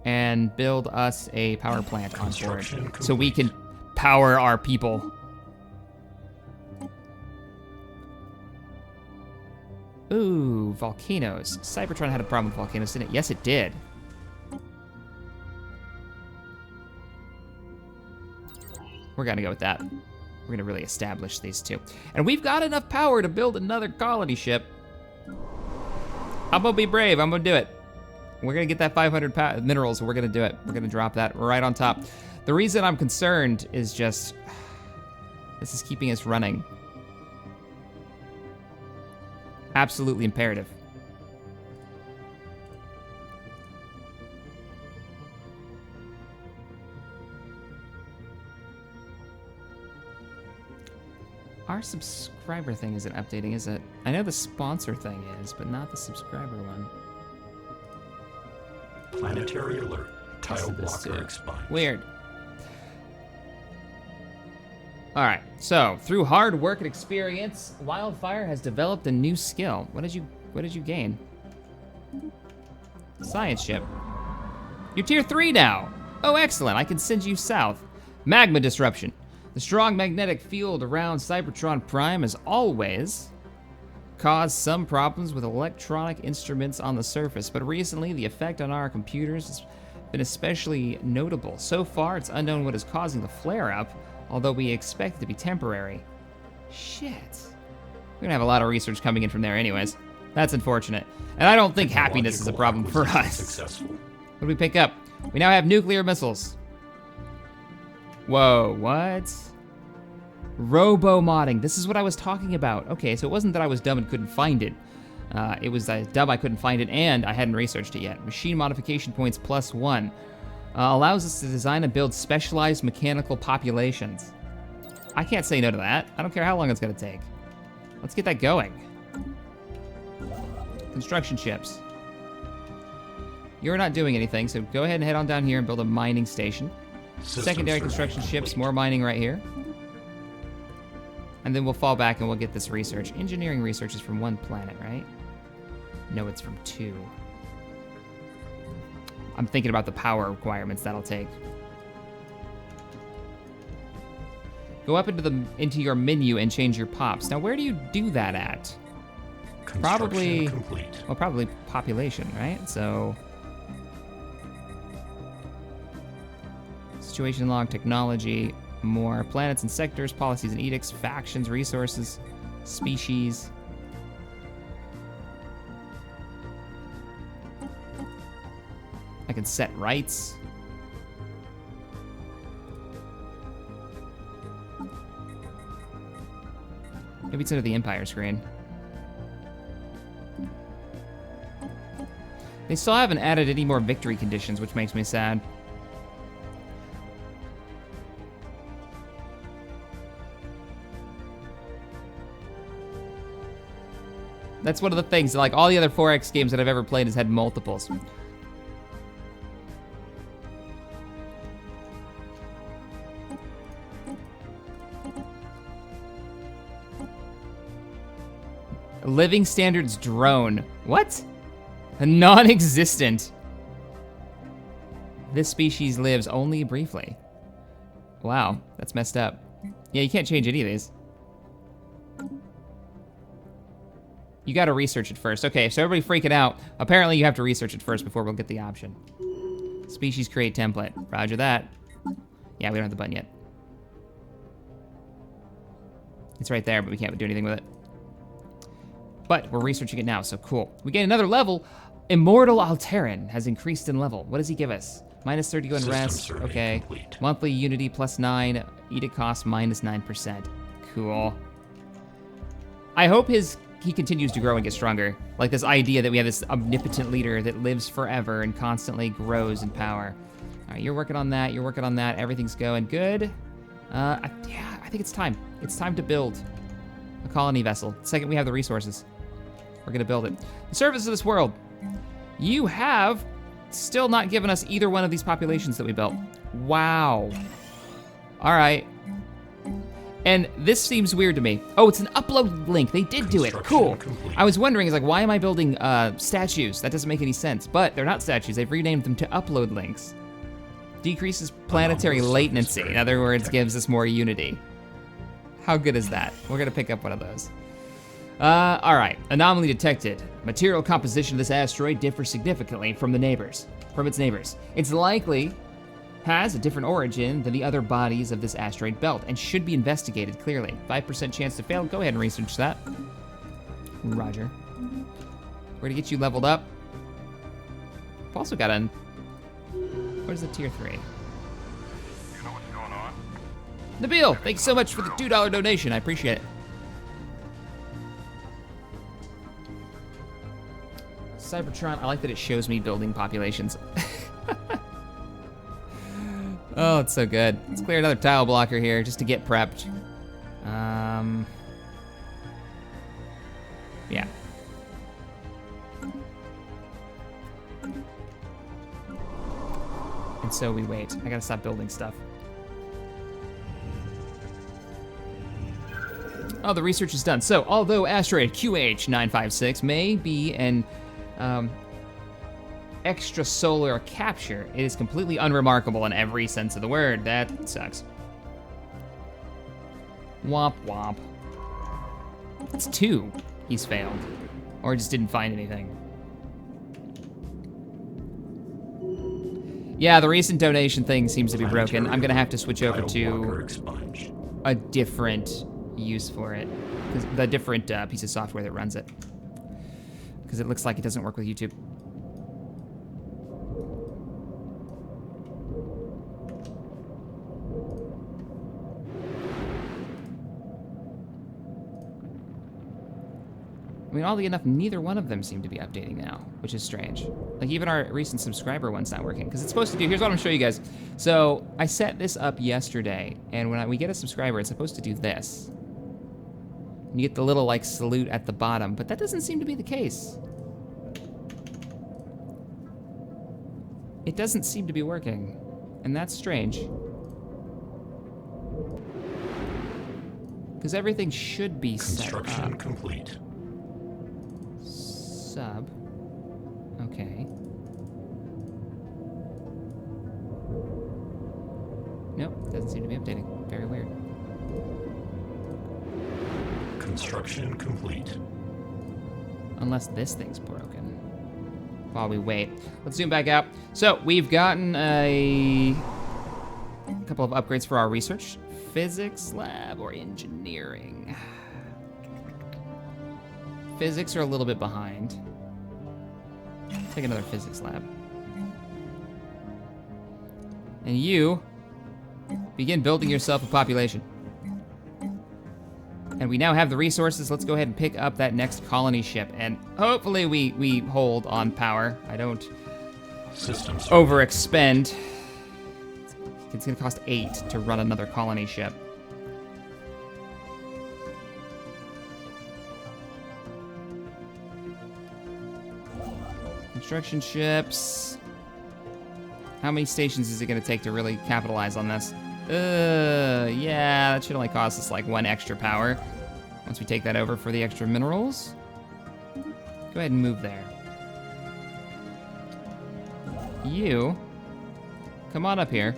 S1: And build us a power plant on board so we can power our people. Ooh, volcanoes. Cybertron had a problem with volcanoes, didn't it? Yes, it did. We're gonna go with that. We're gonna really establish these two. And we've got enough power to build another colony ship. I'm gonna be brave, I'm gonna do it. We're gonna get that 500 minerals, we're gonna do it. We're gonna drop that right on top. The reason I'm concerned is just, this is keeping us running. Absolutely imperative. Our subscriber thing isn't updating, is it? I know the sponsor thing is, but not the subscriber one.
S3: Planetary alert. Tile blocker expired.
S1: Weird. All right, so through hard work and experience, Wildfire has developed a new skill. What did you gain? Science ship. You're tier 3 now. Oh, excellent. I can send you south. Magma disruption. The strong magnetic field around Cybertron Prime has always caused some problems with electronic instruments on the surface, but recently the effect on our computers has been especially notable. So far, it's unknown what is causing the flare-up, although we expect it to be temporary. Shit. We're gonna have a lot of research coming in from there anyways. That's unfortunate. And I don't think happiness is a problem for us.
S3: Successful.
S1: What do we pick up? We now have nuclear missiles. Whoa, what? Robo-modding. This is what I was talking about. Okay, so it wasn't that I was dumb and couldn't find it. It was dumb I couldn't find it and I hadn't researched it yet. Machine modification points +1. Allows us to design and build specialized mechanical populations. I can't say no to that. I don't care how long it's gonna take. Let's get that going. Construction ships. You're not doing anything, so go ahead and head on down here and build a mining station. Secondary construction ships, more mining right here. And then we'll fall back and we'll get this research. Engineering research is from 1 planet, right? No, it's from 2. I'm thinking about the power requirements that'll take. Go up into your menu and change your pops. Now, where do you do that at? Probably
S3: complete.
S1: Well, probably population, right? So situation log, technology, more planets and sectors, policies and edicts, factions, resources, species. I can set rights. Maybe it's under the Empire screen. They still haven't added any more victory conditions, which makes me sad. That's one of the things, like all the other 4X games that I've ever played has had multiples. Living standards drone. What? Non-existent. This species lives only briefly. Wow, that's messed up. Yeah, you can't change any of these. You gotta research it first. Okay, so everybody freaking out. Apparently you have to research it first before we'll get the option. Species create template. Roger that. Yeah, we don't have the button yet. It's right there, but we can't do anything with it. But we're researching it now, so cool. We gain another level. Immortal Alteran has increased in level. What does he give us? Minus 30 on rest. Okay.
S3: Complete.
S1: Monthly Unity +9. Edict cost -9%. Cool. I hope he continues to grow and get stronger. Like this idea that we have this omnipotent leader that lives forever and constantly grows in power. All right, you're working on that. You're working on that. Everything's going good. Yeah, I think it's time. It's time to build a colony vessel. The second we have the resources, we're gonna build it. The surface of this world. You have still not given us either one of these populations that we built. Wow. All right. And this seems weird to me. Oh, it's an upload link. They did do it. Cool.
S3: Complete.
S1: I was wondering, like, why am I building statues? That doesn't make any sense. But they're not statues. They've renamed them to upload links. Decreases planetary latency. In other words, gives us more unity. How good is that? We're gonna pick up one of those. All right. Anomaly detected. Material composition of this asteroid differs significantly from its neighbors. It's likely has a different origin than the other bodies of this asteroid belt and should be investigated clearly. 5% chance to fail. Go ahead and research that. Roger. We're gonna get you leveled up. I've also got where's the tier 3?
S2: You know what's going on?
S1: Nabil, thanks so much for the $2 donation. I appreciate it. Cybertron, I like that it shows me building populations. Oh, it's so good. Let's clear another tile blocker here just to get prepped. Yeah. And so we wait. I gotta stop building stuff. Oh, the research is done. So, although asteroid QH956 may be an extrasolar capture, it is completely unremarkable in every sense of the word. That sucks. Womp womp. That's 2 he's failed. Or just didn't find anything. Yeah, the recent donation thing seems to be broken. I'm gonna have to switch over to a different use for it. The different piece of software that runs it. Because it looks like it doesn't work with YouTube. I mean, oddly enough, neither one of them seem to be updating now, which is strange. Like, even our recent subscriber one's not working, because it's supposed to do, here's what I'm gonna show you guys. So, I set this up yesterday, and when we get a subscriber, it's supposed to do this. And you get the little, like, salute at the bottom, but that doesn't seem to be the case. It doesn't seem to be working, and that's strange. Because everything should be set up.
S3: Construction complete.
S1: Sub. Okay. Nope, doesn't seem to be updating. Very weird.
S3: Construction complete.
S1: Unless this thing's broken. While we wait. Let's zoom back out. So, we've gotten a couple of upgrades for our research. Physics lab or engineering? Physics are a little bit behind. Take another physics lab. And you begin building yourself a population. And we now have the resources. Let's go ahead and pick up that next colony ship. And hopefully we hold on power. I don't
S3: Systems
S1: overexpend. It's gonna cost 8 to run another colony ship. Construction ships. How many stations is it gonna take to really capitalize on this? Yeah, that should only cost us like 1 extra power. Once we take that over for the extra minerals. Go ahead and move there. You, come on up here.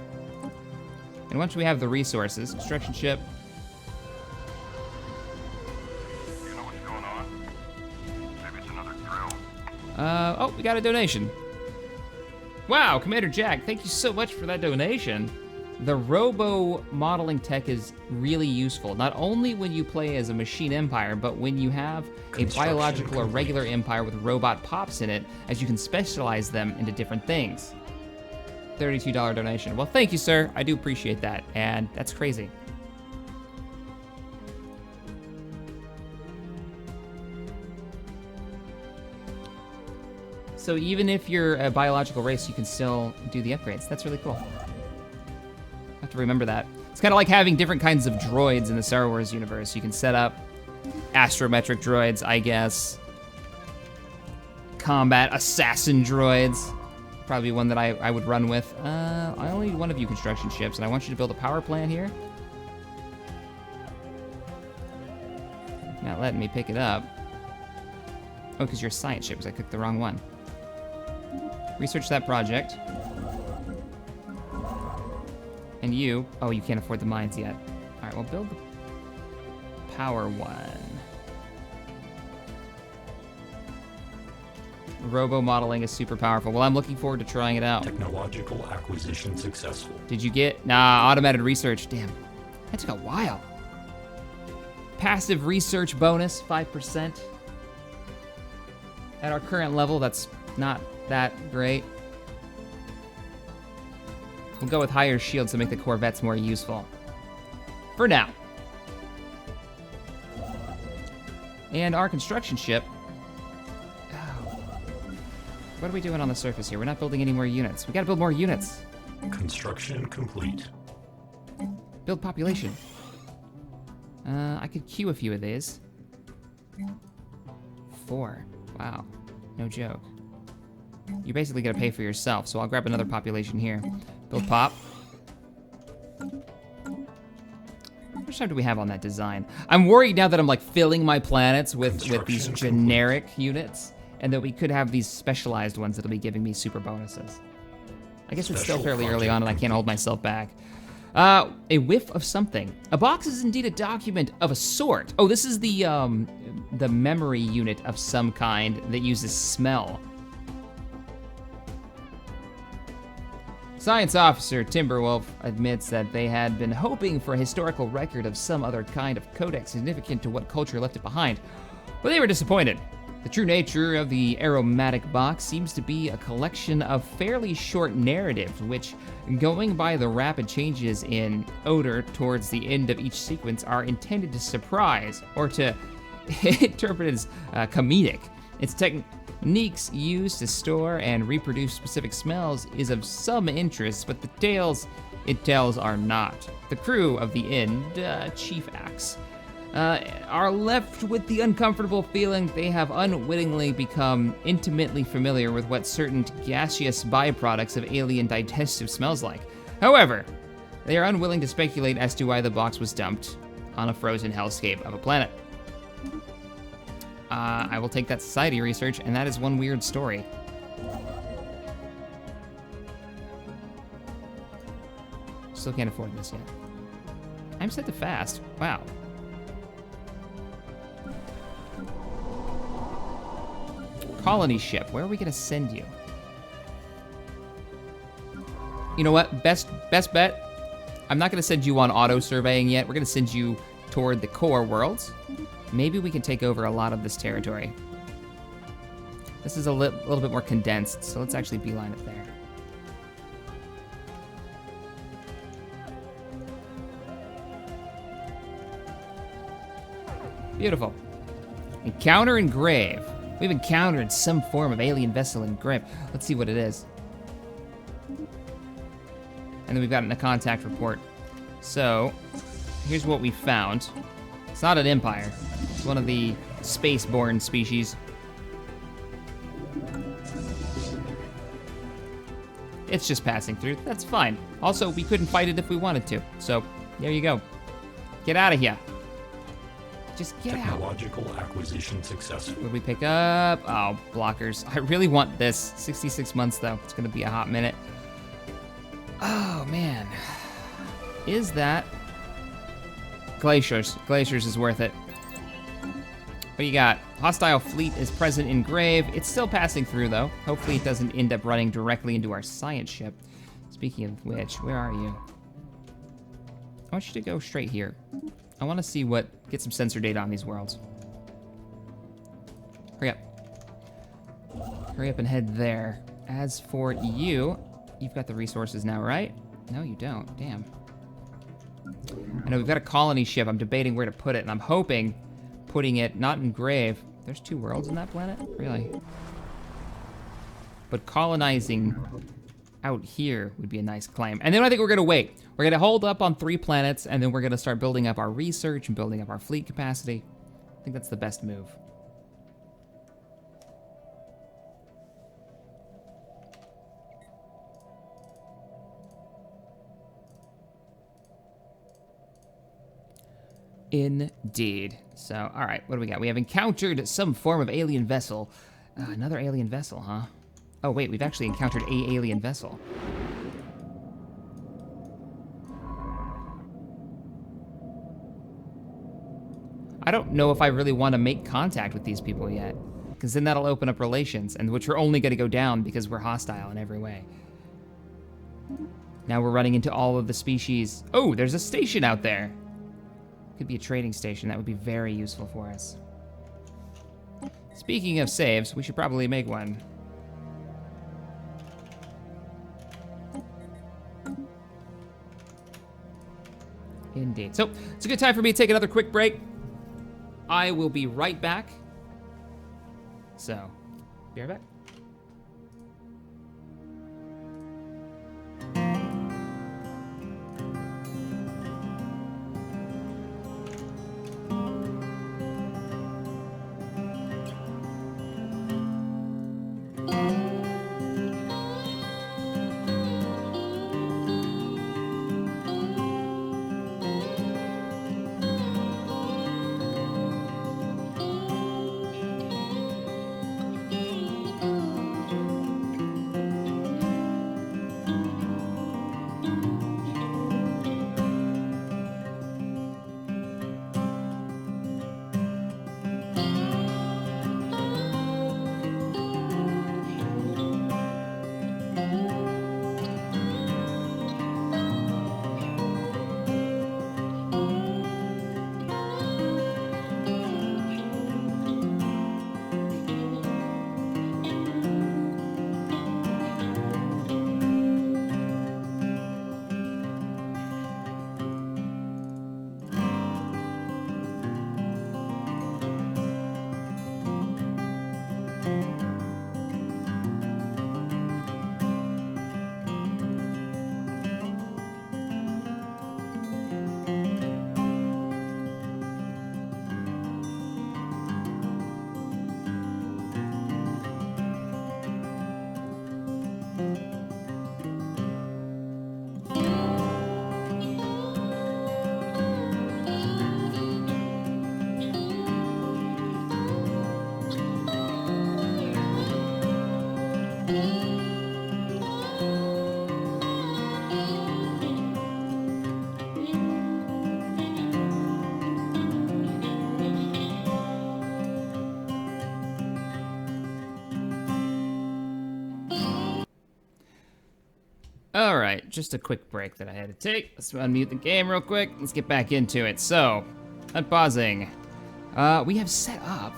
S1: And once we have the resources, construction ship.
S2: You know what's going on? Maybe it's another drill.
S1: Oh, we got a donation. Wow, Commander Jack, thank you so much for that donation. The robo modeling tech is really useful, not only when you play as a machine empire, but when you have a biological or regular empire with robot pops in it, as you can specialize them into different things. $32 donation. Well, thank you, sir. I do appreciate that, and that's crazy. So even if you're a biological race, you can still do the upgrades. That's really cool. I have to remember that. It's kind of like having different kinds of droids in the Star Wars universe. You can set up astrometric droids, I guess. Combat assassin droids. Probably one that I would run with. I only need one of you construction ships, and I want you to build a power plant here. Not letting me pick it up. Oh, because you're a science ship, because I clicked the wrong one. Research that project. And you, oh, you can't afford the mines yet. All right, well, build the power one. Robo modeling is super powerful. Well, I'm looking forward to trying it out.
S3: Technological acquisition successful.
S1: Did you get, nah, automated research, damn. That took a while. Passive research bonus, 5%. At our current level, that's not that great. We'll go with higher shields to make the Corvettes more useful. For now. And our construction ship. Oh. What are we doing on the surface here? We're not building any more units. We gotta build more units.
S3: Construction complete.
S1: Build population. I could queue a few of these. 4. Wow. No joke. You're basically gonna pay for yourself, so I'll grab another population here. Build pop. much time do we have on that design? I'm worried now that I'm like filling my planets with these
S3: Construction
S1: generic units, and that we could have these specialized ones that'll be giving me super bonuses. I guess it's still
S3: Special
S1: fairly early
S3: project
S1: on and I can't hold myself back. A whiff of something. A box is indeed a document of a sort. Oh, this is the memory unit of some kind that uses smell. Science officer Timberwolf admits that they had been hoping for a historical record of some other kind of codex significant to what culture left it behind, but they were disappointed. The true nature of the aromatic box seems to be a collection of fairly short narratives, which, going by the rapid changes in odor towards the end of each sequence, are intended to surprise or to interpret as comedic. Its techniques used to store and reproduce specific smells is of some interest, but the tales it tells are not. The crew of the end, chief acts, are left with the uncomfortable feeling they have unwittingly become intimately familiar with what certain gaseous byproducts of alien digestive smells like. However, they are unwilling to speculate as to why the box was dumped on a frozen hellscape of a planet. I will take that society research, and that is one weird story. Still can't afford this yet. I'm set to fast. Wow. Colony ship. Where are we gonna send you? You know what? Best bet. I'm not gonna send you on auto surveying yet. We're gonna send you toward the core worlds. Maybe we can take over a lot of this territory. This is a little bit more condensed, so let's actually beeline it there. Beautiful. Encounter in Grave. We've encountered some form of alien vessel in Grave. Let's see what it is. And then we've gotten a contact report. So, here's what we found. It's not an empire. It's one of the space-borne species. It's just passing through. That's fine. Also, we couldn't fight it if we wanted to. So, there you go. Get out of here. Just get out.
S3: Technological acquisition successful.
S1: What did we pick up? Oh, blockers. I really want this. 66 months, though. It's going to be a hot minute. Oh, man. Is that... Glaciers. Glaciers is worth it. What do you got? Hostile fleet is present in Grave. It's still passing through, though. Hopefully it doesn't end up running directly into our science ship. Speaking of which, where are you? I want you to go straight here. I want to see get some sensor data on these worlds. Hurry up. Hurry up and head there. As for you, you've got the resources now, right? No, you don't. Damn. I know we've got a colony ship. I'm debating where to put it, and I'm hoping putting it not in Grave. There's 2 worlds on that planet? Really? But colonizing out here would be a nice claim. And then I think we're gonna wait. We're gonna hold up on 3 planets, and then we're gonna start building up our research and building up our fleet capacity. I think that's the best move. Indeed. So, all right, what do we got? We have encountered some form of alien vessel. Another alien vessel, huh? Oh, wait, we've actually encountered a alien vessel. I don't know if I really want to make contact with these people yet, because then that'll open up relations, and which are only going to go down because we're hostile in every way. Now we're running into all of the species. Oh, there's a station out there. Could be a trading station. That would be very useful for us. Speaking of saves, we should probably make one. Indeed. So, it's a good time for me to take another quick break. I will be right back. So, be right back. All right, just a quick break that I had to take. Let's unmute the game real quick. Let's get back into it. So, unpausing. We have set up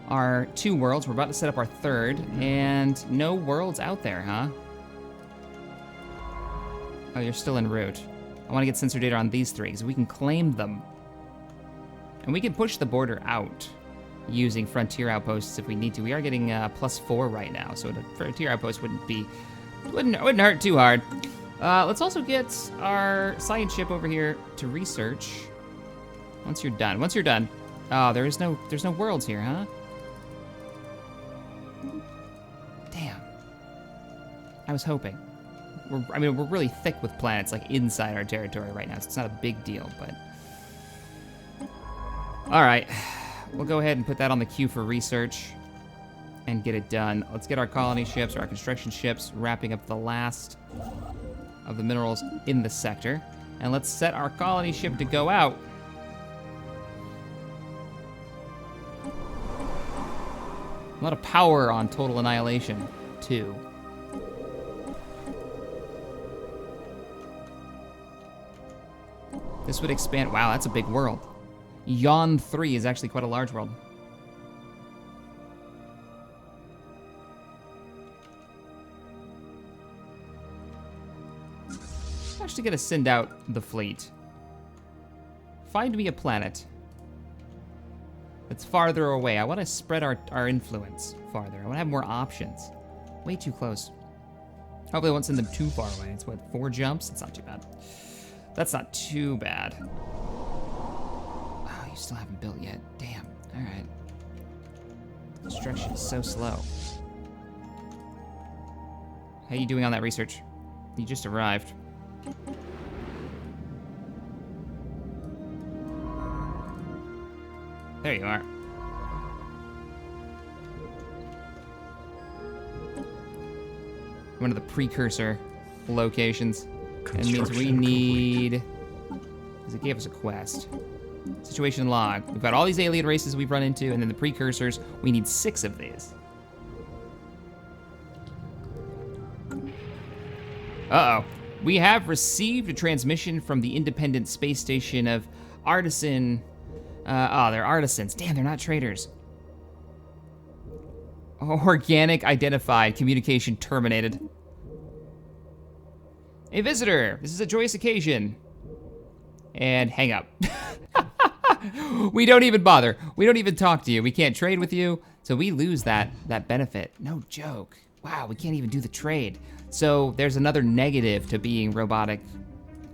S1: our 2 worlds. We're about to set up our 3rd, and no worlds out there, huh? Oh, you're still en route. I want to get sensor data on these 3, because we can claim them. And we can push the border out using frontier outposts if we need to. We are getting +4 right now, so the frontier outpost wouldn't hurt too hard. Let's also get our science ship over here to research. Once you're done. Oh, there's no worlds here, huh? Damn. I was hoping. We're really thick with planets like inside our territory right now, so it's not a big deal, but. All right, we'll go ahead and put that on the queue for research and get it done. Let's get our colony ships, or our construction ships, wrapping up the last of the minerals in the sector. And let's set our colony ship to go out. A lot of power on Total Annihilation, too. This would expand. Wow, that's a big world. Yawn 3 is actually quite a large world. I'm actually gonna send out the fleet. Find me a planet that's farther away. I want to spread our influence farther. I want to have more options. Way too close. Hopefully I won't send them too far away. It's what, 4 jumps? It's not too bad. That's not too bad. Oh, you still haven't built yet. Damn. All right. Construction is so slow. How you doing on that research? You just arrived. There you are. One of the precursor locations. That means we need, because it gave us a quest. Situation log. We've got all these alien races we've run into, and then the precursors. We need 6 of these. Uh-oh. We have received a transmission from the independent space station of Artisan. Oh, they're artisans. Damn, they're not traders. Organic identified. Communication terminated. A visitor. This is a joyous occasion. And hang up. We don't even bother. We don't even talk to you. We can't trade with you. So we lose that benefit. No joke. Wow, we can't even do the trade. So there's another negative to being robotic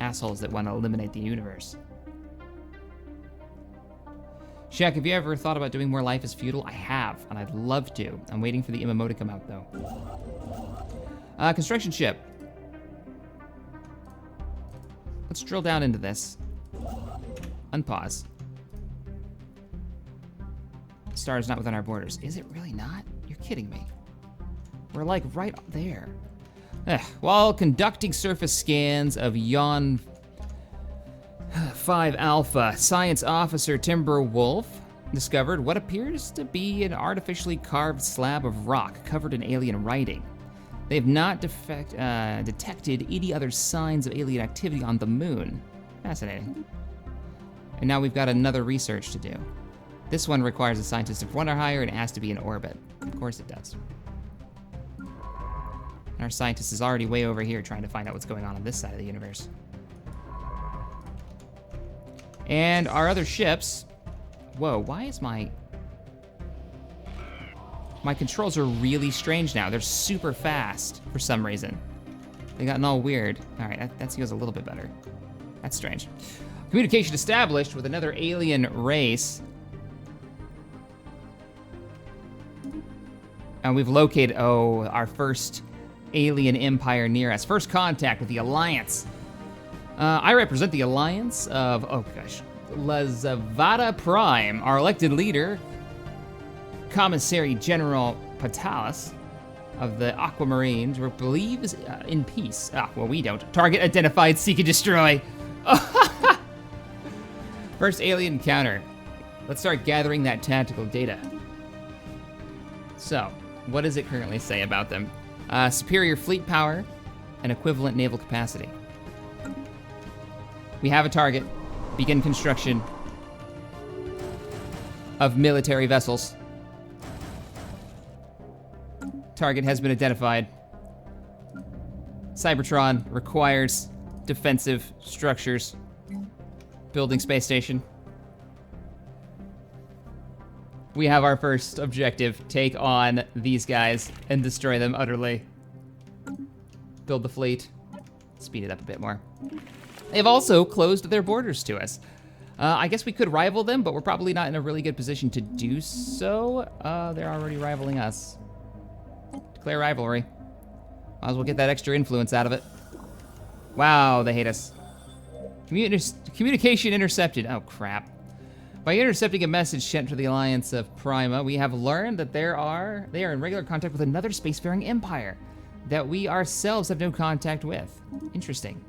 S1: assholes that want to eliminate the universe. Shaq, have you ever thought about doing more Life is Feudal? I have, and I'd love to. I'm waiting for the MMO to come out, though. Construction ship. Let's drill down into this. Unpause. Star is not within our borders. Is it really not? You're kidding me. We're like right there. While conducting surface scans of Yawn 5 Alpha, Science Officer Timberwolf discovered what appears to be an artificially carved slab of rock covered in alien writing. They have not detected any other signs of alien activity on the moon. Fascinating. And now we've got another research to do. This one requires a scientist of 1 or higher, and it has to be in orbit. Of course it does. And our scientist is already way over here trying to find out what's going on this side of the universe. And our other ships... Whoa, why is my controls are really strange now. They're super fast for some reason. They gotten all weird. All right, that feels a little bit better. That's strange. Communication established with another alien race. And we've located, our first alien empire near us. First contact with the Alliance. I represent the Alliance of, Lazavada Prime. Our elected leader, Commissary General Patalis of the Aquamarines, believes in peace. Well, we don't. Target identified, seek and destroy. First alien encounter. Let's start gathering that tactical data. So, what does it currently say about them? superior fleet power, and equivalent naval capacity. We have a target. Begin construction of military vessels. Target has been identified. Cybertron requires defensive structures. Building space station. We have our first objective. Take on these guys and destroy them utterly. Build the fleet. Speed it up a bit more. They've also closed their borders to us. I guess we could rival them, but we're probably not in a really good position to do so. They're already rivaling us. Declare rivalry. Might as well get that extra influence out of it. Wow, they hate us. Communication intercepted. Oh, crap. By intercepting a message sent to the Alliance of Prima, we have learned that they are in regular contact with another spacefaring empire that we ourselves have no contact with. Interesting.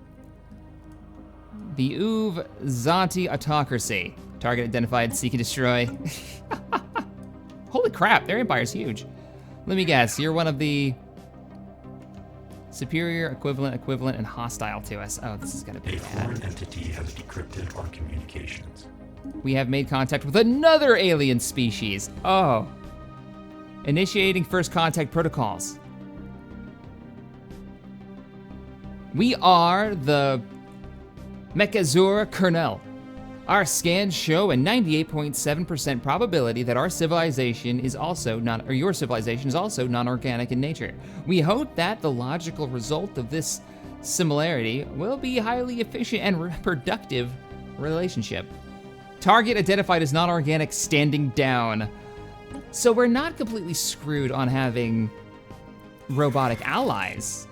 S1: The Uv Zanti Autocracy. Target identified, seek and destroy. Holy crap, their empire's huge. Let me guess, you're one of the superior, equivalent, and hostile to us. Oh, this is gonna be
S3: A
S1: bad.
S3: foreign entity has decrypted our communications.
S1: We have made contact with another alien species. Oh. Initiating first contact protocols. We are the Mechazura Kernel. Our scans show a 98.7% probability that our civilization is also your civilization is also non-organic in nature. We hope that the logical result of this similarity will be highly efficient and productive relationship. Target identified as non-organic, standing down. So we're not completely screwed on having robotic allies.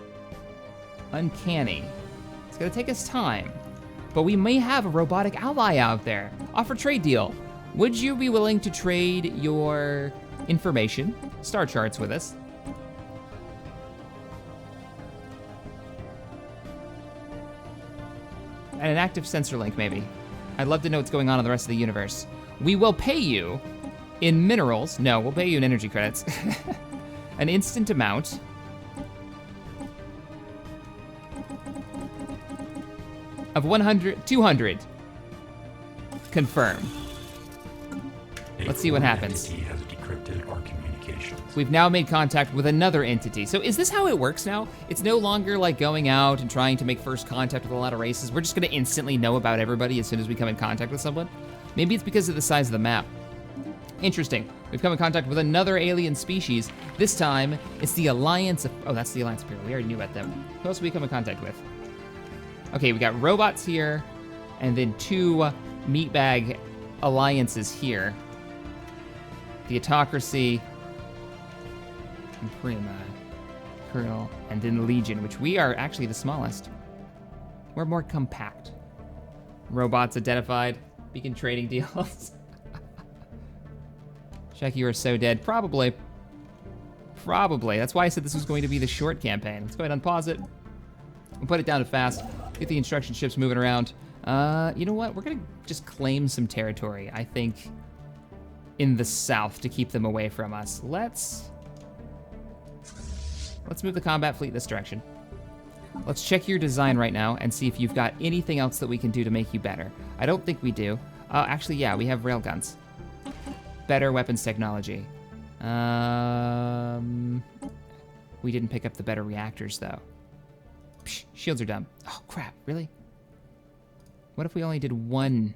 S1: Uncanny. It's gonna take us time. But we may have a robotic ally out there. Offer trade deal. Would you be willing to trade your information, star charts with us? And an active sensor link, maybe. I'd love to know what's going on in the rest of the universe. We will pay you in minerals. No, we'll pay you in energy credits. An instant amount. Of 200. Confirm. Let's see what happens.
S3: Entity has decrypted our communications.
S1: We've now made contact with another entity. So is this how it works now? It's no longer like going out and trying to make first contact with a lot of races. We're just gonna instantly know about everybody as soon as we come in contact with someone. Maybe it's because of the size of the map. Interesting. We've come in contact with another alien species. This time, it's the Alliance of... Oh, that's the Alliance of People. We already knew about them. Who else have we come in contact with? Okay, we got robots here, and then 2 meatbag alliances here. The Autocracy, and Prima, Colonel, and then the Legion, which we are actually the smallest. We're more compact. Robots identified, begin trading deals. Check, you are so dead. Probably. That's why I said this was going to be the short campaign. Let's go ahead and unpause it. We'll put it down to fast. Get the instruction ships moving around. You know what? We're gonna just claim some territory, I think, in the south to keep them away from us. Let's move the combat fleet this direction. Let's check your design right now and see if you've got anything else that we can do to make you better. I don't think we do. Actually, yeah, we have railguns. Better weapons technology. We didn't pick up the better reactors, though. Psh, shields are dumb. Oh, crap, really? What if we only did one?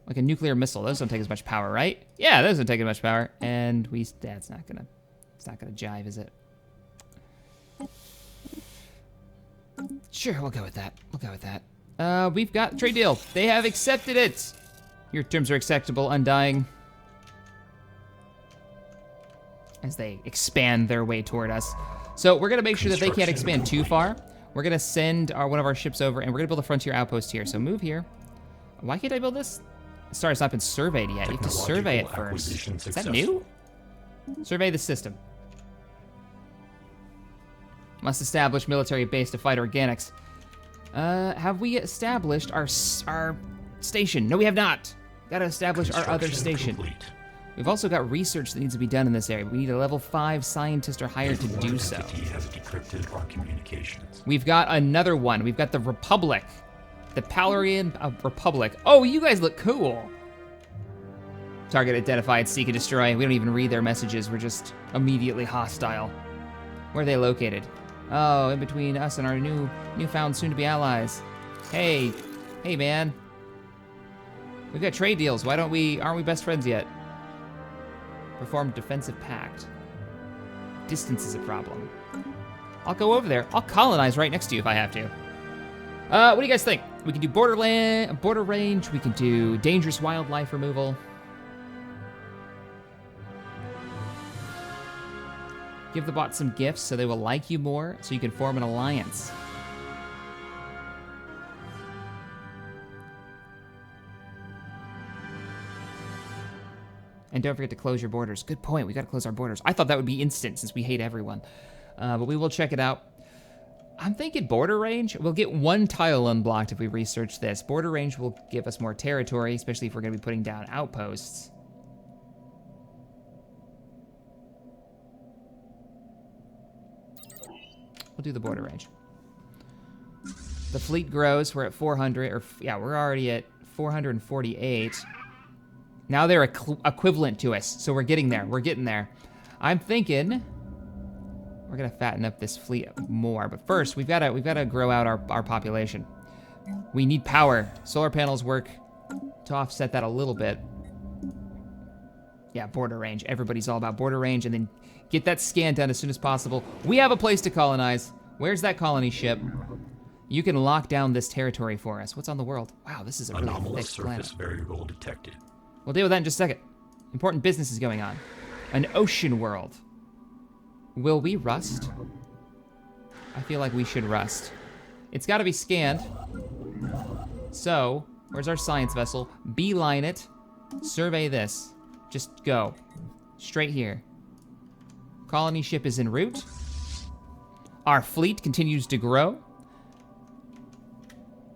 S1: Like a nuclear missile. Those don't take as much power, right? Yeah, those don't take as much power. And it's not gonna jive, is it? Sure, we'll go with that. We've got trade deal. They have accepted it. Your terms are acceptable, Undying. As they expand their way toward us. So we're gonna make sure that they can't expand too far. We're gonna send one of our ships over, and we're gonna build a frontier outpost here. So move here. Why can't I build this? Sorry, it's not been surveyed yet. You have to survey it first. Is that new? Survey the system. Must establish military base to fight organics. Have we established our station? No, we have not. Gotta establish our other station.
S3: Complete.
S1: We've also got research that needs to be done in this area. We need a level 5 scientist or higher to do so.
S3: One entity has decrypted our communications.
S1: We've got another one. We've got the Republic. The Palarian Republic. Oh, you guys look cool. Target identified, seek and destroy. We don't even read their messages. We're just immediately hostile. Where are they located? Oh, in between us and our newfound soon-to-be allies. Hey, man. We've got trade deals. Aren't we best friends yet? Perform defensive pact. Distance is a problem. I'll go over there. I'll colonize right next to you if I have to. What do you guys think? We can do border range. We can do dangerous wildlife removal. Give the bot some gifts so they will like you more, so you can form an alliance. And don't forget to close your borders. Good point, we gotta close our borders. I thought that would be instant since we hate everyone. But we will check it out. I'm thinking border range. We'll get 1 tile unblocked if we research this. Border range will give us more territory, especially if we're gonna be putting down outposts. We'll do the border range. The fleet grows, we're at 400, or yeah, we're already at 448. Now they're equivalent to us, so we're getting there, we're getting there. I'm thinking we're gonna fatten up this fleet more, but first we've gotta grow out our population. We need power. Solar panels work to offset that a little bit. Yeah, border range. Everybody's all about border range, and then get that scan done as soon as possible. We have a place to colonize. Where's that colony ship? You can lock down this territory for us. What's on the world? Wow, this is a really
S3: Anomalous
S1: thick planet.
S3: surface variable detected.
S1: We'll deal with that in just a second. Important business is going on. An ocean world. Will we rust? I feel like we should rust. It's gotta be scanned. So, where's our science vessel? Beeline it. Survey this. Just go. Straight here. Colony ship is en route. Our fleet continues to grow.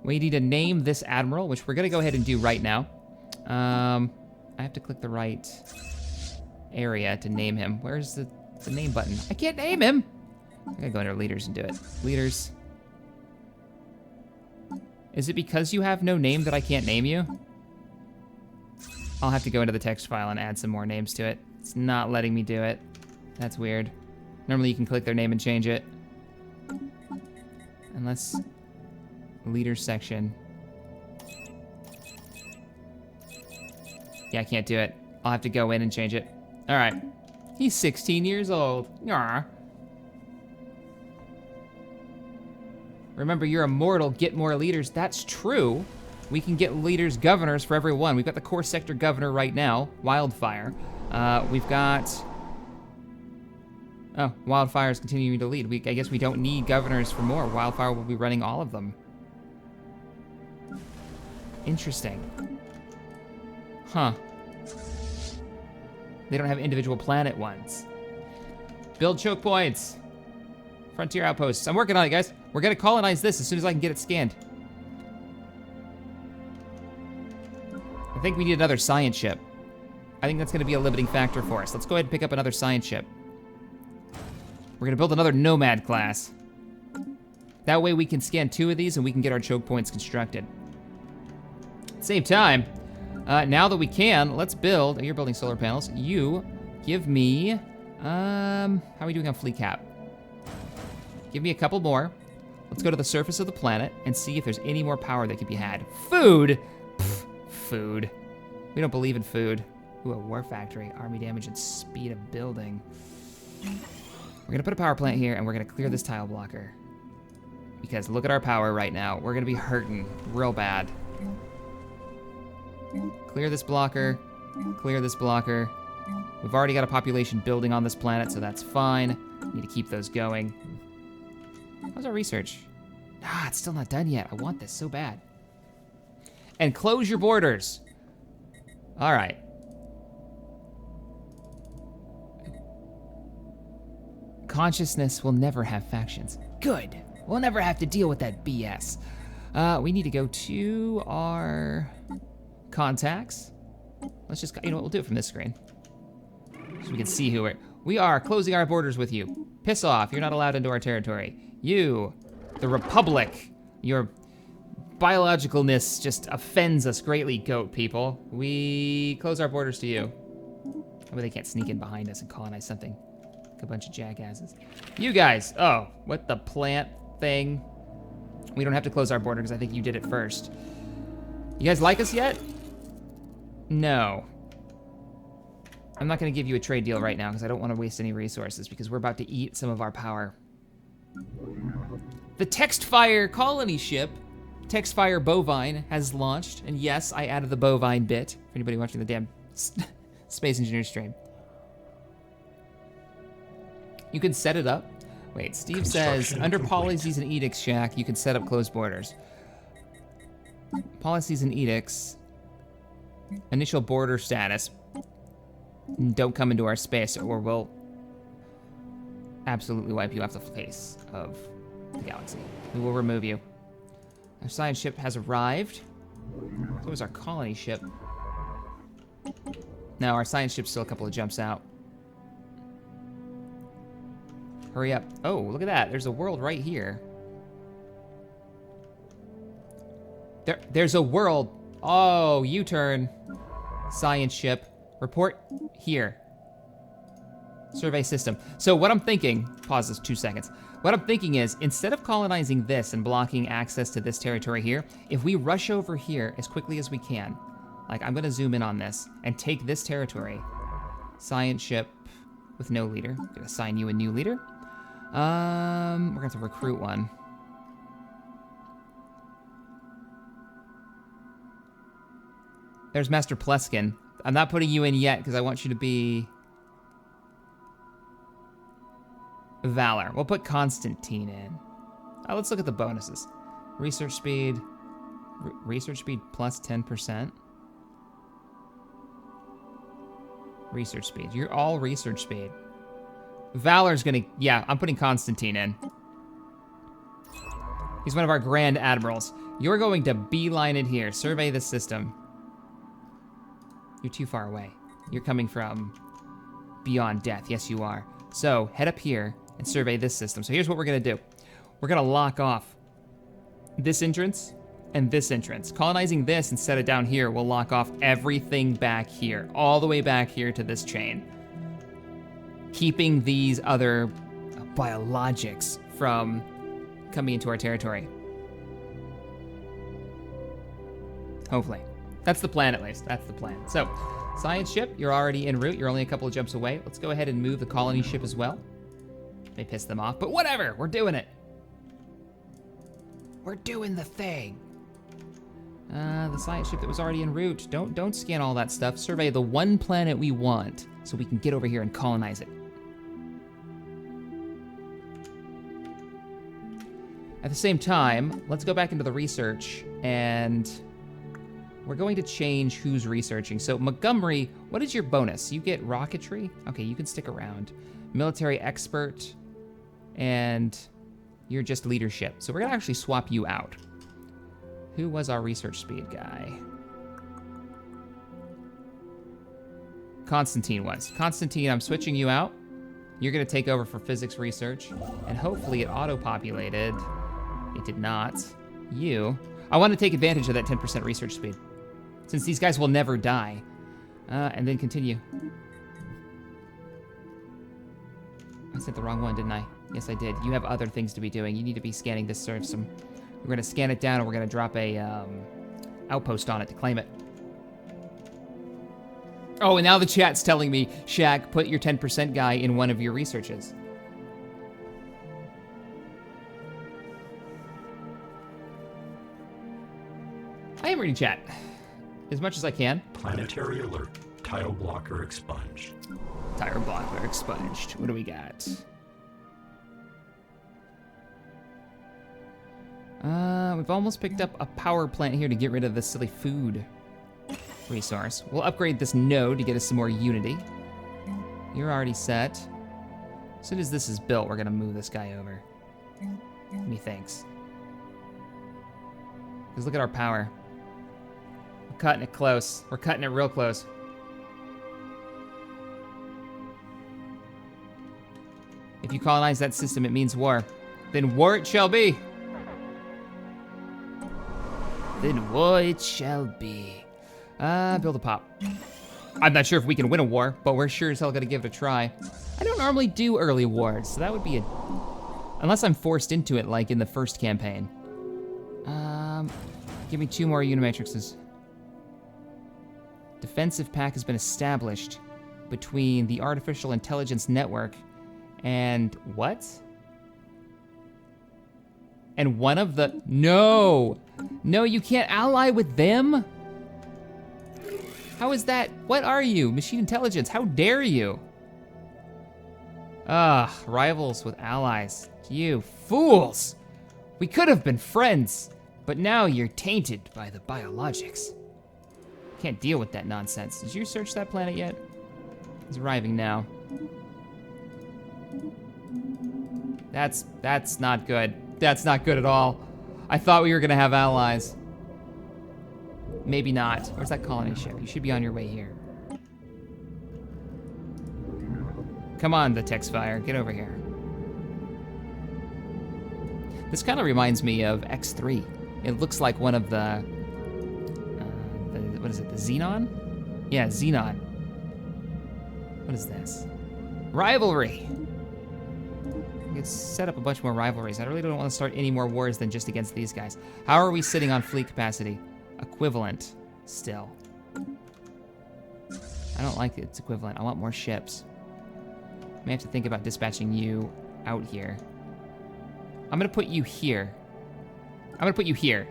S1: We need to name this admiral, which we're gonna go ahead and do right now. I have to click the right area to name him. Where's the name button? I can't name him. I gotta go under leaders and do it. Leaders. Is it because you have no name that I can't name you? I'll have to go into the text file and add some more names to it. It's not letting me do it. That's weird. Normally you can click their name and change it. Unless... Leaders section. Yeah, I can't do it. I'll have to go in and change it. All right. He's 16 years old. Yarr. Remember, you're immortal. Get more leaders. That's true. We can get leaders, governors for every one. We've got the core sector governor right now, Wildfire. We've got... Oh, Wildfire is continuing to lead. I guess we don't need governors for more. Wildfire will be running all of them. Interesting. Huh. They don't have individual planet ones. Build choke points. Frontier outposts. I'm working on it, guys. We're gonna colonize this as soon as I can get it scanned. I think we need another science ship. I think that's gonna be a limiting factor for us. Let's go ahead and pick up another science ship. We're gonna build another Nomad class. That way we can scan 2 of these and we can get our choke points constructed. At the same time, now that we can, let's build, you're building solar panels. You give me, how are we doing on fleet cap? Give me a couple more. Let's go to the surface of the planet and see if there's any more power that can be had. Food! Pfft, food. We don't believe in food. Ooh, a war factory, army damage and speed of building. We're gonna put a power plant here and we're gonna clear this tile blocker. Because look at our power right now. We're gonna be hurting real bad. Clear this blocker, clear this blocker. We've already got a population building on this planet, so that's fine. Need to keep those going. How's our research? Ah, it's still not done yet. I want this so bad. And close your borders. All right. Consciousness will never have factions. Good. We'll never have to deal with that BS. We need to go to our contacts. Let's just, you know what, we'll do it from this screen. So we can see who we are closing our borders with you. Piss off, you're not allowed into our territory. You, the Republic, your biologicalness just offends us greatly, goat people. We close our borders to you. Oh, they can't sneak in behind us and colonize something. Like a bunch of jackasses. You guys, oh, what the plant thing? We don't have to close our border because I think you did it first. You guys like us yet? No. I'm not gonna give you a trade deal right now because I don't want to waste any resources because we're about to eat some of our power. The Textfire colony ship, Textfire Bovine, has launched. And yes, I added the bovine bit for anybody watching the damn Space Engineer stream. You can set it up. Wait, Steve says, under policies and edicts, Shaq, you can set up closed borders. Policies and edicts. Initial border status. Don't come into our space or we'll absolutely wipe you off the face of the galaxy. We will remove you. Our science ship has arrived. So is our colony ship. No, our science ship's still a couple of jumps out. Hurry up. Oh, look at that. There's a world right here. There's a world. Oh, U-turn. Science ship. Report here. Survey system. So what I'm thinking, pause this 2 seconds. What I'm thinking is, instead of colonizing this and blocking access to this territory here, if we rush over here as quickly as we can, like I'm gonna zoom in on this and take this territory. Science ship with no leader. I'm gonna assign you a new leader. We're gonna have to recruit one. There's Master Pleskin. I'm not putting you in yet because I want you to be Valor. We'll put Constantine in. Let's look at the bonuses. Research speed. Research speed plus 10%. Research speed. You're all research speed. Valor's gonna... Yeah, I'm putting Constantine in. He's one of our Grand Admirals. You're going to beeline it here. Survey the system. You're too far away. You're coming from beyond death. Yes, you are. So, head up here and survey this system. So here's what we're gonna do. We're gonna lock off this entrance and this entrance. Colonizing this and set it down here will lock off everything back here, all the way back here to this chain. Keeping these other biologics from coming into our territory. Hopefully. That's the plan, at least. That's the plan. So, science ship, you're already en route. You're only a couple of jumps away. Let's go ahead and move the colony ship as well. May piss them off, but whatever. We're doing it. We're doing the thing. The science ship that was already en route. Don't scan all that stuff. Survey the one planet we want so we can get over here and colonize it. At the same time, let's go back into the research and we're going to change who's researching. So Montgomery, what is your bonus? You get rocketry? Okay, you can stick around. Military expert, and you're just leadership. So we're gonna actually swap you out. Who was our research speed guy? Constantine was. Constantine, I'm switching you out. You're gonna take over for physics research, and hopefully it auto-populated. It did not. You. I want to take advantage of that 10% research speed, since these guys will never die. And then continue. I said the wrong one, didn't I? Yes, I did. You have other things to be doing. You need to be scanning this system. We're gonna scan it down and we're gonna drop a outpost on it to claim it. Oh, and now the chat's telling me, Shaq, put your 10% guy in one of your researches. I am reading chat. As much as I can.
S3: Planetary alert. Tile blocker expunged.
S1: Tire blocker expunged. What do we got? We've almost picked up a power plant here to get rid of the silly food resource. We'll upgrade this node to get us some more unity. You're already set. As soon as this is built, we're gonna move this guy over. Methinks. Because look at our power. We're cutting it close. We're cutting it real close. If you colonize that system, it means war. Then war it shall be. Then war it shall be. Build a pop. I'm not sure if we can win a war, but we're sure as hell gonna give it a try. I don't normally do early wars, so that would be unless I'm forced into it, like in the first campaign. Give me 2 more Unimatrixes. Defensive pact has been established between the Artificial Intelligence Network and what? And one of the, no, you can't ally with them? How is that? What are you? Machine intelligence, how dare you? Rivals with allies. You fools! We could have been friends, but now you're tainted by the biologics. Can't deal with that nonsense. Did you search that planet yet? He's arriving now. That's not good. That's not good at all. I thought we were gonna have allies. Maybe not. Where's that colony ship? You should be on your way here. Come on, the Texfire, get over here. This kind of reminds me of X3. It looks like one of the what is it, the Xenon? Yeah, Xenon. What is this? Rivalry. Let's set up a bunch more rivalries. I really don't want to start any more wars than just against these guys. How are we sitting on fleet capacity? Equivalent, still. I don't like it's equivalent. I want more ships. May have to think about dispatching you out here. I'm gonna put you here. I'm gonna put you here.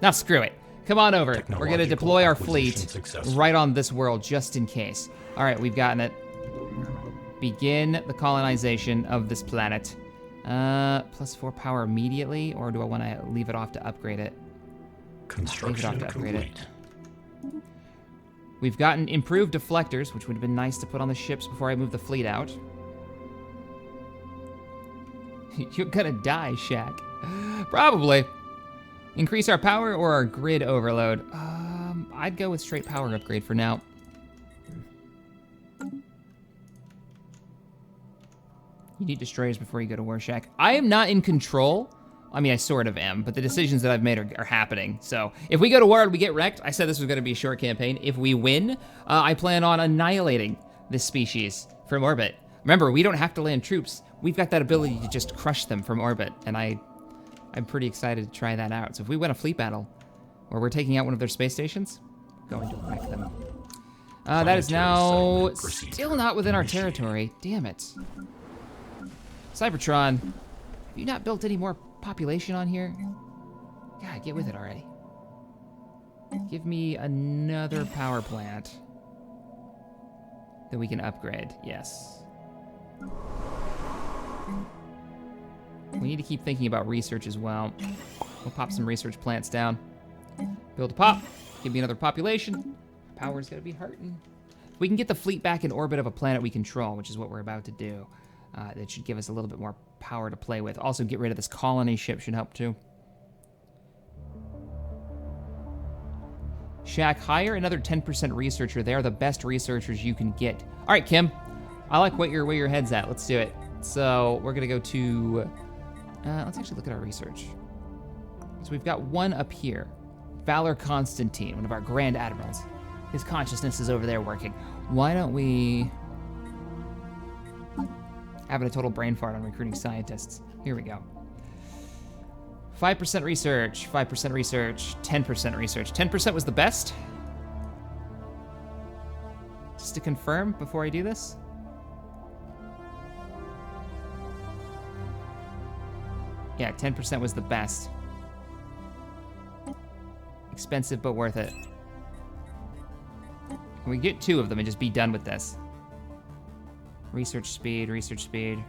S1: Now screw it. Come on over. We're gonna deploy our fleet right on this world just in case. All right, we've gotten it. Begin the colonization of this planet. +4 power immediately, or do I want to leave it off to upgrade it?
S3: Construction complete.
S1: We've gotten improved deflectors, which would have been nice to put on the ships before I move the fleet out. You're gonna die, Shaq. Probably. Increase our power or our grid overload? I'd go with straight power upgrade for now. You need destroyers before you go to war, Shaq. I am not in control. I mean, I sort of am, but the decisions that I've made are happening. So if we go to war and we get wrecked, I said this was gonna be a short campaign. If we win, I plan on annihilating this species from orbit. Remember, we don't have to land troops. We've got that ability to just crush them from orbit, and I'm pretty excited to try that out. So if we win a fleet battle, or we're taking out one of their space stations, going to wreck them. That is now still not within our territory. Damn it. Cybertron, have you not built any more population on here? God, get with it already. Give me another power plant that we can upgrade, yes. We need to keep thinking about research as well. We'll pop some research plants down. Build a pop, give me another population. Power's gonna be hurting. If we can get the fleet back in orbit of a planet we control, which is what we're about to do, that should give us a little bit more power to play with. Also, get rid of this colony ship should help too. Shaq, hire another 10% researcher. They are the best researchers you can get. All right, Kim, I like where your head's at. Let's do it. So we're gonna go to, let's actually look at our research. So we've got one up here. Valor Constantine, one of our Grand Admirals. His consciousness is over there working. Why don't we... Having a total brain fart on recruiting scientists. Here we go. 5% research, 5% research, 10% research. 10% was the best? Just to confirm before I do this? Yeah, 10% was the best. Expensive, but worth it. Can we get 2 of them and just be done with this? Research speed, research speed.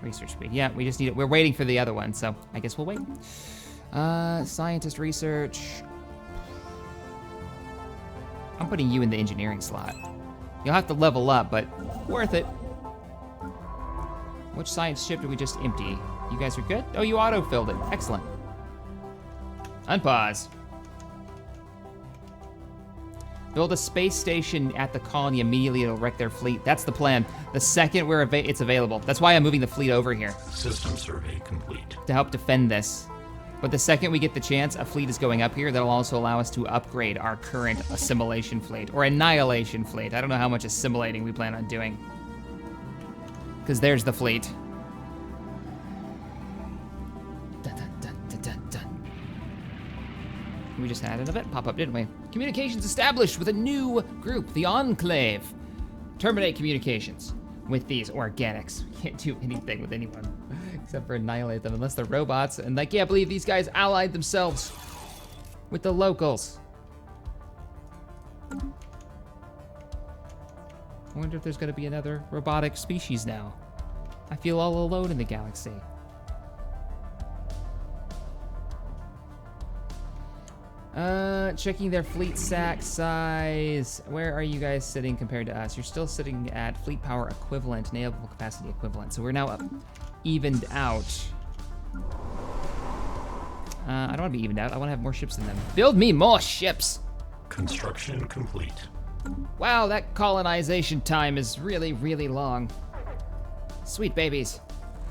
S1: Research speed, yeah, we just need it. We're waiting for the other one, so I guess we'll wait. Scientist research. I'm putting you in the engineering slot. You'll have to level up, but worth it. Which science ship did we just empty? You guys are good? Oh, you auto-filled it, excellent. Unpause. Build a space station at the colony immediately. It'll wreck their fleet. That's the plan. The second it's available. That's why I'm moving the fleet over here.
S3: System survey complete.
S1: To help defend this. But the second we get the chance, a fleet is going up here. That'll also allow us to upgrade our current assimilation fleet, or annihilation fleet. I don't know how much assimilating we plan on doing. Because there's the fleet. Dun, dun, dun, dun, dun, dun. We just had an event pop up, didn't we? Communications established with a new group, the Enclave. Terminate communications with these organics. We can't do anything with anyone except for annihilate them unless they're robots. And I can't believe these guys allied themselves with the locals. I wonder if there's gonna be another robotic species now. I feel all alone in the galaxy. Checking their fleet sack size. Where are you guys sitting compared to us? You're still sitting at fleet power equivalent, naval capacity equivalent. So we're now up, evened out. I don't want to be evened out. I want to have more ships than them. Build me more ships.
S3: Construction complete.
S1: Wow, that colonization time is really, really long. Sweet babies.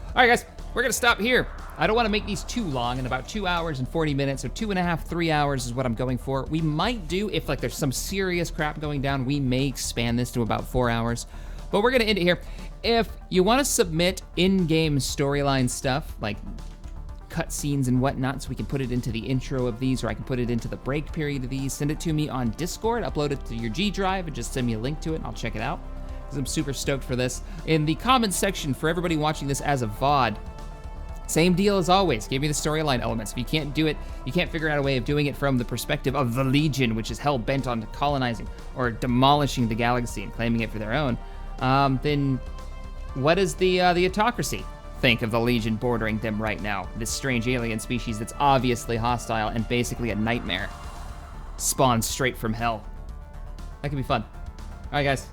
S1: All right, guys, we're gonna stop here. I don't wanna make these too long, in about 2 hours and 40 minutes, so 2.5, 3 hours is what I'm going for. We might do, if like there's some serious crap going down, we may expand this to about 4 hours, but we're gonna end it here. If you wanna submit in-game storyline stuff, like cutscenes and whatnot, so we can put it into the intro of these, or I can put it into the break period of these, send it to me on Discord, upload it to your G Drive, and just send me a link to it, and I'll check it out, because I'm super stoked for this. In the comments section, for everybody watching this as a VOD, same deal as always, give me the storyline elements. If you can't do it, you can't figure out a way of doing it from the perspective of the Legion, which is hell-bent on colonizing or demolishing the galaxy and claiming it for their own, then what does the autocracy think of the Legion bordering them right now? This strange alien species that's obviously hostile and basically a nightmare. Spawned straight from hell. That could be fun. All right, guys.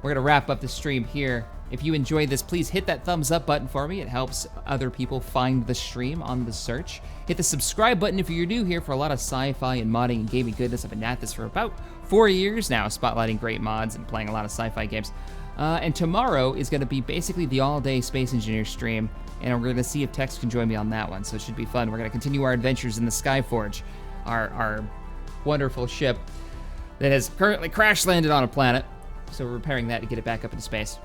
S1: We're gonna wrap up the stream here. If you enjoyed this, please hit that thumbs up button for me. It helps other people find the stream on the search. Hit the subscribe button if you're new here for a lot of sci-fi and modding and gaming goodness. I've been at this for about 4 years now, spotlighting great mods and playing a lot of sci-fi games. And tomorrow is gonna be basically the all-day Space Engineer stream, and we're gonna see if Tex can join me on that one, so it should be fun. We're gonna continue our adventures in the Skyforge, our wonderful ship that has currently crash landed on a planet. So we're repairing that to get it back up into space.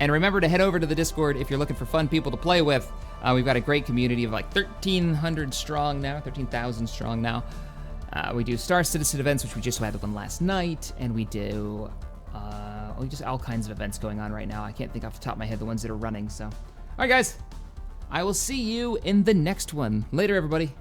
S1: And remember to head over to the Discord if you're looking for fun people to play with. We've got a great community of like 1,300 strong now, 13,000 strong now. We do Star Citizen events, which we just had one last night, and we do just all kinds of events going on right now. I can't think off the top of my head the ones that are running, so. All right, guys, I will see you in the next one. Later, everybody.